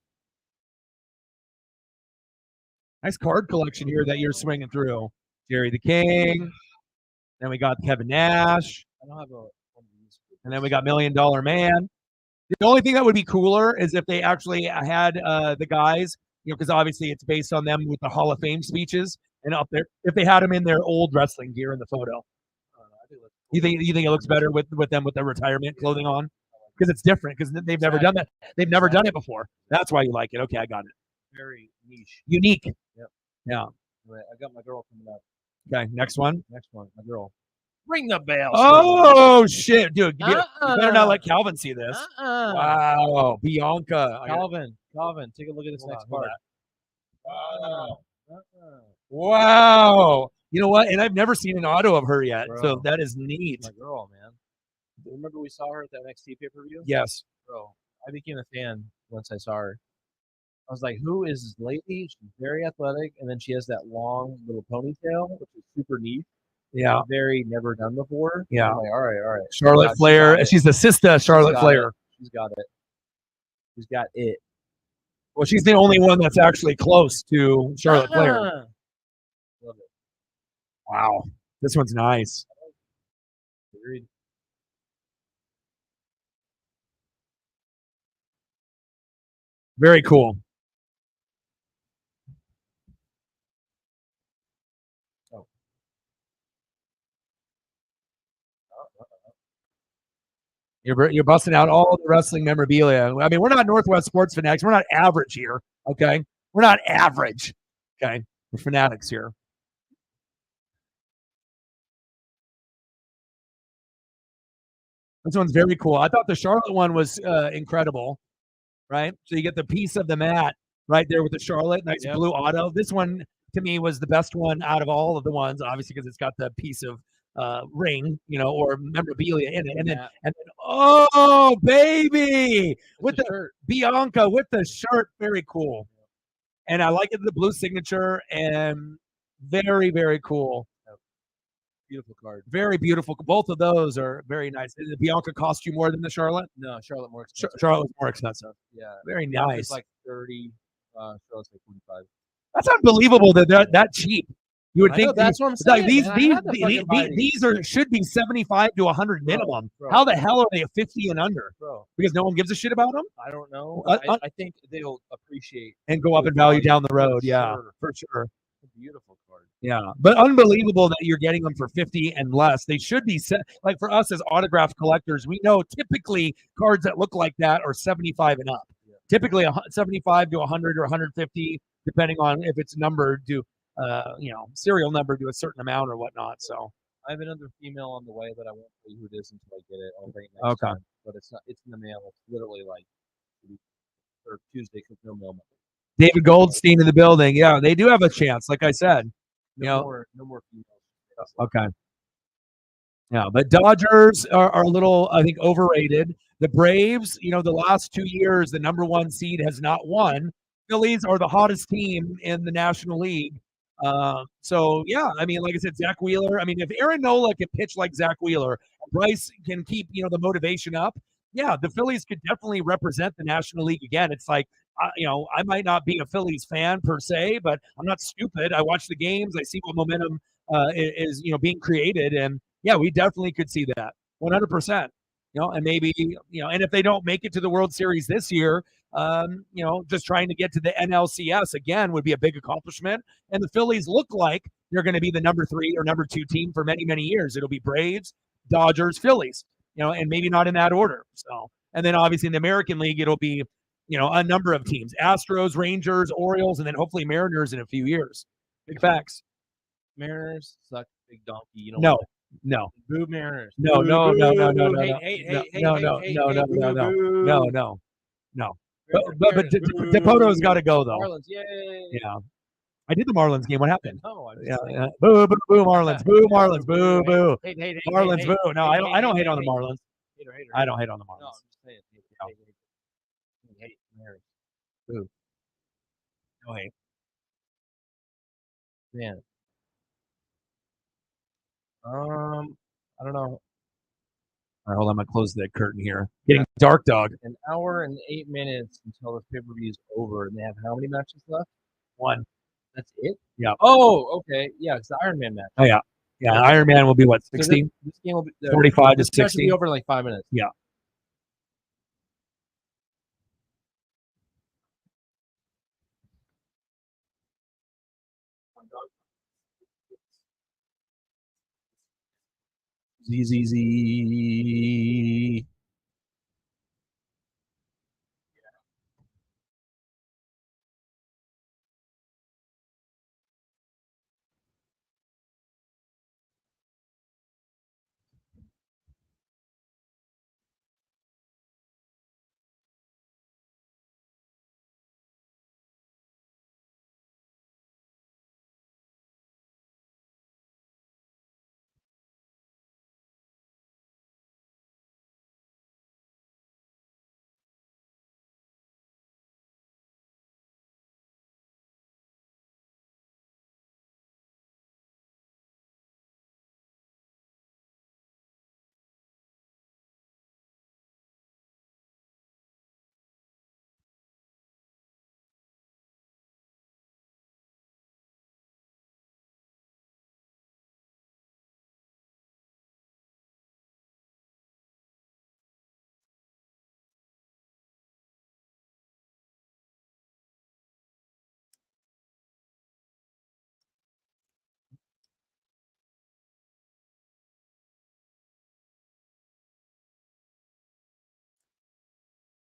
Nice card collection here that you're swinging through. Jerry the King. Then we got Kevin Nash. I don't have a. And then we got $1 Million Man. The only thing that would be cooler is if they actually had the guys, you know, because obviously it's based on them with the Hall of Fame speeches, and up there, if they had them in their old wrestling gear in the photo. You think it looks better with them with their retirement clothing on? Because it's different, because they've never done that. They've never done it before. That's why you like it. Okay, I got it. Very niche. Unique. Yep. Yeah. Right, I got my girl coming up. Okay, next one. My girl. Ring the bell. Oh, shit, dude. You better not let Calvin see this. Wow. Bianca. Calvin, take a look at this next part. Wow. You know what? And I've never seen an auto of her yet. Bro, so that is neat. My girl, man. Remember we saw her at the NXT pay-per-view? Yes. Bro, I became a fan once I saw her. I was like, who is this lady? She's very athletic, and then she has that long little ponytail, which is super neat. Yeah. Very never done before. Yeah. I'm like, all right. Charlotte Flair. She's the sister Charlotte Flair. She's got it. She's got it. Well, she's the only one that's actually close to Charlotte Flair. Love it. Wow. This one's nice. Agreed. Very cool. Oh. You're busting out all the wrestling memorabilia. I mean, we're not Northwest sports fanatics. We're not average here. Okay, we're not average. Okay, we're fanatics here. This one's very cool. I thought the Charlotte one was incredible. Right, so you get the piece of the mat right there with the Charlotte, nice blue auto. This one to me was the best one out of all of the ones, obviously because it's got the piece of ring, or memorabilia in it, and then oh baby, with the shirt. Bianca with the shirt, very cool, and I like it, the blue signature, and very very cool. Beautiful card. Very beautiful. Both of those are very nice. Did the Bianca cost you more than the Charlotte? No, Charlotte more expensive. Charlotte was more expensive. Yeah. Very Bianca's nice. like 30. Charlotte's like 25. That's unbelievable that they're that cheap. You would think that's what I'm saying. Like these should be 75 to 100 minimum. Bro. How the hell are they 50 and under? Bro. Because no one gives a shit about them? I don't know. I think they'll appreciate and go up in value down the road. For sure. Beautiful card. Yeah, but unbelievable that you're getting them for 50 and less. They should be set, like for us as autograph collectors, we know typically cards that look like that are 75 and up. Yeah. Typically 75 to 100 or 150, depending on if it's numbered to, serial number to a certain amount or whatnot. So I have another female on the way, but I won't tell you who it is until I get it. I'll bring it next time. But it's not. It's in the mail. It's literally like or Tuesday because no mail. David Goldstein in the building. Yeah, they do have a chance. Like I said, no more females. Okay. Yeah, but Dodgers are a little, I think, overrated. The Braves, the last 2 years, the number one seed has not won. Phillies are the hottest team in the National League. So, yeah, I mean, like I said, Zach Wheeler. I mean, if Aaron Nola can pitch like Zach Wheeler, Bryce can keep, the motivation up. Yeah, the Phillies could definitely represent the National League again. It's like, I might not be a Phillies fan per se, but I'm not stupid. I watch the games. I see what momentum is, being created. And, yeah, we definitely could see that 100%. And maybe, and if they don't make it to the World Series this year, just trying to get to the NLCS again would be a big accomplishment. And the Phillies look like they're going to be the number 3 or number 2 team for many, many years. It'll be Braves, Dodgers, Phillies, and maybe not in that order. So, and then obviously in the American League, it'll be, a number of teams, Astros, Rangers, Orioles, and then hopefully Mariners in a few years. Big facts. Mariners suck, big donkey. No. Boo Mariners. No. But Depoto's got to go though. Marlins, yay! Yeah, I did the Marlins game. What happened? No, yeah. Boo Marlins. Boo Marlins. Boo. Hate, Marlins. Boo. No, I don't hate on the Marlins. I don't hate on the Marlins. No, I'm just saying. Hate Mariners. Boo. No hate. Man. I don't know. All right, hold on. I'm going to close that curtain here. Getting dark, dog. An hour and 8 minutes until the pay-per-view is over, and they have how many matches left? 1. That's it? Yeah. Oh, okay. Yeah, it's the Iron Man match. Oh, yeah. Yeah, Iron Man will be what, 60? So this game will be 45 to 60. This will be over in like 5 minutes. Yeah. Z.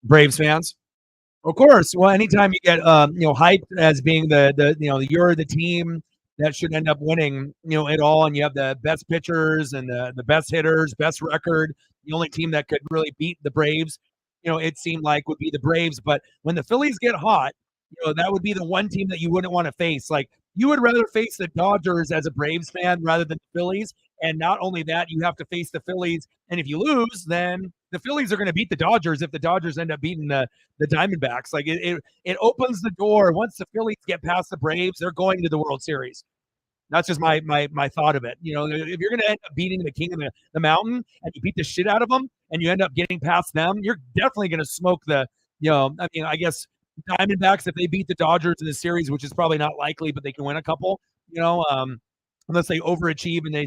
Braves fans. Of course. Well, anytime you get hyped as being you're the team that should end up winning it all, and you have the best pitchers and the best hitters, best record, the only team that could really beat the Braves, it seemed like would be the Braves. But when the Phillies get hot, that would be the one team that you wouldn't want to face. Like you would rather face the Dodgers as a Braves fan rather than the Phillies. And not only that, you have to face the Phillies. And if you lose, then the Phillies are going to beat the Dodgers if the Dodgers end up beating the Diamondbacks. Like it opens the door. Once the Phillies get past the Braves, they're going to the World Series. That's just my thought of it. If you're going to end up beating the king of the mountain and you beat the shit out of them and you end up getting past them, you're definitely going to smoke I guess Diamondbacks, if they beat the Dodgers in the series, which is probably not likely, but they can win a couple, unless they overachieve and they,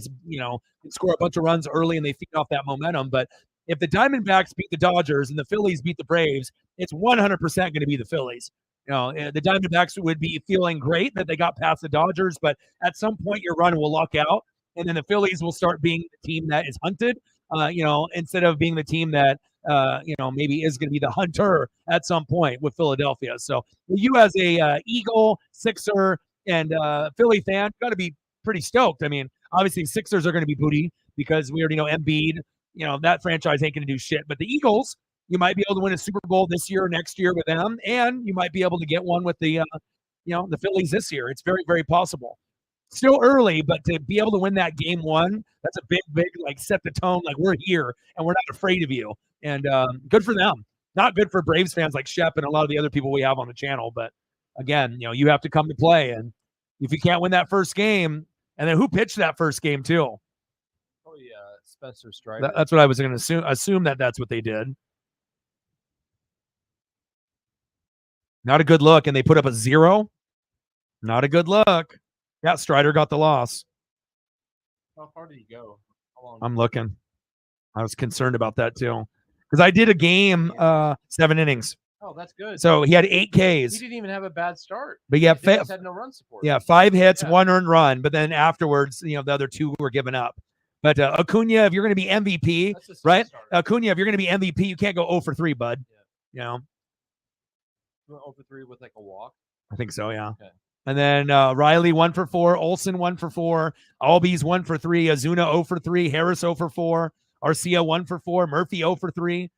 score a bunch of runs early and they feed off that momentum. But if the Diamondbacks beat the Dodgers and the Phillies beat the Braves, it's 100% going to be the Phillies. The Diamondbacks would be feeling great that they got past the Dodgers, but at some point your run will luck out, and then the Phillies will start being the team that is hunted, instead of being the team that, maybe is going to be the hunter at some point with Philadelphia. So you as a Eagle, Sixer, and Philly fan got to be pretty stoked. I mean, obviously Sixers are going to be booty because we already know Embiid, that franchise ain't going to do shit. But the Eagles, you might be able to win a Super Bowl this year or next year with them, and you might be able to get one with the Phillies this year. It's very, very possible. Still early, but to be able to win that game one, that's a big, like set the tone. Like we're here and we're not afraid of you. And good for them. Not good for Braves fans like Shep and a lot of the other people we have on the channel. But again, you have to come to play. And if you can't win that first game, and then who pitched that first game too? Probably Spencer Strider. That's what I was going to assume that's what they did. Not a good look, and they put up a 0. Not a good look. Yeah, Strider got the loss. How far did he go? How long? I'm looking. I was concerned about that too, because I did a game, 7 innings. Oh, that's good. So he had 8 Ks. He didn't even have a bad start. But yeah, had no run support. Yeah, 5 hits, 1 earned run. But then afterwards, the other 2 were given up. But Acuna, if you're going to be MVP, right? Acuna, if you're going to be MVP, you can't go 0 for 3, bud. Yeah. You went 0 for 3 with like a walk? I think so, yeah. Okay. And then Riley 1 for 4, Olsen 1 for 4, Albies 1 for 3, Azuna 0 for 3, Harris 0 for 4, Arcia 1 for 4, Murphy 0 for 3.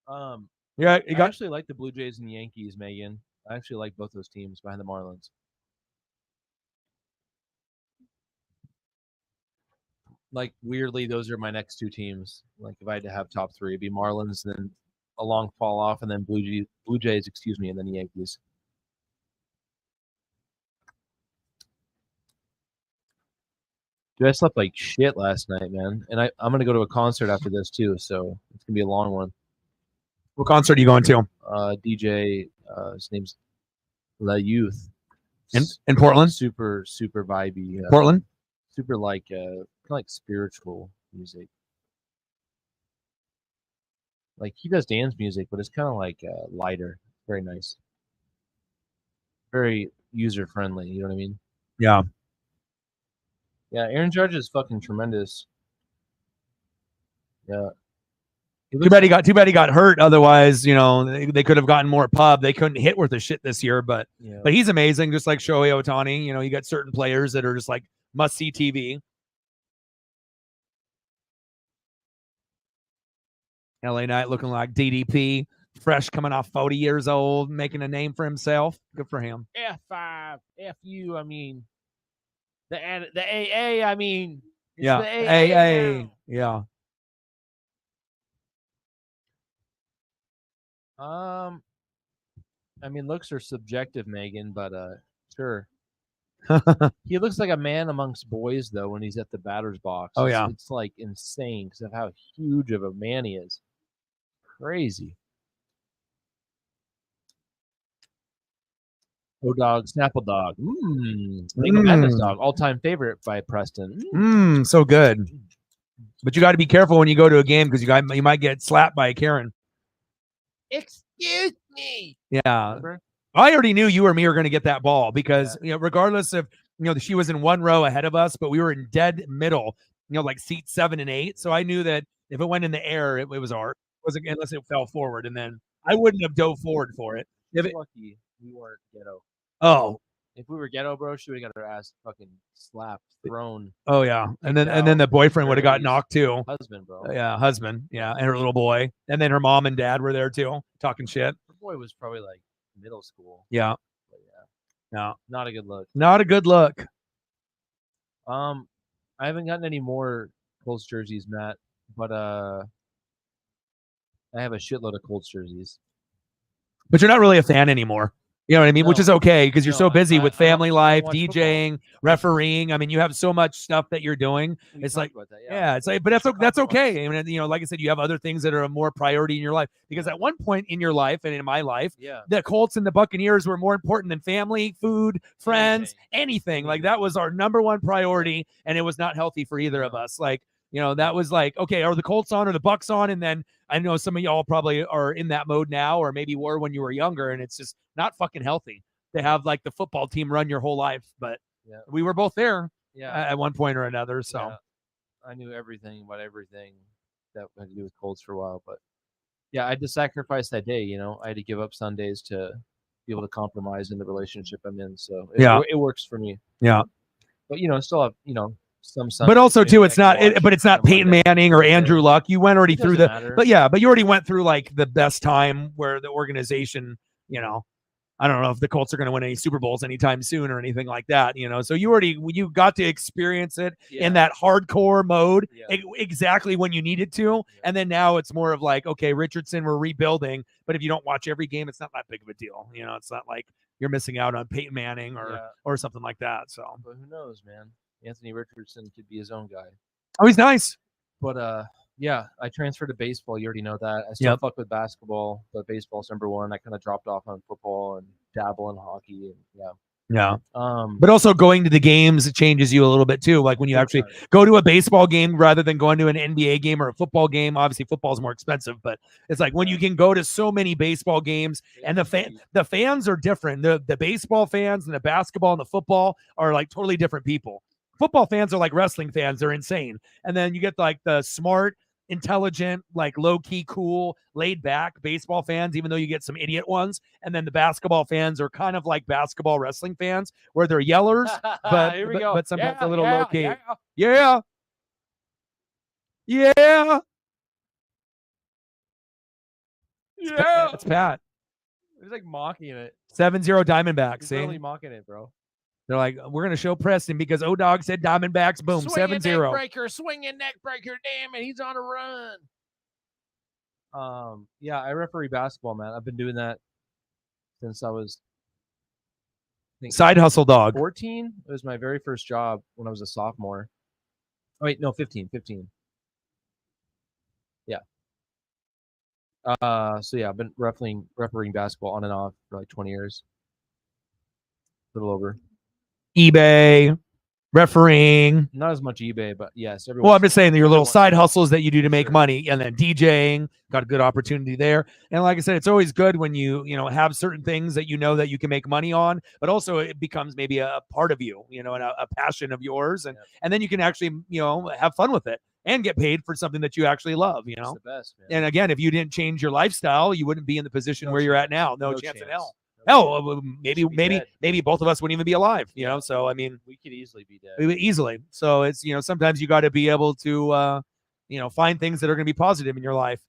I actually like the Blue Jays and the Yankees, Megan. I actually like both those teams behind the Marlins. Like weirdly, those are my next 2 teams. Like if I had to have top 3, it'd be Marlins, then a long fall off, and then Blue Jays, and then the Yankees. Dude, I slept like shit last night, man. And I'm going to go to a concert after this, too, so it's going to be a long one. What concert are you going to? DJ, his name's La Youth. In Portland? Super, super vibey. Portland? Super like, kind of like spiritual music. Like, he does dance music, but it's kind of like lighter. Very nice. Very user-friendly, you know what I mean? Yeah. Yeah, Aaron Judge is fucking tremendous. Yeah. Too bad he got hurt. Otherwise, they could have gotten more pub. They couldn't hit worth a shit this year, but he's amazing, just like Shohei Ohtani. You got certain players that are just like must-see TV. LA Knight looking like DDP, fresh coming off 40 years old, making a name for himself. Good for him. F5, FU, I mean, the AA, I mean, it's yeah, the AA. Now. Yeah. I mean, looks are subjective, Megan, but sure. He looks like a man amongst boys, though, when he's at the batter's box. Oh, yeah. It's like insane because of how huge of a man he is. Crazy. O-Dog, Snapple Dog. Legal Madness Dog, all-time favorite by Preston. So good. But you got to be careful when you go to a game because you might get slapped by a Karen. Excuse me. Yeah. Remember? I already knew you or me were going to get that ball because, regardless of, she was in one row ahead of us, but we were in dead middle, like seats 7 and 8. So I knew that if it went in the air, it was ours. unless it fell forward, and then I wouldn't have dove forward for it. If it, Lucky we weren't ghetto. oh, If we were ghetto, bro, she would have got her ass fucking slapped, thrown. oh yeah, and then out, the boyfriend would have got Barry's knocked too. Husband, bro. Yeah, husband, yeah, and her little boy, and then her mom and dad were there too, talking shit. Her boy was probably like middle school. Yeah, But yeah, no, not a good look. not a good look. I haven't gotten any more Colts jerseys, Matt, but I have a shitload of Colts jerseys. But you're not really a fan anymore. You know what I mean? No. Which is okay because you're No, so busy with family I life, watch DJing, refereeing. I mean, you have so much stuff that you're doing. We It's talked like, about that, yeah, it's like, but that's okay. I mean, you know, like I said, you have other things that are a more priority in your life because at one point in your life and in my life, Yeah. the Colts and the Buccaneers were more important than family, food, friends, anything. Like that was our number one priority, and it was not healthy for either of us. Like, you know, that was like, okay, are the Colts on or the Bucks on? And then I know some of y'all probably are in that mode now, or maybe were when you were younger, and it's just not fucking healthy to have like the football team run your whole life. But we were both there at one point or another. So I knew everything about everything that had to do with Colts for a while. But yeah, I had to sacrifice that day. You know, I had to give up Sundays to be able to compromise in the relationship I'm in. So it works for me. Yeah. But, you know, still have, you know, some Sundays. But also too, it's not Peyton Manning or Andrew Luck. You went already through but you already went through like the best time where the organization, you know, I don't know if the Colts are going to win any Super Bowls anytime soon or anything like that, you know. So you got to experience it in that hardcore mode exactly when you needed to. And then now it's more of like, okay, Richardson, we're rebuilding. But if you don't watch every game, it's not that big of a deal. You know, it's not like you're missing out on Peyton Manning or something like that. So, but who knows, man? Anthony Richardson could be his own guy. Oh, he's nice. But yeah, I transferred to baseball. You already know that. I still fuck with basketball, but baseball's number one. I kind of dropped off on football and dabble in hockey. And yeah. But also going to the games, it changes you a little bit too. Like when you actually go to a baseball game rather than going to an NBA game or a football game. Obviously, football is more expensive, but it's like when you can go to so many baseball games and the fans are different. The baseball fans and the basketball and the football are like totally different people. Football fans are like wrestling fans. They're insane. And then you get like the smart, intelligent, like low-key, cool, laid-back baseball fans, even though you get some idiot ones. And then the basketball fans are kind of like basketball wrestling fans, where they're yellers, but sometimes a little low-key. Yeah. It's Pat. He's like mocking it. 7-0 Diamondbacks. He's really mocking it, bro. They're like, we're going to show Preston because O-Dog said Diamondbacks. Boom, 7-0. Swinging neck breaker. Damn it, he's on a run. Yeah, I referee basketball, man. I've been doing that since I was side hustle dog. 14. It was my very first job when I was a sophomore. Oh, wait, no, 15. Yeah. So yeah, I've been refereeing basketball on and off for like 20 years. A little over. eBay, refereeing. Not as much eBay, but yes. Well, I'm just saying that your little side hustles that you do to make money, and then DJing, got a good opportunity there. And like I said, it's always good when you have certain things that you know that you can make money on, but also it becomes maybe a part of you, and a passion of yours, and then you can actually have fun with it and get paid for something that you actually love. It's the best, man. And again, if you didn't change your lifestyle, you wouldn't be in the position where you're at now. No chance in hell. Hell, maybe both of us wouldn't even be alive, So, I mean, we could easily be dead. We would easily. So it's, sometimes you got to be able to, find things that are going to be positive in your life.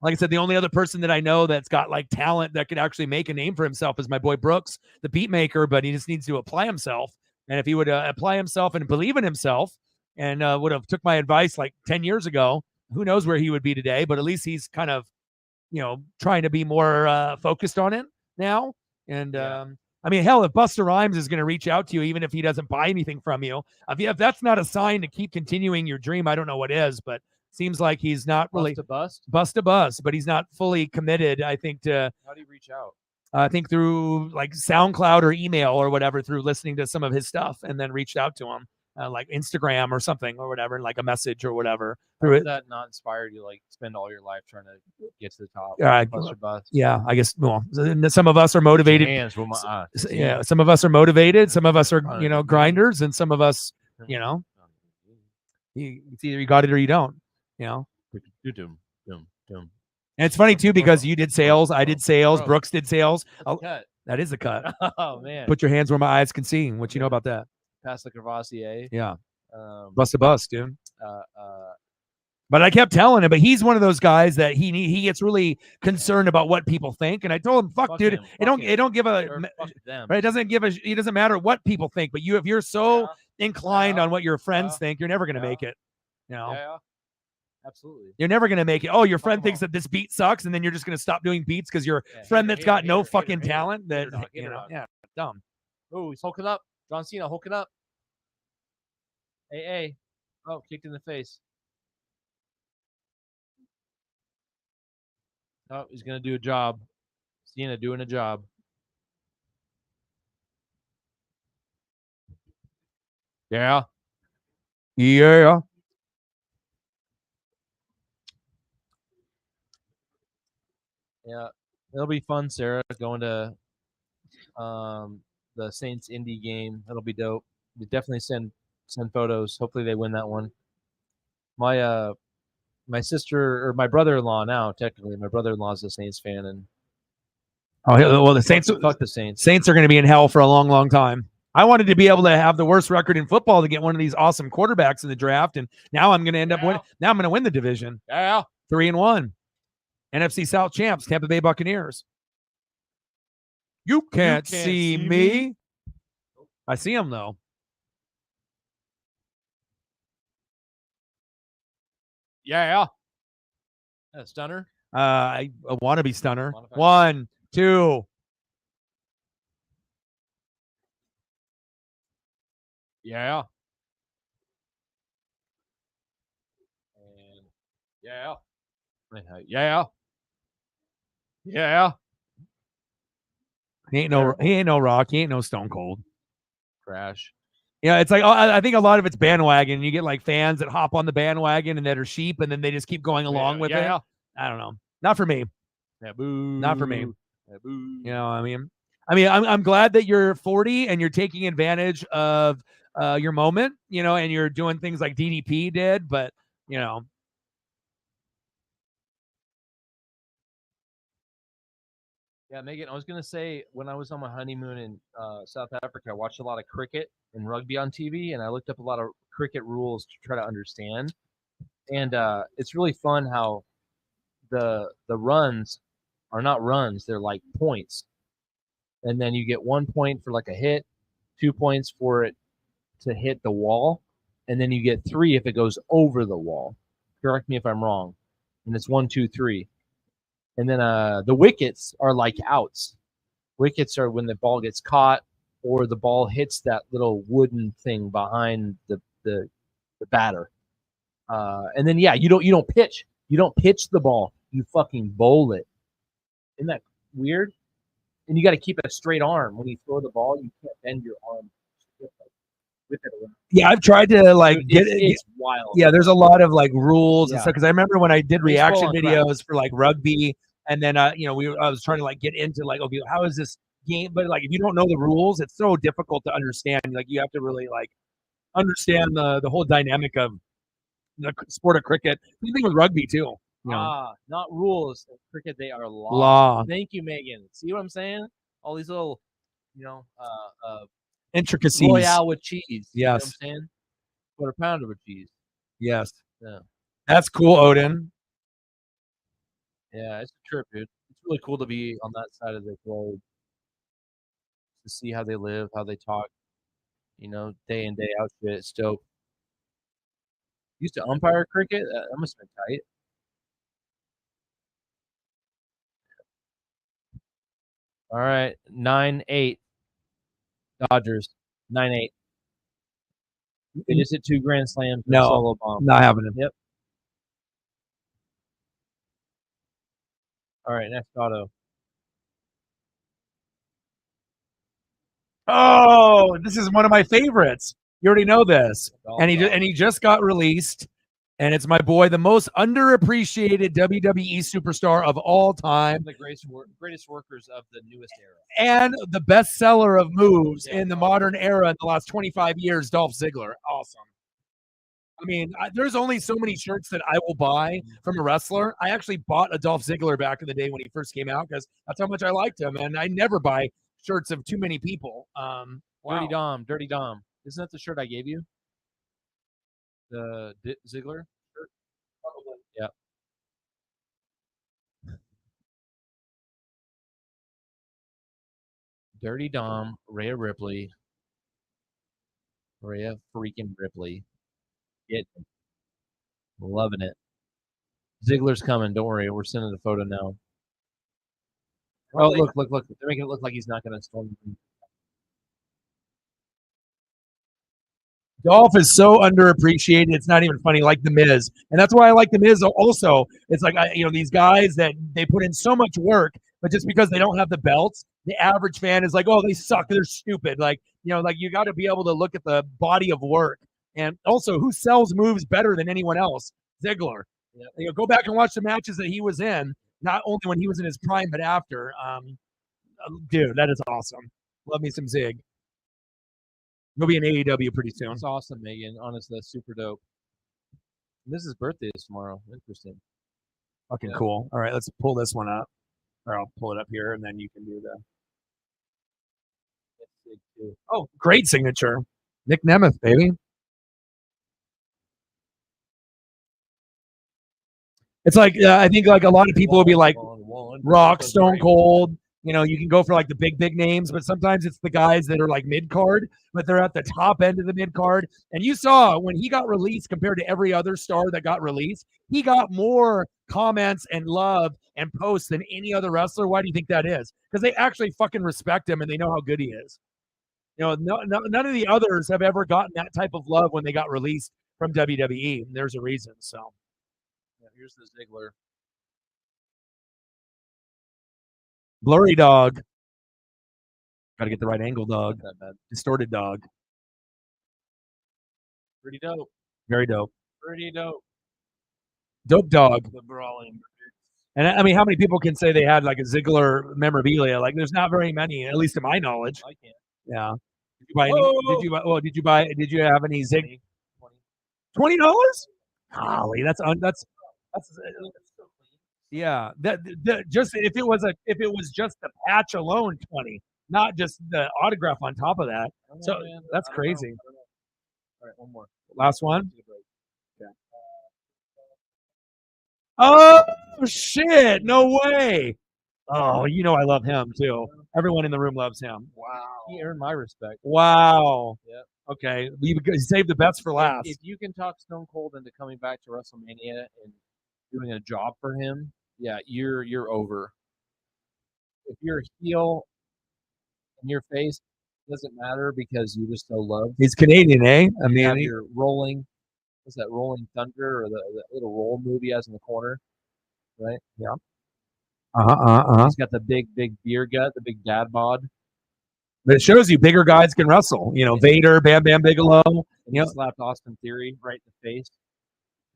Like I said, the only other person that I know that's got like talent that could actually make a name for himself is my boy Brooks, the beat maker, but he just needs to apply himself. And if he would apply himself and believe in himself and would have took my advice like 10 years ago, who knows where he would be today, but at least he's kind of, trying to be more focused on it now. And I mean, hell, if Busta Rhymes is going to reach out to you, even if he doesn't buy anything from you, if that's not a sign to keep continuing your dream, I don't know what is, but seems like he's not really bust a bust, but he's not fully committed. I think how do you reach out? I think through like SoundCloud or email or whatever, through listening to some of his stuff, and then reached out to him. Like Instagram or something or whatever, like a message or whatever. Through it, that not inspired you like spend all your life trying to get to the top? Yeah, I guess. Well, some of us are motivated. Yeah, some of us are motivated. Some of us are grinders, and some of us, it's either you got it or you don't. Boom. And it's funny too because you did sales, I did sales, Bro. Brooks did sales. Cut. That is a cut. Oh man. Put your hands where my eyes can see. What you know about that? Pass the Cavassier. Yeah. Bust a bust, dude. Uh, But I kept telling him, but he's one of those guys that he gets really concerned about what people think. And I told him, fuck dude, it don't give a right. It doesn't give a it doesn't matter what people think, but if you're so inclined on what your friends think, you're never gonna make it. You know? Yeah. Absolutely. You're never gonna make it. Oh, your friend thinks that this beat sucks, and then you're just gonna stop doing beats because your friend that's got no fucking talent. That you know, yeah, dumb. Oh, he's hulking up. John Cena hulking up. Hey. Oh, kicked in the face. Oh, he's gonna do a job. Cena doing a job. Yeah. Yeah. Yeah. It'll be fun, Sarah, going to the Saints Indy game. That'll be dope. You definitely send photos. Hopefully they win that one. My sister or my brother-in-law now, technically, my brother-in-law is a Saints fan, and well, the Saints fuck the Saints. Saints are going to be in hell for a long, long time. I wanted to be able to have the worst record in football to get one of these awesome quarterbacks in the draft, and now I'm going to end up winning. Now I'm going to win the division. Yeah, 3-1, NFC South champs, Tampa Bay Buccaneers. You can't see me. I see them though. Yeah. Stunner. I want to be stunner. 1, 2. Yeah. And yeah. He ain't no Rock. He ain't no Stone Cold. Crash. Yeah, it's like I think a lot of it's bandwagon. You get like fans that hop on the bandwagon and that are sheep, and then they just keep going along with it. I don't know. Not for me. Not for me. You know, I mean, I'm glad that you're 40 and you're taking advantage of your moment, you know, and you're doing things like DDP did, but you know. Yeah, Megan, I was going to say when I was on my honeymoon in South Africa, I watched a lot of cricket and rugby on TV, and I looked up a lot of cricket rules to try to understand. And it's really fun how the runs are not runs, they're like points. And then you get 1 point for like a hit, 2 points for it to hit the wall, and then you get 3 if it goes over the wall. Correct me if I'm wrong. And it's 1, 2, 3. And then the wickets are like outs. Wickets are when the ball gets caught or the ball hits that little wooden thing behind the batter. And then you don't pitch. You don't pitch the ball. You fucking bowl it. Isn't that weird? And you got to keep a straight arm when you throw the ball. You can't bend your arm. Whip it around. Yeah, I've tried to like it's wild. Yeah, there's a lot of like rules and stuff because I remember when I did reaction videos for like rugby, and then you know I was trying to like get into like, okay, how is this game? But like if you don't know the rules, it's so difficult to understand. Like you have to really like understand the whole dynamic of the sport of cricket. Same thing with rugby too. You know? Not rules. In cricket, they are law. Thank you, Megan. See what I'm saying? All these little, you know, intricacies. Royale with cheese. Yes. You know what I'm saying? Quarter pounder with cheese. Yes. Yeah. That's cool, Odin. Yeah, it's a trip, dude. It's really cool to be on that side of the globe. To see how they live, how they talk, you know, day in, day out shit. It's dope. Used to umpire cricket. That must have been tight. All right, 9-8. Dodgers, 9-8. They just hit 2 grand slams. No, solo bomb. Not happening. Yep. All right, next auto. Oh, this is one of my favorites. You already know this, and he just got released, and it's my boy, the most underappreciated WWE superstar of all time, the greatest workers of the newest era, and the best seller of moves in the modern era in the last 25 years. Dolph Ziggler, awesome. I mean, there's only so many shirts that I will buy from a wrestler. I actually bought a Dolph Ziggler back in the day when he first came out because that's how much I liked him, and I never buy shirts of too many people. Dirty Dom. Isn't that the shirt I gave you? The Ziggler shirt? Probably. Yeah. Dirty Dom, Rhea Ripley. Rhea freaking Ripley. Loving it. Ziggler's coming. Don't worry. We're sending a photo now. Oh, look. They're making it look like he's not going to storm. Dolph is so underappreciated. It's not even funny, like The Miz, and that's why I like The Miz. Also, it's like these guys that they put in so much work, but just because they don't have the belts, the average fan is like, "Oh, they suck. They're stupid." Like you got to be able to look at the body of work, and also who sells moves better than anyone else? Ziggler. Yep. Go back and watch the matches that he was in, not only when he was in his prime, but after. Dude, that is awesome. Love me some Zig. He'll be in AEW pretty soon. That's awesome, Megan. Honestly, that's super dope. This is birthday is tomorrow. Interesting. Fucking cool. All right, let's pull this one up. Or I'll pull it up here, and then you can do the. Oh, great signature. Nick Nemeth, baby. It's like I think like a lot of people will be like Rock, Stone Cold. You can go for like the big names, but sometimes it's the guys that are like mid card, but they're at the top end of the mid card. And you saw when he got released compared to every other star that got released, he got more comments and love and posts than any other wrestler. Why do you think that is? Because they actually fucking respect him and they know how good he is. None of the others have ever gotten that type of love when they got released from WWE. And there's a reason. So here's the Ziggler. Blurry dog. Got to get the right angle, dog. Not that bad. Distorted dog. Pretty dope. Very dope. Pretty dope. Dope dog. The brawling. And I mean, how many people can say they had like a Ziggler memorabilia? Like, there's not very many, at least to my knowledge. I can't. Yeah. Did you buy any? Did you have any Zig? $20? Golly, that's yeah. That just if it was just the patch alone, 20, not just the autograph on top of that. So that's crazy. All right, one more. Last one. Okay. Oh shit! No way. Oh, I love him too. Everyone in the room loves him. Wow. He earned my respect. Wow. Yep. Okay. You saved the best for last. If you can talk Stone Cold into coming back to WrestleMania and doing a job for him, yeah, you're over. If you're a heel in your face, it doesn't matter because you're just so loved. He's Canadian, eh? I You mean, have your rolling. What's that? Rolling Thunder or the little roll movie has in the corner, right? Yeah. He's got the big beer gut, the big dad bod. But it shows you bigger guys can wrestle. Vader, Bam Bam Bigelow. And he slapped Austin Theory right in the face.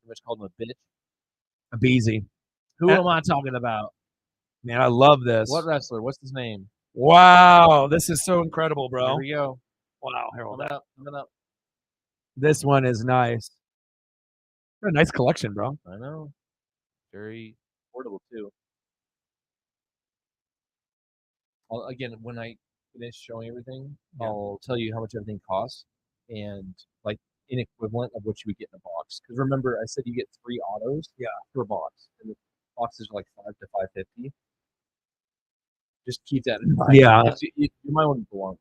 Pretty much called him a bitch. A Beezy. Who am I talking about? Man, I love this. What wrestler? What's his name? Wow, this is so incredible, bro. Here we go. Wow, Coming up. This one is nice. A nice collection, bro. I know. Very portable too. Again, when I finish showing everything, I'll tell you how much everything costs and like in equivalent of what you would get in a box. Because remember, I said you get 3 autos per box, and the boxes are like $5 to $5.50. Just keep that in mind. Yeah, you might want to belong.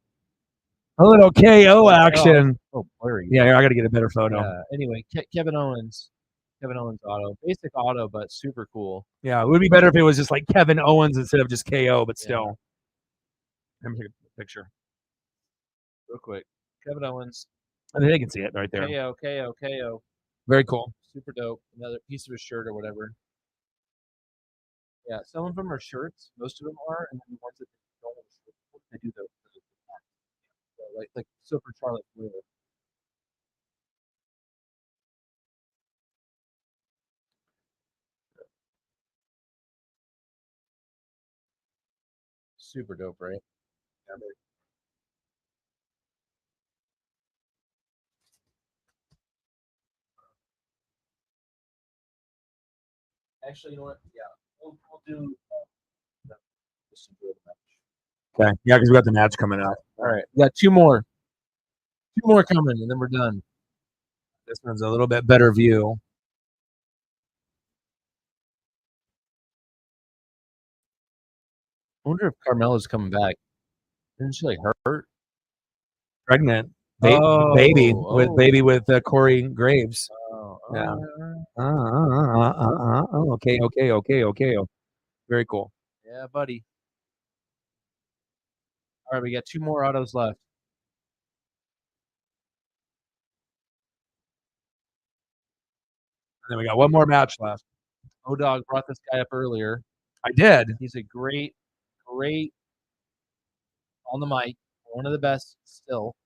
A little KO action. Oh, blurry. Yeah, I got to get a better photo. Anyway, Kevin Owens auto, basic auto, but super cool. Yeah, it would be better if it was just like Kevin Owens instead of just KO, but still. Let me take a picture real quick. Kevin Owens. I think they can see it right there. KO. Very cool. Super dope. Another piece of a shirt or whatever. Yeah, some of them are shirts. Most of them are, and then the ones that don't have shirts, they do those. Like Silver Charlotte Flair. Super dope, right? Yeah, Actually, you know what? Yeah, we'll do. Just enjoy the match. Okay. Yeah, because we got the match coming up. All right, we got two more coming, and then we're done. This one's a little bit better view. I wonder if Carmella's coming back. Isn't she like hurt? Pregnant. Oh, baby oh. with Corey Graves. Oh, Yeah. oh. Okay. Very cool. Yeah, buddy. All right, we got two more autos left. And then we got one more match left. O-Dog brought this guy up earlier. I did. He's a great on the mic, one of the best still.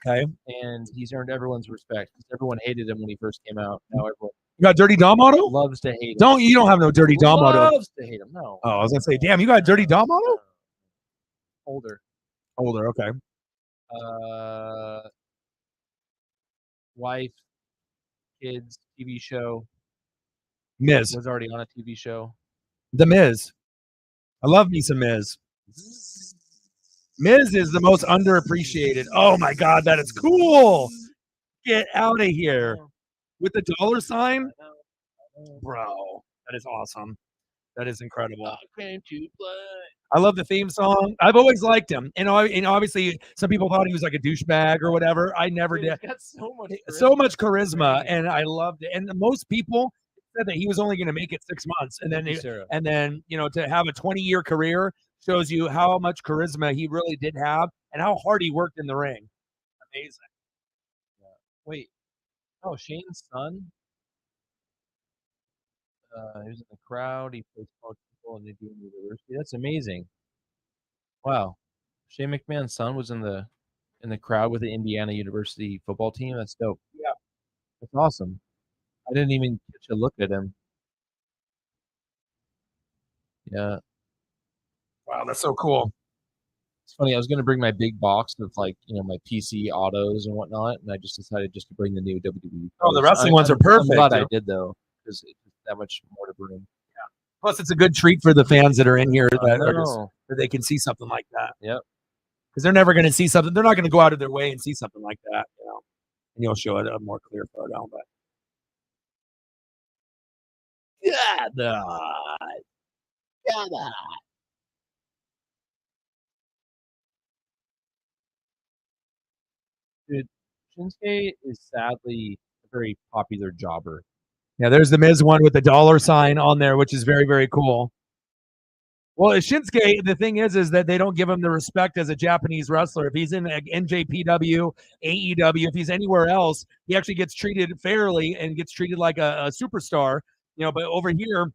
Okay. And he's earned everyone's respect because everyone hated him when he first came out. Now everyone You got Dirty Dom auto? loves to hate him. You don't have no Dirty Dom auto. Loves to hate him. No. Oh, I was gonna say, damn, you got a Dirty Dom auto? Older. Okay. Wife, kids, TV show. Miz. Was already on a TV show. The Miz. I love me some Miz. Miz is the most underappreciated. Oh my God, that is cool. Get out of here. With the dollar sign? Bro, that is awesome. That is incredible. I love the theme song. I've always liked him. And obviously, some people thought he was like a douchebag or whatever. I never did. He's got so much charisma, and I loved it. And most people said that he was only going to make it 6 months, and then to have a 20-year career shows you how much charisma he really did have and how hard he worked in the ring. Amazing. Yeah. Wait. Oh, Shane's son. He was in the crowd. He plays basketball in Indiana University. That's amazing. Wow. Shane McMahon's son was in the crowd with the Indiana University football team. That's dope. Yeah. That's awesome. I didn't even get to look at him. Yeah. Wow, that's so cool. It's funny. I was going to bring my big box of my PC autos and whatnot, and I just decided just to bring the new WWE. Oh, the wrestling ones are perfect. I'm glad I did though, because it's that much more to bring. Yeah. Plus, it's a good treat for the fans that are in here that they can see something like that. Yep. Because they're never going to see something. They're not going to go out of their way and see something like that. And you'll show it a more clear photo, but. Dude, Shinsuke is sadly a very popular jobber. Yeah, there's the Miz one with the dollar sign on there, which is very, very cool. Well, Shinsuke, the thing is that they don't give him the respect as a Japanese wrestler. If he's in NJPW, AEW, if he's anywhere else, he actually gets treated fairly and gets treated like a superstar. But over here,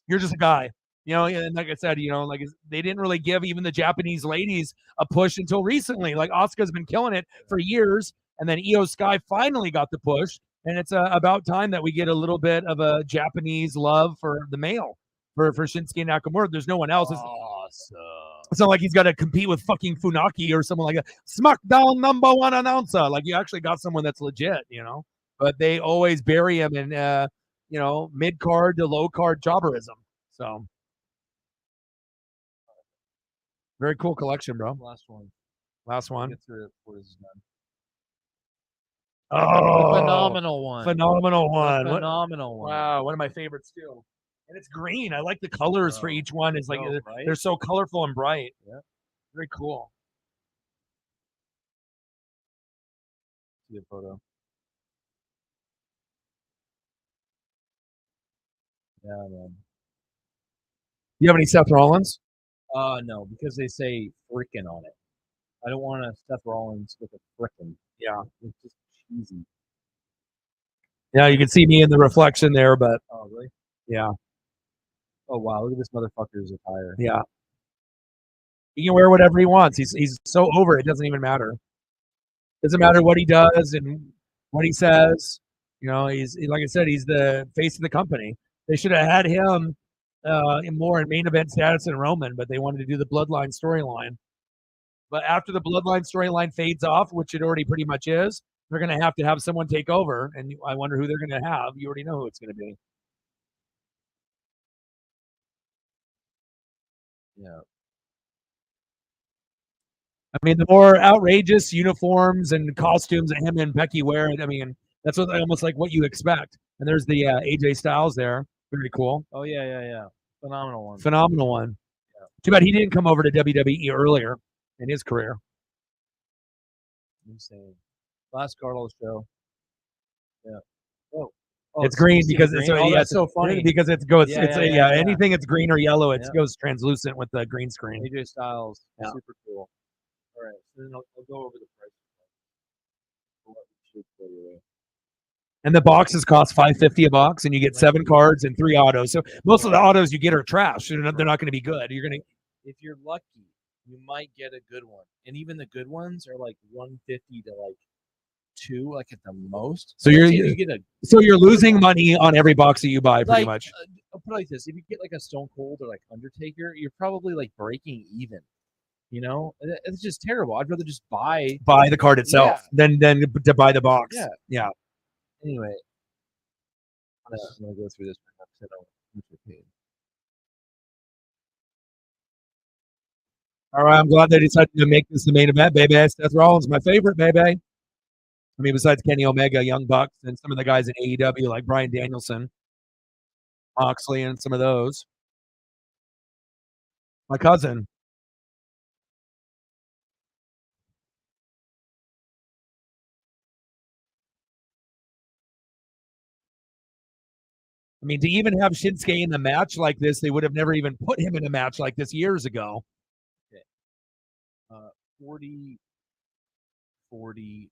you're just a guy. And like I said, they didn't really give even the Japanese ladies a push until recently. Like Asuka's been killing it for years, and then Io Sky finally got the push, and it's about time that we get a little bit of a Japanese love for the male for Shinsuke Nakamura. There's no one else. Awesome. It's not like he's got to compete with fucking Funaki or someone like a SmackDown #1 announcer. Like you actually got someone that's legit, But they always bury him in mid card to low card jobberism. So. Very cool collection, bro. Last one. Get through it before this is done. Oh, phenomenal one. Phenomenal one. Wow, one of my favorites too. And it's green. I like the colors for each one. It's like they're so colorful and bright. Yeah. Very cool. See a photo. Yeah, man. You have any Seth Rollins? No, because they say frickin' on it. I don't want a Seth Rollins with a frickin'. Yeah. It's just cheesy. Yeah, you can see me in the reflection there, but. Oh, really? Yeah. Oh, wow. Look at this motherfucker's attire. Yeah. He can wear whatever he wants. He's so over it. It doesn't even matter. Doesn't matter what he does and what he says. He's like I said, he's the face of the company. They should have had him more in main event status than Roman, but they wanted to do the Bloodline storyline. But after the Bloodline storyline fades off, which it already pretty much is, they're going to have someone take over, and I wonder who they're going to have. You already know who it's going to be. Yeah. I mean, the more outrageous uniforms and costumes that him and Becky wear, I mean, that's what almost like what you expect. And there's the AJ Styles there. Very cool. Oh yeah. Phenomenal one. Phenomenal one. Yeah. Too bad he didn't come over to WWE earlier in his career. Insane. Last Carlos show. Yeah. Oh. It's green because green? it's Oh, that's so funny. because it goes. Yeah. Anything that's green or yellow, it Yeah. goes translucent with the green screen. AJ Styles. Yeah. Super cool. All right. So then I'll go over the price. And the boxes cost $5.50 a box, and you get 7 cards and 3 autos. So most of the autos you get are trash. They're not going to be good. You're going to, if you're lucky, you might get a good one, and even the good ones are like 150 to like 2, like at the most. So you get a. So you're losing money on every box that you buy, pretty much. I'll put it like this: if you get like a Stone Cold or like Undertaker, you're probably like breaking even. You know, it's just terrible. I'd rather just buy the card itself than to buy the box. Yeah. Anyway, I'm gonna go through this. All right, I'm glad they decided to make this the main event, baby. Seth Rollins, my favorite, baby. I mean, besides Kenny Omega, Young Bucks, and some of the guys in AEW like Bryan Danielson, Moxley, and some of those. My cousin. I mean, to even have Shinsuke in a match like this, they would have never even put him in a match like this years ago. Okay. 40, 20,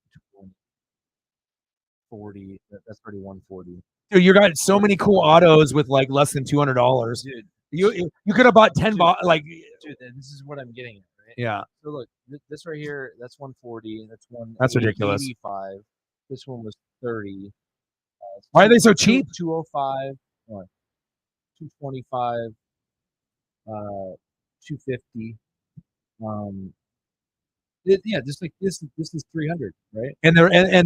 40. That's already 140. Dude, you got so many cool autos with like less than $200. Dude, you could have bought 10 like. Dude, this is what I'm getting at, right? Yeah. So look, this right here, that's 140. That's ridiculous. 85. This one was 30. Why are they so cheap? 205, 225, 250. Just like this is 300, right? And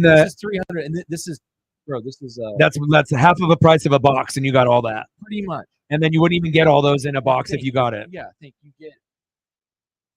this is 300, and this is, bro. This is that's half of the price of a box, and you got all that pretty much. And then you wouldn't even get all those in a box if you got it. Yeah, I think you get.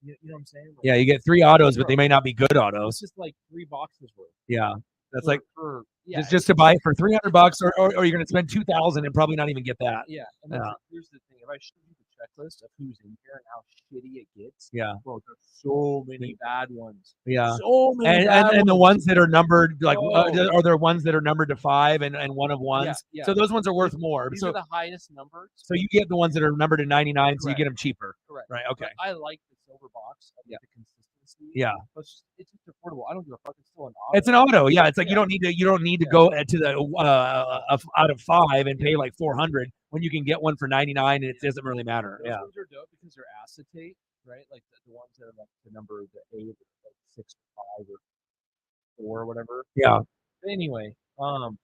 You know what I'm saying? Like, yeah, you get 3 autos, but they may not be good autos. It's just like 3 boxes worth. Yeah, that's for just to buy it for $300, or you're going to spend $2,000 and probably not even get that. Yeah, and here's the thing: if I show you the checklist of who's in here and how shitty it gets, bro, there's so many bad ones. Yeah, so many and the ones that are numbered, like, are there ones that are numbered to 5 and one of ones? Yeah. So those ones are worth more. These are the highest numbers. So you get the ones that are numbered to 99, so you get them cheaper. Correct. Right. Okay. But I like the silver box. I like the consistency. Yeah. It's just affordable. I don't give a fuck. It's still an auto. It's an auto. Yeah. It's like you don't need to go to the out of 5 and pay like $400 when you can get one for 99 and it doesn't really matter. Those ones are dope because they're acetate, right? Like the ones that are like the number, the 8, like 6 or 5 or 4 or whatever. Yeah. But anyway, the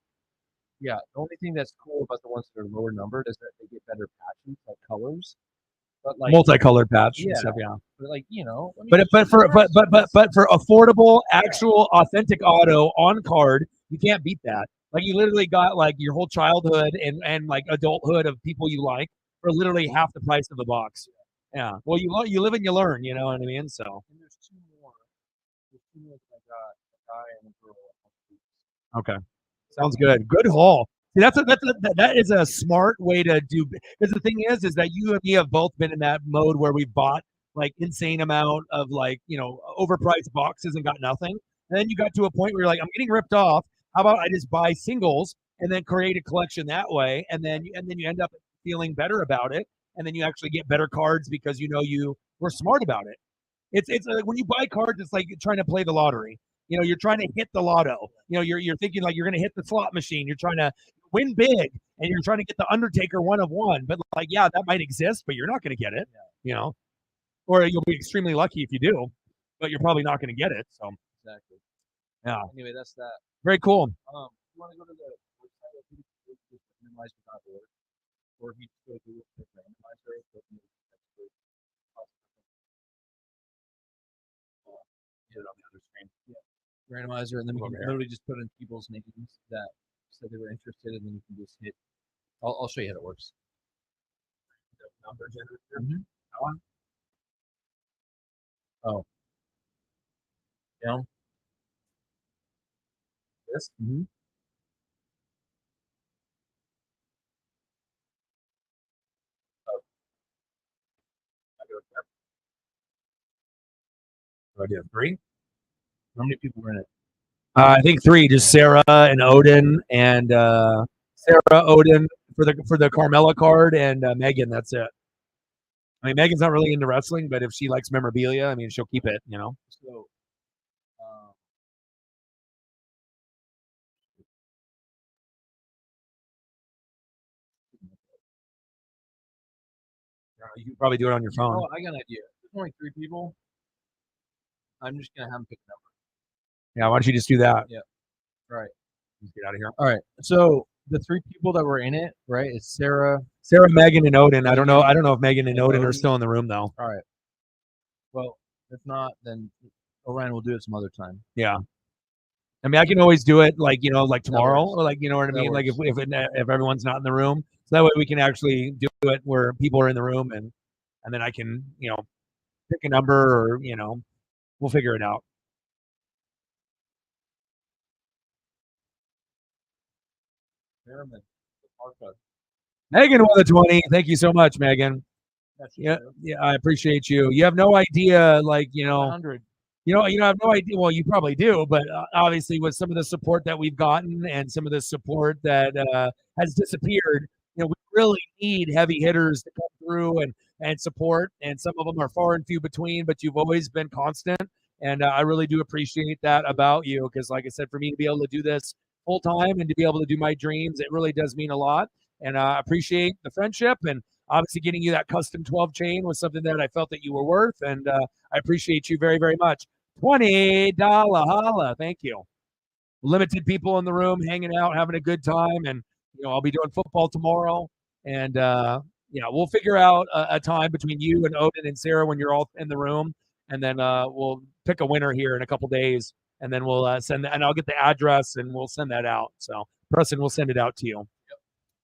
only thing that's cool about the ones that are lower numbered is that they get better patches, like colors. But like multicolored patch and stuff, But like, but for affordable, actual, authentic auto on card, you can't beat that. Like you literally got like your whole childhood and like adulthood of people you like for literally half the price of the box. Yeah. Well, you live and you learn. You know what I mean? So. And there's 2 more. There's 2 more that I got, a guy and a girl. Okay. Sounds good. Good haul. See, that is a smart way to do. Because the thing is that you and me have both been in that mode where we bought like insane amount of like overpriced boxes and got nothing. And then you got to a point where you're like, I'm getting ripped off. How about I just buy singles and then create a collection that way, and then you end up feeling better about it, and then you actually get better cards because you were smart about it. It's like when you buy cards, it's like trying to play the lottery. You're trying to hit the lotto. You're thinking like you're going to hit the slot machine. You're trying to win big, and you're trying to get the Undertaker 1 of 1. But like, yeah, that might exist, but you're not going to get it. Or you'll be extremely lucky if you do, but you're probably not going to get it. So exactly. Yeah. Anyway, that's that. Very cool. You want to go to the website randomizer.org, or if you just go to Google randomizer, hit it on the other screen. Yeah. Randomizer, and then we can literally just put in people's names that said they were interested, and then you can just hit. I'll show you how it works. The number generator. Oh, yeah. This. Mm-hmm. Oh, I do it there. So I do 3. How many people were in it? I think 3, just Sarah and Odin, and Sarah, Odin for the Carmella card, and Megan. That's it. I mean, Megan's not really into wrestling, but if she likes memorabilia, I mean, she'll keep it. So, um, You can probably do it on your phone. oh, I got an idea. There's only 3 people. I'm just gonna have them pick a number. Yeah, why don't you just do that? Yeah. Right. Let's get out of here. All right. So the 3 people that were in it, right? It's Sarah. Sarah, Megan, and Odin. I don't know. I don't know if Megan and Odin are still in the room though. All right. Well, if not, then Orion will do it some other time. Yeah. I mean, I can always do it like like tomorrow, works. or like what I That mean. Like works. if everyone's not in the room, so that way we can actually do it where people are in the room, and then I can pick a number, or we'll figure it out. Merriman, the Parka. Megan won the 20. Thank you so much, Megan. That's Yeah, true. yeah, I appreciate you. You have no idea, like 100. I have no idea. Well, you probably do, but obviously, with some of the support that we've gotten and some of the support that has disappeared, we really need heavy hitters to come through and support. And some of them are far and few between, but you've always been constant, and I really do appreciate that about you. Because, like I said, for me to be able to do this full time and to be able to do my dreams, it really does mean a lot. And I appreciate the friendship, and obviously getting you that custom 12 chain was something that I felt that you were worth, and I appreciate you very, very much. $20 holla. Thank you. Limited people in the room, hanging out, having a good time, and I'll be doing football tomorrow, and we'll figure out a time between you and Odin and Sarah when you're all in the room, and then we'll pick a winner here in a couple days, and then we'll send that, and I'll get the address and we'll send that out. So Preston will send it out to you.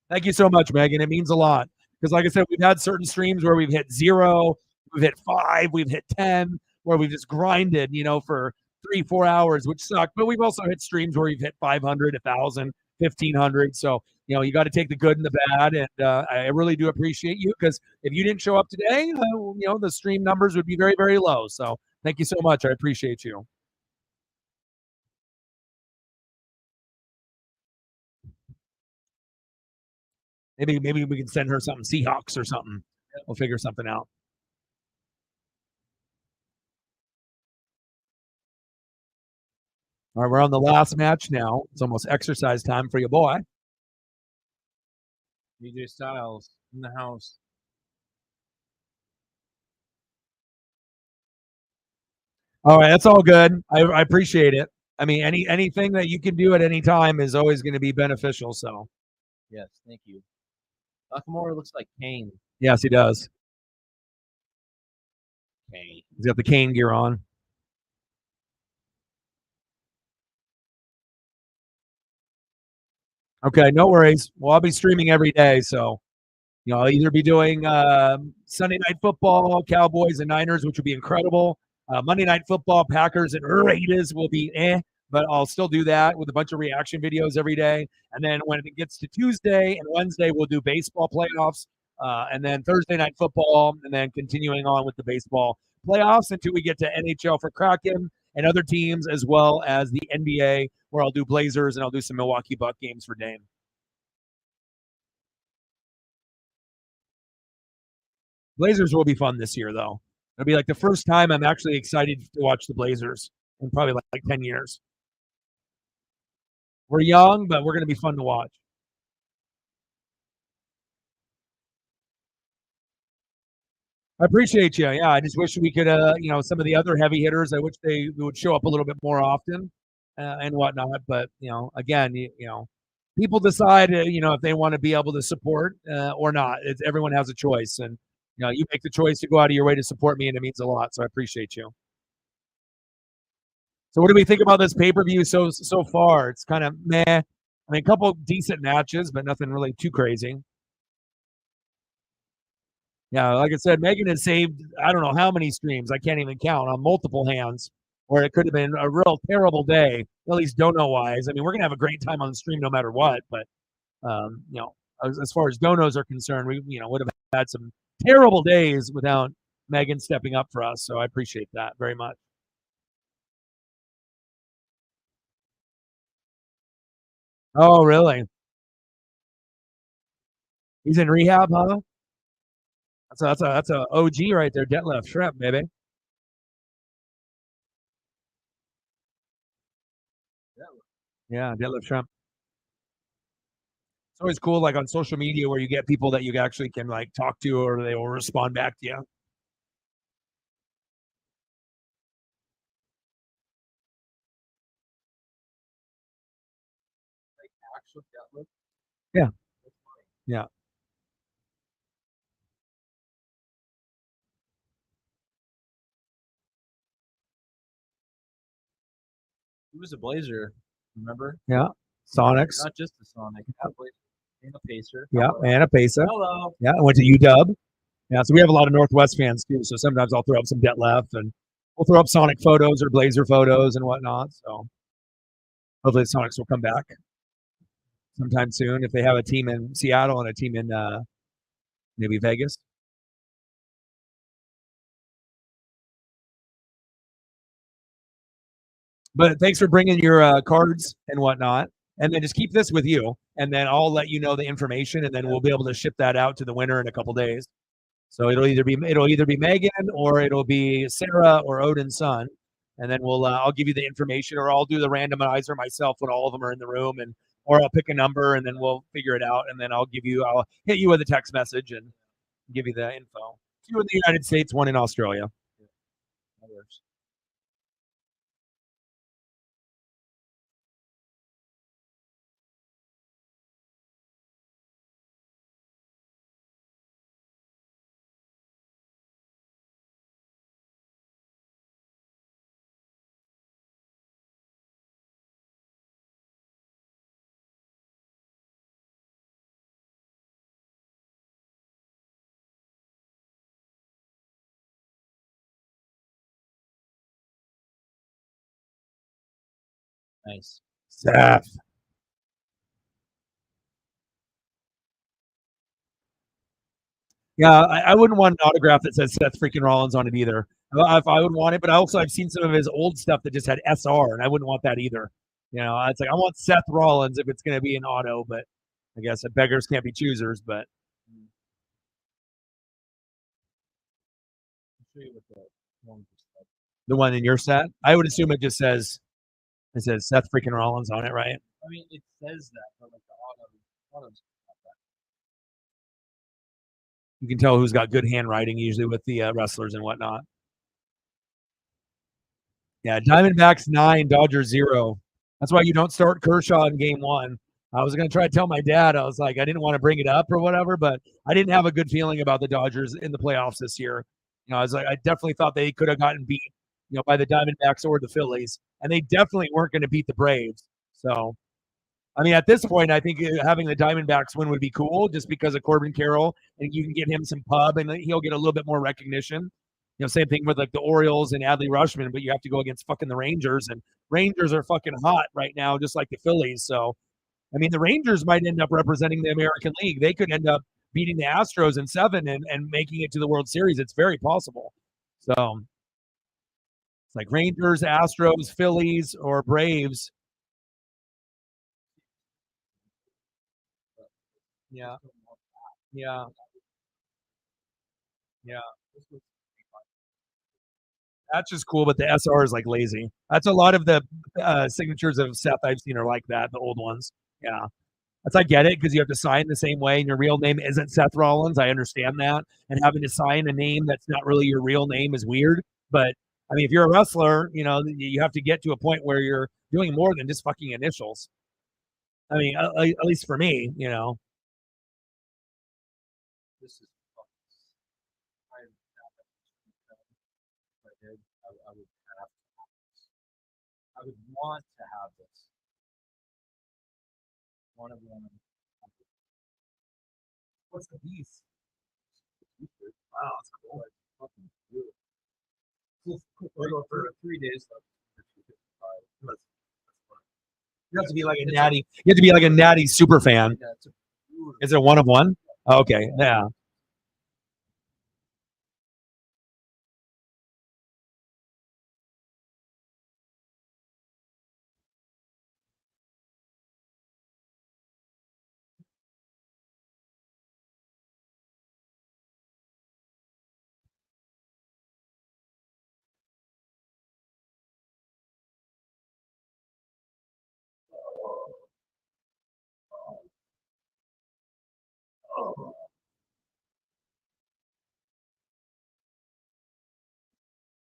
Thank you so much, Megan. It means a lot because, like I said, we've had certain streams where we've hit 0, we've hit 5, we've hit 10, where we've just grinded, for 3-4 hours, which sucked. But we've also hit streams where we've hit 500, 1,000, 1,500. So, you got to take the good and the bad. And I really do appreciate you because if you didn't show up today, the stream numbers would be very, very low. So thank you so much. I appreciate you. Maybe we can send her something Seahawks or something. We'll figure something out. All right, we're on the last match now. It's almost exercise time for your boy. DJ Styles in the house. All right, that's all good. I appreciate it. I mean, anything that you can do at any time is always going to be beneficial. So, yes, thank you. Nakamura looks like Kane. Yes, he does. Kane. He's got the Kane gear on. Okay, no worries. Well, I'll be streaming every day, so I'll either be doing Sunday Night Football, Cowboys and Niners, which would be incredible. Monday Night Football, Packers and Raiders will be but I'll still do that with a bunch of reaction videos every day. And then when it gets to Tuesday and Wednesday, we'll do baseball playoffs, and then Thursday Night Football, and then continuing on with the baseball playoffs until we get to NHL for Kraken and other teams, as well as the NBA, where I'll do Blazers and I'll do some Milwaukee Buck games for Dame. Blazers will be fun this year, though. It'll be like the first time I'm actually excited to watch the Blazers in probably like 10 years. We're young, but we're going to be fun to watch. I appreciate you. Yeah, I just wish we could, some of the other heavy hitters, I wish they would show up a little bit more often and whatnot. But, again, people decide, if they want to be able to support or not. Everyone has a choice. And, you make the choice to go out of your way to support me, and it means a lot. So I appreciate you. So what do we think about this pay-per-view so far? It's kind of meh. I mean, a couple decent matches, but nothing really too crazy. Yeah, like I said, Megan has saved I don't know how many streams. I can't even count on multiple hands where it could have been a real terrible day, at least dono wise. I mean, we're gonna have a great time on the stream no matter what, but you know, as far as donos are concerned, we would have had some terrible days without Megan stepping up for us. So I appreciate that very much. Oh, really? He's in rehab, huh? That's a OG right there, deadlift shrimp, baby. Yeah, deadlift shrimp. It's always cool, like on social media, where you get people that you actually can like talk to, or they will respond back to you. Actual deadlift. Yeah, yeah. He was a Blazer, remember? Yeah. Sonics. Not just the Sonic. And a Pacer. Yeah, and a Pesa. Hello. Yeah, I went to UW. Yeah, so we have a lot of Northwest fans too. So sometimes I'll throw up some deadlift, and we'll throw up Sonic photos or Blazer photos and whatnot. So hopefully the Sonics will come back sometime soon if they have a team in Seattle and a team in maybe Vegas. But thanks for bringing your cards and whatnot. And then just keep this with you, and then I'll let you know the information, and then we'll be able to ship that out to the winner in a couple days. So it'll either be Megan or it'll be Sarah or Odin's son, and then I'll give you the information, or I'll do the randomizer myself when all of them are in the room, and or I'll pick a number and then we'll figure it out, and then I'll hit you with a text message and give you the info. Two in the United States, one in Australia. Nice. Seth. Yeah, I wouldn't want an autograph that says Seth freaking Rollins on it either. I would want it, but I've seen some of his old stuff that just had SR, and I wouldn't want that either. It's like I want Seth Rollins if it's going to be an auto, but I guess beggars can't be choosers. But the one in your set, I would assume it says Seth freaking Rollins on it, right? I mean, it says that, but like the autos. You can tell who's got good handwriting usually with the wrestlers and whatnot. Yeah, Diamondbacks 9, Dodgers 0. That's why you don't start Kershaw in game one. I was going to try to tell my dad, I was like, I didn't want to bring it up or whatever, but I didn't have a good feeling about the Dodgers in the playoffs this year. I was like, I definitely thought they could have gotten beat, by the Diamondbacks or the Phillies, and they definitely weren't going to beat the Braves. So, I mean, at this point, I think having the Diamondbacks win would be cool just because of Corbin Carroll, and you can get him some pub, and he'll get a little bit more recognition. Same thing with like the Orioles and Adley Rushman, but you have to go against fucking the Rangers, and Rangers are fucking hot right now, just like the Phillies. So, I mean, the Rangers might end up representing the American League. They could end up beating the Astros in 7 and making it to the World Series. It's very possible. So, it's like Rangers, Astros, Phillies, or Braves. Yeah, yeah, yeah. That's just cool, but the SR is like lazy. That's a lot of the signatures of Seth I've seen are like that, the old ones. Yeah. I get it because you have to sign the same way, and your real name isn't Seth Rollins. I understand that, and having to sign a name that's not really your real name is weird. But I mean, if you're a wrestler, you have to get to a point where you're doing more than just fucking initials. I mean, at least for me. This is. I would have. I would want to have this. One of them. What's the piece? Wow, that's cool. Fucking beautiful. We're going for 3 days left. You have to be like a natty. You have to be like a natty super fan. Yeah, it's a beautiful. Is it one of one? Okay, yeah.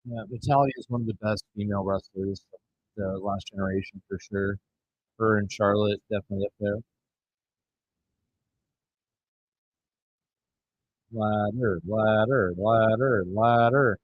Yeah, Natalia is one of the best female wrestlers of the last generation for sure. Her and Charlotte definitely up there. Ladder, ladder, ladder, ladder.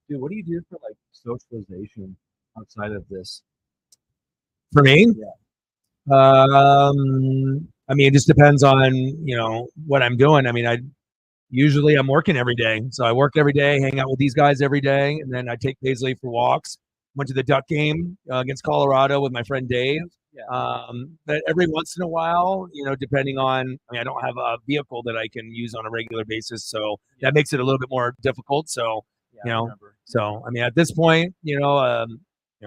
Dude, what do you do for like socialization outside of this? For me, Yeah. I mean, it just depends on what I'm doing. I mean, usually I'm working every day, so I work every day, hang out with these guys every day, and then I take Paisley for walks. Went to the Duck game against Colorado with my friend Dave. Yeah. But every once in a while, depending on, I mean, I don't have a vehicle that I can use on a regular basis, so that makes it a little bit more difficult. So, Yeah, I remember. so I mean, at this point,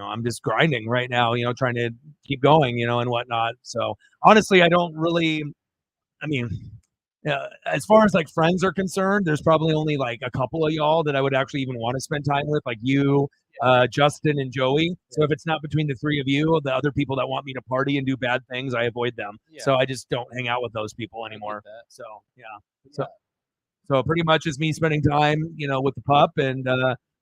I'm just grinding right now, trying to keep going, and whatnot. So honestly, I don't really, I mean, as far as like friends are concerned, there's probably only like a couple of y'all that I would actually even want to spend time with, like you, Justin, and Joey. So if it's not between the three of you, the other people that want me to party and do bad things, I avoid them. Yeah. So I just don't hang out with those people anymore. that. So yeah. So pretty much is me spending time, with the pup and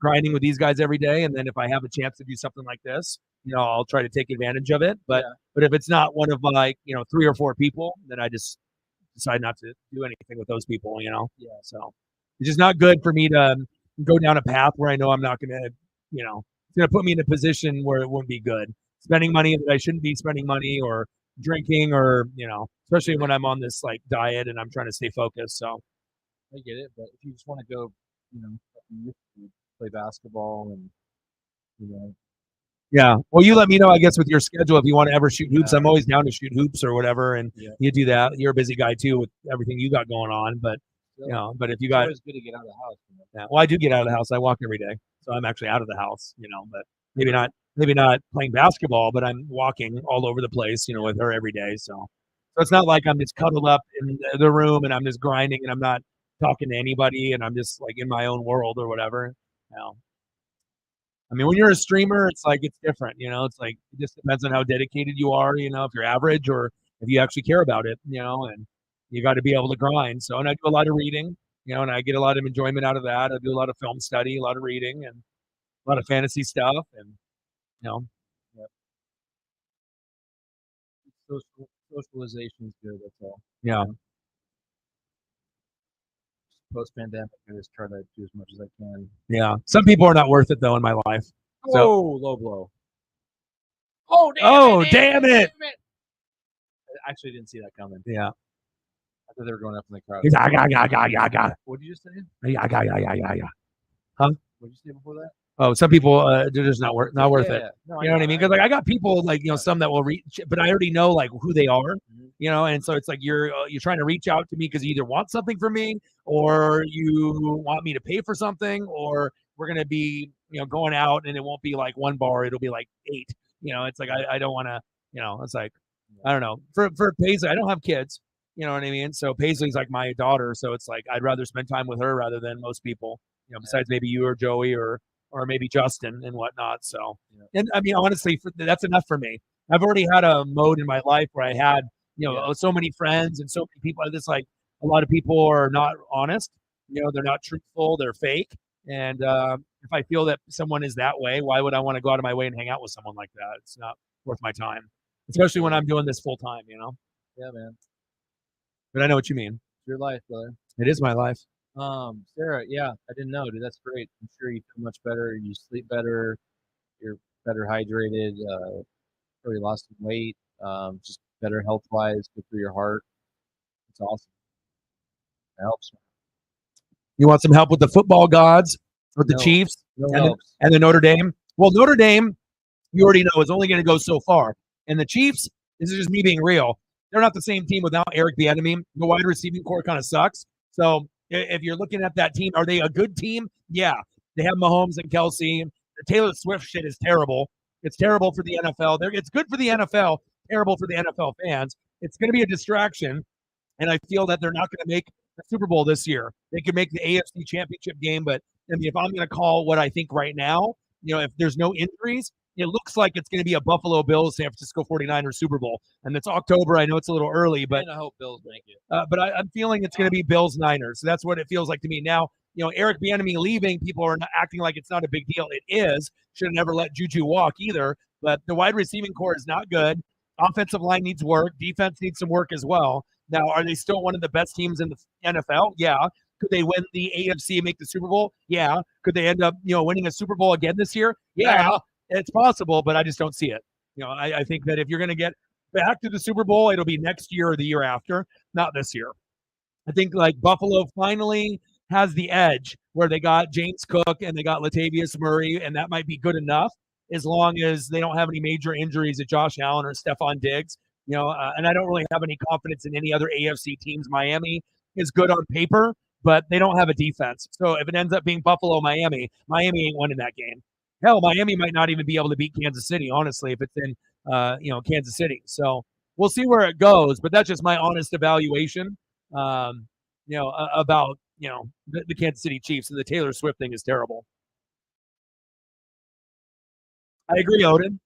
grinding with these guys every day. And then if I have a chance to do something like this, I'll try to take advantage of it. But if it's not one of my, 3 or 4 people, then I just decide not to do anything with those people, Yeah. So it's just not good for me to go down a path where I know I'm not going to, it's going to put me in a position where it wouldn't be good. Spending money that I shouldn't be spending money, or drinking, or, especially when I'm on this like diet and I'm trying to stay focused. So I get it, but if you just want to go, play basketball and, yeah. Well, you let me know, I guess, with your schedule if you want to ever shoot hoops. I'm always down to shoot hoops or whatever, and you do that. You're a busy guy too with everything you got going on, but but if you got, it's always good to get out of the house. yeah, well, I do get out of the house. I walk every day, so I'm actually out of the house, but maybe not playing basketball, but I'm walking all over the place, with her every day. So it's not like I'm just cuddled up in the room and I'm just grinding and I'm not talking to anybody and I'm just like in my own world or whatever. I mean, when you're a streamer, it's like it's different, It's like it just depends on how dedicated you are, if you're average or if you actually care about it, and you got to be able to grind. So, and I do a lot of reading, and I get a lot of enjoyment out of that. I do a lot of film study, a lot of reading, and a lot of fantasy stuff, and Socialization is good. That's all. yeah. Post pandemic, I just try to do as much as I can. Yeah. Some people are not worth it though in my life. So, low blow. Oh, damn it. I actually didn't see that coming. Yeah. I thought they were going up in the crowd. Yeah. What did you say? Yeah. What did you say before that? Oh, some people, they're just not worth it. No, You know what I mean? Because like I got people like some that will reach, but I already know like who they are. And so it's like you're trying to reach out to me because you either want something from me or you want me to pay for something, or we're gonna be going out and it won't be like one bar, it'll be like 8. It's like I don't want to. It's like I don't know. For Paisley, I don't have kids. You know what I mean? So Paisley's like my daughter. So it's like I'd rather spend time with her rather than most people. You know, besides maybe you or Joey or maybe Justin and whatnot. So, and I mean, honestly, that's enough for me. I've already had a mode in my life where I had so many friends and so many people. It's like a lot of people are not honest. You know, they're not truthful. They're fake. And if I feel that someone is that way, why would I want to go out of my way and hang out with someone like that? It's not worth my time, especially when I'm doing this full time. Yeah, man. But I know what you mean. It's your life, brother. It is my life. Sarah, yeah, I didn't know, dude. That's great. I'm sure you feel much better. You sleep better. You're better hydrated. Probably lost some weight. Just better health wise. Good for your heart. It's awesome. It helps. You want some help with the football gods or the Chiefs and the Notre Dame? Well, Notre Dame, you already know, is only going to go so far. And the Chiefs, this is just me being real. They're not the same team without Eric Bieniemy. The wide receiving core kind of sucks. So if you're looking at that team, are they a good team? Yeah. They have Mahomes and Kelsey. The Taylor Swift shit is terrible. It's terrible for the NFL. It's good for the NFL, terrible for the NFL fans. It's going to be a distraction, and I feel that they're not going to make the Super Bowl this year. They could make the AFC Championship game, but I mean, if I'm going to call what I think right now, if there's no injuries, it looks like it's going to be a Buffalo Bills, San Francisco 49ers Super Bowl. And it's October. I know it's a little early, but I hope Bills make it. But I'm feeling it's going to be Bills Niners. So that's what it feels like to me. Now, Eric Bieniemy leaving, people are acting like it's not a big deal. It is. Should have never let Juju walk either. But the wide receiving core is not good. Offensive line needs work. Defense needs some work as well. Now, are they still one of the best teams in the NFL? Yeah. Could they win the AFC and make the Super Bowl? Yeah. Could they end up, winning a Super Bowl again this year? Yeah. It's possible, but I just don't see it. I think that if you're going to get back to the Super Bowl, it'll be next year or the year after, not this year. I think like Buffalo finally has the edge where they got James Cook and they got Latavius Murray, and that might be good enough as long as they don't have any major injuries at Josh Allen or Stephon Diggs. And I don't really have any confidence in any other AFC teams. Miami is good on paper, but they don't have a defense. So if it ends up being Buffalo, Miami ain't winning that game. Hell, Miami might not even be able to beat Kansas City, honestly, if it's in, Kansas City. So we'll see where it goes, but that's just my honest evaluation, about, the Kansas City Chiefs, and the Taylor Swift thing is terrible. I agree, Odin.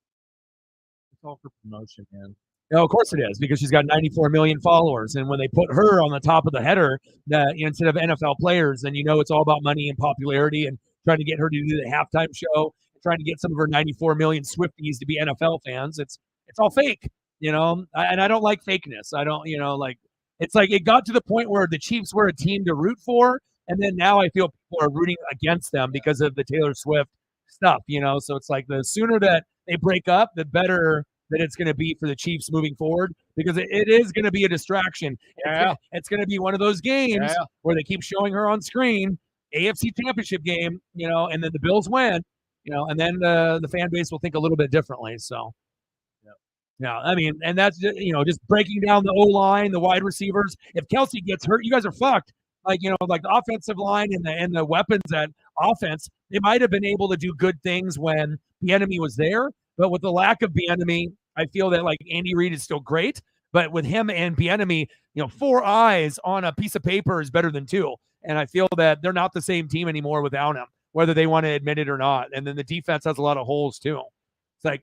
It's all for promotion, man. No, of course it is, because she's got 94 million followers. And when they put her on the top of the header instead of NFL players, then it's all about money and popularity and trying to get her to do the halftime show, trying to get some of her 94 million Swifties to be NFL fans. It's all fake, and I don't like fakeness. I don't, it's like it got to the point where the Chiefs were a team to root for, and then now I feel people are rooting against them because of the Taylor Swift stuff, So it's like the sooner that they break up, the better that it's going to be for the Chiefs moving forward, because it is going to be a distraction. Yeah. It's going to be one of those games where they keep showing her on screen, AFC Championship game, and then the Bills win, and then the fan base will think a little bit differently. So, yeah, I mean, and that's just breaking down the O-line, the wide receivers. If Kelsey gets hurt, you guys are fucked. Like like the offensive line and the weapons at offense, they might have been able to do good things when Bieniemy was there, but with the lack of Bieniemy, I feel that like Andy Reid is still great, but with him and Bieniemy, 4 eyes on a piece of paper is better than 2, and I feel that they're not the same team anymore without him, whether they want to admit it or not. And then the defense has a lot of holes too. It's like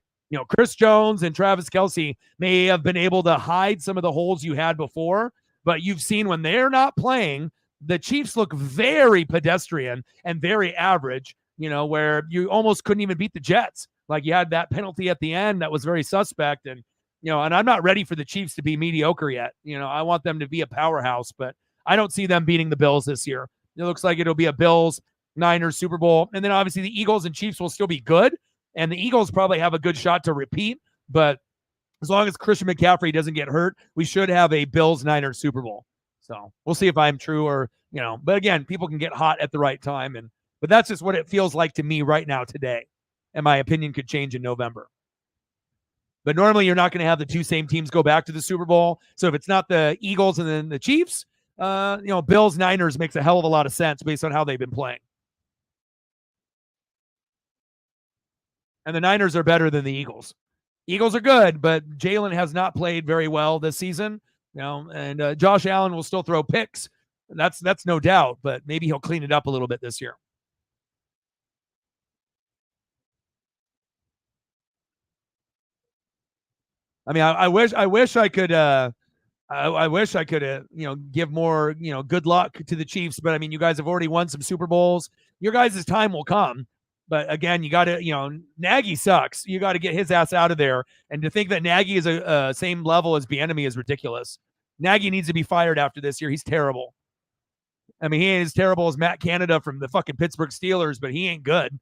Chris Jones and Travis Kelce may have been able to hide some of the holes you had before, but you've seen when they're not playing, the Chiefs look very pedestrian and very average, where you almost couldn't even beat the Jets. Like you had that penalty at the end that was very suspect. And, and I'm not ready for the Chiefs to be mediocre yet. I want them to be a powerhouse, but I don't see them beating the Bills this year. It looks like it'll be a Bills Niners Super Bowl. And then obviously the Eagles and Chiefs will still be good. And the Eagles probably have a good shot to repeat. But as long as Christian McCaffrey doesn't get hurt, we should have a Bills Niners Super Bowl. So we'll see if I'm true or, but again, people can get hot at the right time. But that's just what it feels like to me right now today. And my opinion could change in November. But normally you're not going to have the 2 same teams go back to the Super Bowl. So if it's not the Eagles and then the Chiefs, Bills Niners makes a hell of a lot of sense based on how they've been playing. And the Niners are better than the Eagles. Eagles are good, but Jalen has not played very well this season. And Josh Allen will still throw picks. That's no doubt, but maybe he'll clean it up a little bit this year. I mean, I wish I could. I wish I could, give more, good luck to the Chiefs. But I mean, you guys have already won some Super Bowls. Your guys' time will come. But again, you got to, Nagy sucks. You got to get his ass out of there. And to think that Nagy is a same level as Bieniemy is ridiculous. Nagy needs to be fired after this year. He's terrible. I mean, he ain't as terrible as Matt Canada from the fucking Pittsburgh Steelers, but he ain't good.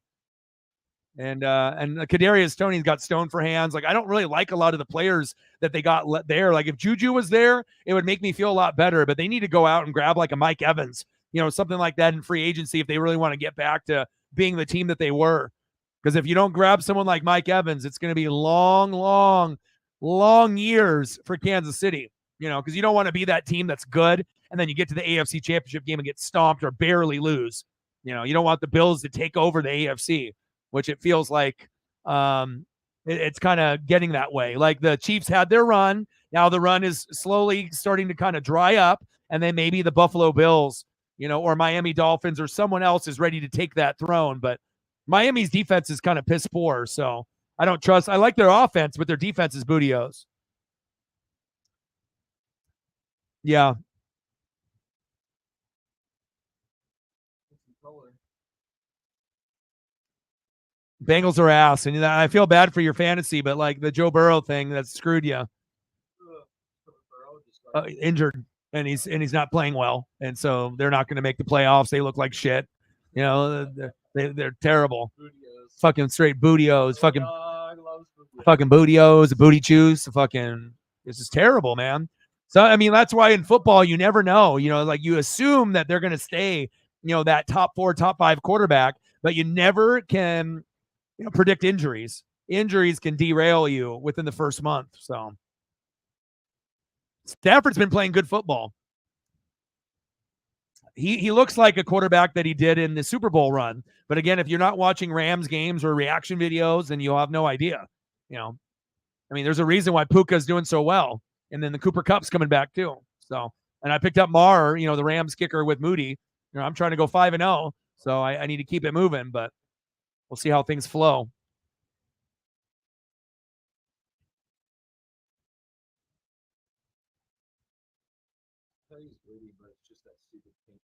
And Kadarius Toney's got stone for hands. Like, I don't really like a lot of the players that they got there. Like, if Juju was there, it would make me feel a lot better. But they need to go out and grab like a Mike Evans, something like that in free agency if they really want to get back to being the team that they were. Because if you don't grab someone like Mike Evans, it's going to be long, long, long years for Kansas City. Because you don't want to be that team that's good and then you get to the AFC Championship game and get stomped or barely lose. You don't want the Bills to take over the AFC. Which it feels like it's kind of getting that way. Like the Chiefs had their run. Now the run is slowly starting to kind of dry up. And then maybe the Buffalo Bills, or Miami Dolphins or someone else is ready to take that throne. But Miami's defense is kind of piss poor. So I don't trust. I like their offense, but their defense is bootios. Yeah. Bengals are ass, and I feel bad for your fantasy, but like the Joe Burrow thing that screwed you. Injured, and he's not playing well, and so they're not going to make the playoffs. They look like shit. They're terrible. Bootios. Fucking straight bootios. Fucking bootios, booty chews. This is terrible, man. So I mean, that's why in football you never know. Like you assume that they're going to stay, that top 4, top 5 quarterback, but you never can. Predict injuries. Injuries can derail you within the first month. So Stafford's been playing good football. He looks like a quarterback that he did in the Super Bowl run. But again, if you're not watching Rams games or reaction videos, then you'll have no idea. I mean, there's a reason why Puka's doing so well. And then the Cooper Kupp's coming back too. So, and I picked up Maher, the Rams kicker with Moody. I'm trying to go 5-0. So I need to keep it moving, but we'll see how things flow.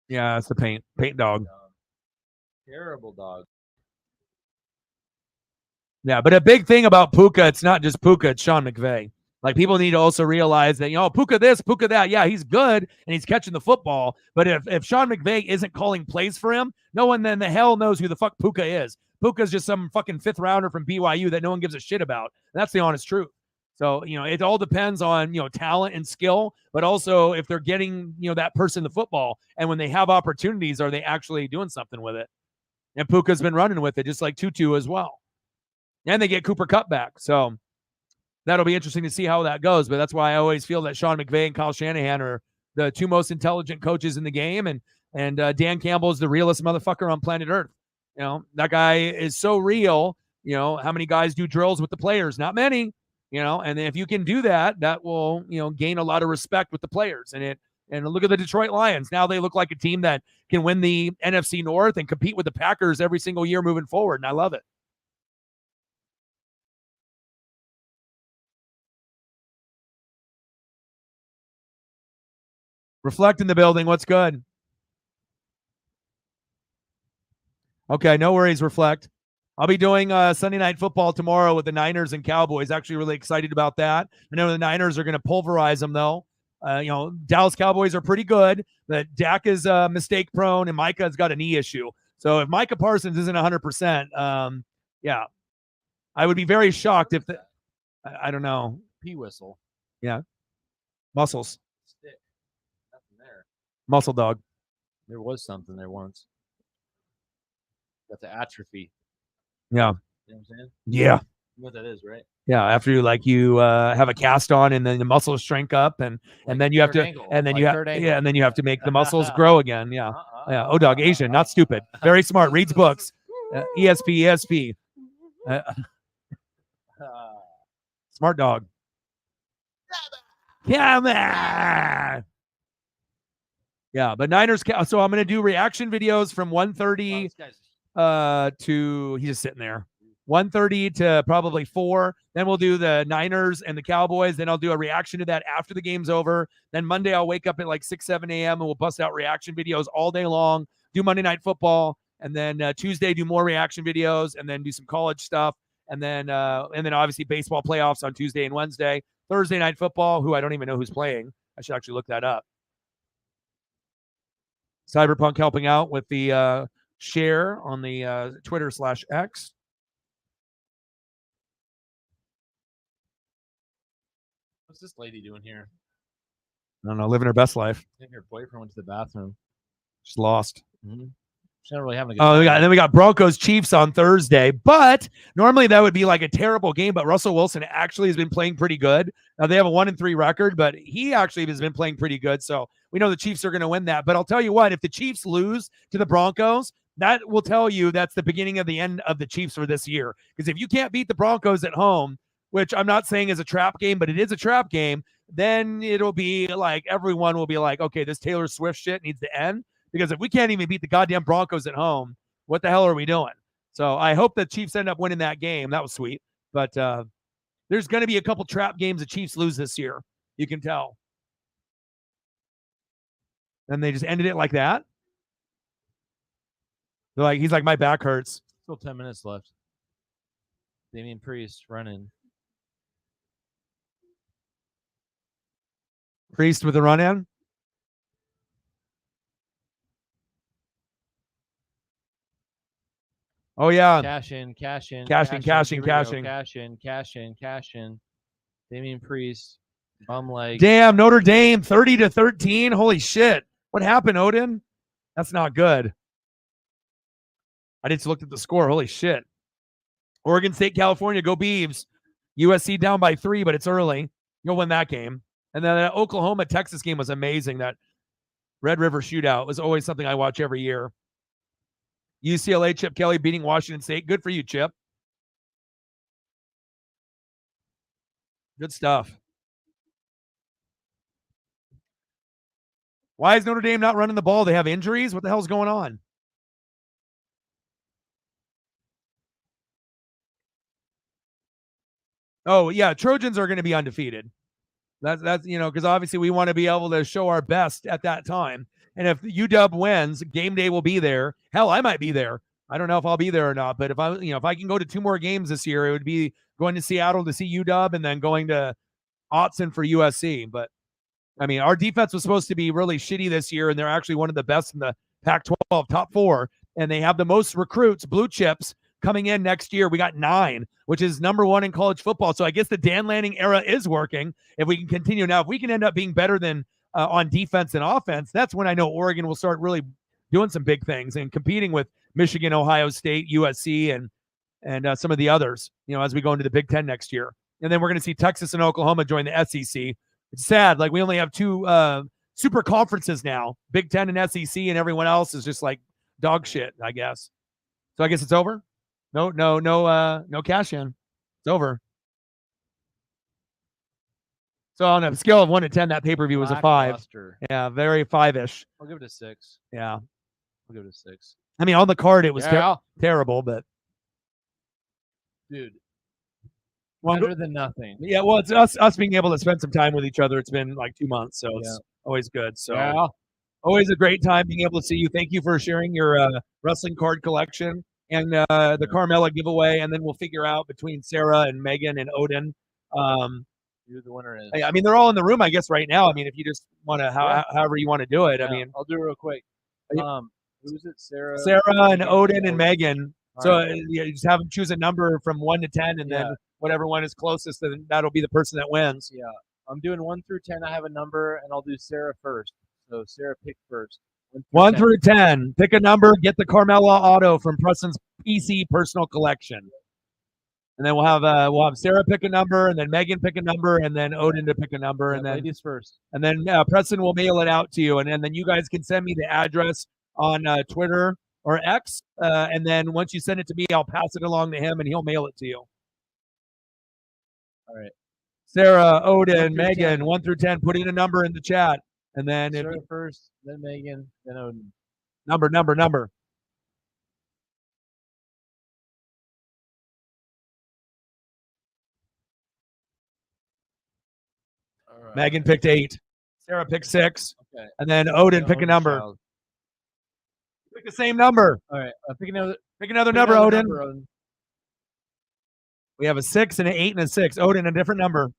Yeah, it's the paint dog. Terrible dog. Yeah, but a big thing about Puka, it's not just Puka, it's Sean McVay. Like people need to also realize that, Puka this, Puka that. Yeah, he's good and he's catching the football. But if Sean McVay isn't calling plays for him, no one then the hell knows who the fuck Puka is. Puka's just some fucking 5th rounder from BYU that no one gives a shit about. That's the honest truth. So, it all depends on, talent and skill, but also if they're getting, that person the football. And when they have opportunities, are they actually doing something with it? And Puka's been running with it, just like Tutu as well. And they get Cooper Kupp back. So that'll be interesting to see how that goes. But that's why I always feel that Sean McVay and Kyle Shanahan are the 2 most intelligent coaches in the game. And Dan Campbell is the realest motherfucker on planet Earth. That guy is so real. How many guys do drills with the players? Not many. And if you can do that, that will, gain a lot of respect with the players. And look at the Detroit Lions. Now they look like a team that can win the NFC North and compete with the Packers every single year moving forward. And I love it. Reflect in the building. What's good? Okay, no worries, Reflect. I'll be doing Sunday Night Football tomorrow with the Niners and Cowboys. Actually really excited about that. I know the Niners are going to pulverize them, though. Dallas Cowboys are pretty good, but Dak is mistake prone, and Micah's got a knee issue. So if Micah Parsons isn't 100%, yeah, I would be very shocked if I don't know. Pee whistle. Yeah. Muscles. Stick. Nothing there. Muscle dog. There was something there once. Got the atrophy. Yeah. You know what I'm saying? Yeah. You know what that is, right? Yeah, after you have a cast on and then the muscles shrink up and then you have to angle. and then Like you have third yeah and then you have to make the muscles grow again. Yeah. Yeah. Oh, dog Asian, not stupid. Very smart. Reads books. ESP. Smart dog. Come on. Yeah, but Niners. So I'm going to do reaction videos from 1:30 to he's just sitting there. 1:30 to probably 4. Then we'll do the Niners and the Cowboys. Then I'll do a reaction to that after the game's over. Then Monday I'll wake up at like 6, 7 a.m. and we'll bust out reaction videos all day long. Do Monday Night Football, and then Tuesday do more reaction videos, and then do some college stuff, and then obviously baseball playoffs on Tuesday and Wednesday. Thursday Night Football, who I don't even know who's playing. I should actually look that up. Cyberpunk helping out with the share on the Twitter/X. What's this lady doing here? I don't know, living her best life. I think her boyfriend went to the bathroom. She's lost. Mm-hmm. She's not really having a good time. Then we got Broncos Chiefs on Thursday, but normally that would be like a terrible game, but Russell Wilson actually has been playing pretty good. Now they have a 1-3 record, but he actually has been playing pretty good. So we know the Chiefs are going to win that. But I'll tell you what, if the Chiefs lose to the Broncos, that will tell you that's the beginning of the end of the Chiefs for this year. Because if you can't beat the Broncos at home, which I'm not saying is a trap game, but it is a trap game, then it'll be like everyone will be like, okay, this Taylor Swift shit needs to end. Because if we can't even beat the goddamn Broncos at home, what the hell are we doing? So I hope the Chiefs end up winning that game. That was sweet. But there's going to be a couple trap games the Chiefs lose this year. You can tell. And they just ended it like that. They're like, he's like, my back hurts. Still 10 minutes left. Damian Priest running. Priest with the run in. Oh, yeah. Cash in. Damian Priest. Bum leg. Damn, Notre Dame 30-13. Holy shit. What happened, Odin? That's not good. I just looked at the score. Holy shit. Oregon State, California, go Beavs. USC down by 3, but it's early. You'll win that game. And then that Oklahoma-Texas game was amazing. That Red River shootout was always something I watch every year. UCLA, Chip Kelly beating Washington State. Good for you, Chip. Good stuff. Why is Notre Dame not running the ball? They have injuries? What the hell's going on? Oh, yeah, Trojans are going to be undefeated. That's because obviously we want to be able to show our best at that time. And if UW wins, game day will be there. Hell, I might be there. I don't know if I'll be there or not, but if I can go to 2 more games this year, it would be going to Seattle to see UW and then going to Autzen for USC. But I mean, our defense was supposed to be really shitty this year, and they're actually one of the best in the Pac-12, top 4, and they have the most recruits, blue chips, coming in next year. We got 9, which is number 1 in college football. So I guess the Dan Lanning era is working if we can continue. Now, if we can end up being better than on defense and offense, that's when I know Oregon will start really doing some big things and competing with Michigan, Ohio State, USC, and some of the others, as we go into the Big Ten next year. And then we're going to see Texas and Oklahoma join the SEC. It's sad. Like, we only have 2 super conferences now, Big Ten and SEC, and everyone else is just like dog shit, I guess. So I guess it's over. No cash in. It's over. So on a scale of 1 to 10, that pay-per-view was a 5. Yeah, very 5-ish. I'll give it a 6. Yeah. I'll give it a 6. I mean, on the card, it was terrible, but. Dude. Better than nothing. Yeah, well, it's us being able to spend some time with each other. It's been like 2 months, so it's always good. So always a great time being able to see you. Thank you for sharing your wrestling card collection and the Carmella giveaway, and then we'll figure out between Sarah and Megan and Odin. Who the winner is. I mean, they're all in the room, I guess, right now. I mean, if you just want to, however you want to do it. Yeah, I mean, I'll do it real quick. Who's it? Sarah and Odin and Megan. So you just have them choose a number from 1 to 10, and then whatever one is closest, then that'll be the person that wins. Yeah, I'm doing 1 through 10. I have a number, and I'll do Sarah first. So Sarah, pick first. 1 through 10. Pick a number. Get the Carmella auto from Preston's PC personal collection. And then we'll have Sarah pick a number, and then Megan pick a number, and then Odin to pick a number, and then ladies first. And then Preston will mail it out to you, and then you guys can send me the address on Twitter or X, and then once you send it to me, I'll pass it along to him, and he'll mail it to you. All right. Sarah, Odin, 1 through Megan, 10. 1 through 10. Put in a number in the chat. And then if Sarah first, then Megan, then Odin. number. All right. Megan picked 8. Sarah picked 6. Okay. And then Odin, pick a Odin's number. child. Pick the same number. All right. Pick another number, Odin. number, Odin. We have a 6 and an 8 and a 6. Odin, a different number.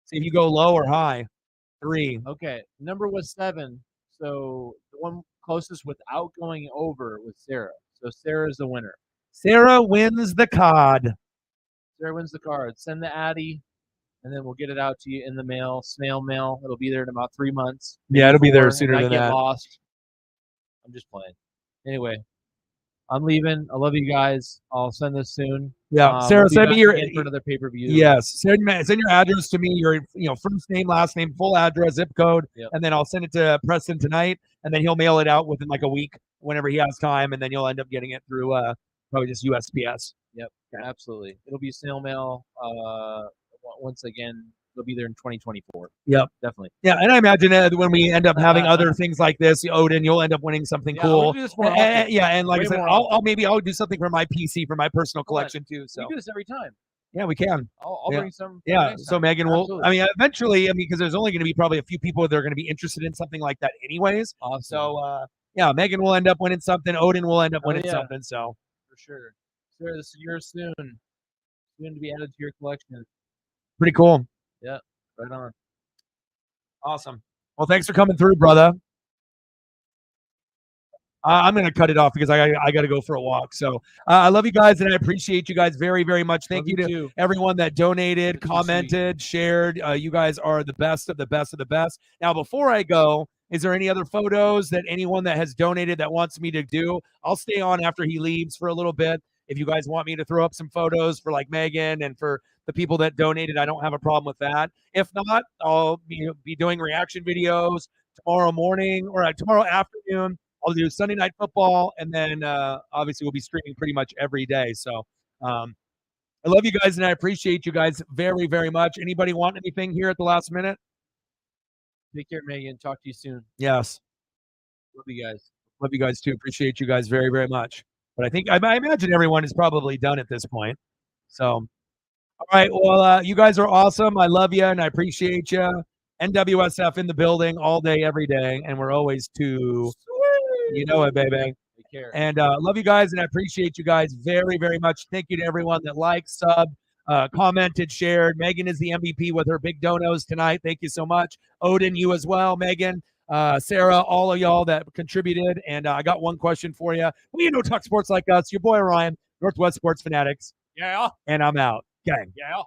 See if you go low or high. 3. Okay. Number was 7. So the one closest without going over was Sarah. So Sarah's the winner. Sarah wins the card. Sarah wins the card. Send the Addy, and then we'll get it out to you in the mail, snail mail. It'll be there in about 3 months. Yeah, it'll be there 4, sooner and than I get that. lost. I'm just playing. Anyway, I'm leaving. I love you guys. I'll send this soon. Yeah, Sarah, we'll be send me back your again for another pay-per-view. Yes, send your address to me. Your first name, last name, full address, zip code, Yep. and then I'll send it to Preston tonight, and then he'll mail it out within like a week whenever he has time, and then you'll end up getting it through probably just USPS. Yep, absolutely. It'll be snail mail. Once again, it'll be there in 2024. Yep, definitely. Yeah, and I imagine when we end up having other things like this, Odin, you'll end up winning something cool. We'll do this more often. And like Way I said, more I'll do something for my PC for my personal collection too. So we do this every time. yeah, we can. I'll bring some. Yeah, next so time. Megan will. Absolutely. I mean, eventually, because there's only going to be probably a few people that are going to be interested in something like that, anyways. Awesome. So yeah, Megan will end up winning something. Odin will end up winning something. So for sure. Sarah, this is yours soon. Soon to be added to your collection. pretty cool. Yeah, right on. Awesome. Well, thanks for coming through, brother. I'm going to cut it off because I got to go for a walk. So I love you guys, and I appreciate you guys very, very much. Thank you to everyone that donated, commented, shared. You guys are the best of the best of the best. Now, before I go, is there any other photos that anyone that has donated that wants me to do? I'll stay on after he leaves for a little bit. If you guys want me to throw up some photos for like Megan and for the people that donated, I don't have a problem with that. If not, I'll be doing reaction videos tomorrow morning or tomorrow afternoon. I'll do Sunday Night Football, and then obviously we'll be streaming pretty much every day. So I love you guys, and I appreciate you guys very, very much. Anybody want anything here at the last minute? Take care, Megan. Talk to you soon. Yes. Love you guys. Love you guys too. Appreciate you guys very, very much. But I imagine everyone is probably done at this point. So, all right. Well, you guys are awesome. I love you, and I appreciate you. NWSF in the building all day, every day, and we're always too. You know it, baby. Take care. And love you guys, and I appreciate you guys very, very much. Thank you to everyone that liked, subbed, commented, shared. Megan is the MVP with her big donos tonight. Thank you so much. Odin, you as well. Megan, Sarah, all of y'all that contributed. And I got one question for you. Well, you know, talk sports like us. Your boy Ryan, Northwest Sports Fanatics. Yeah. And I'm out. Gang. Yeah.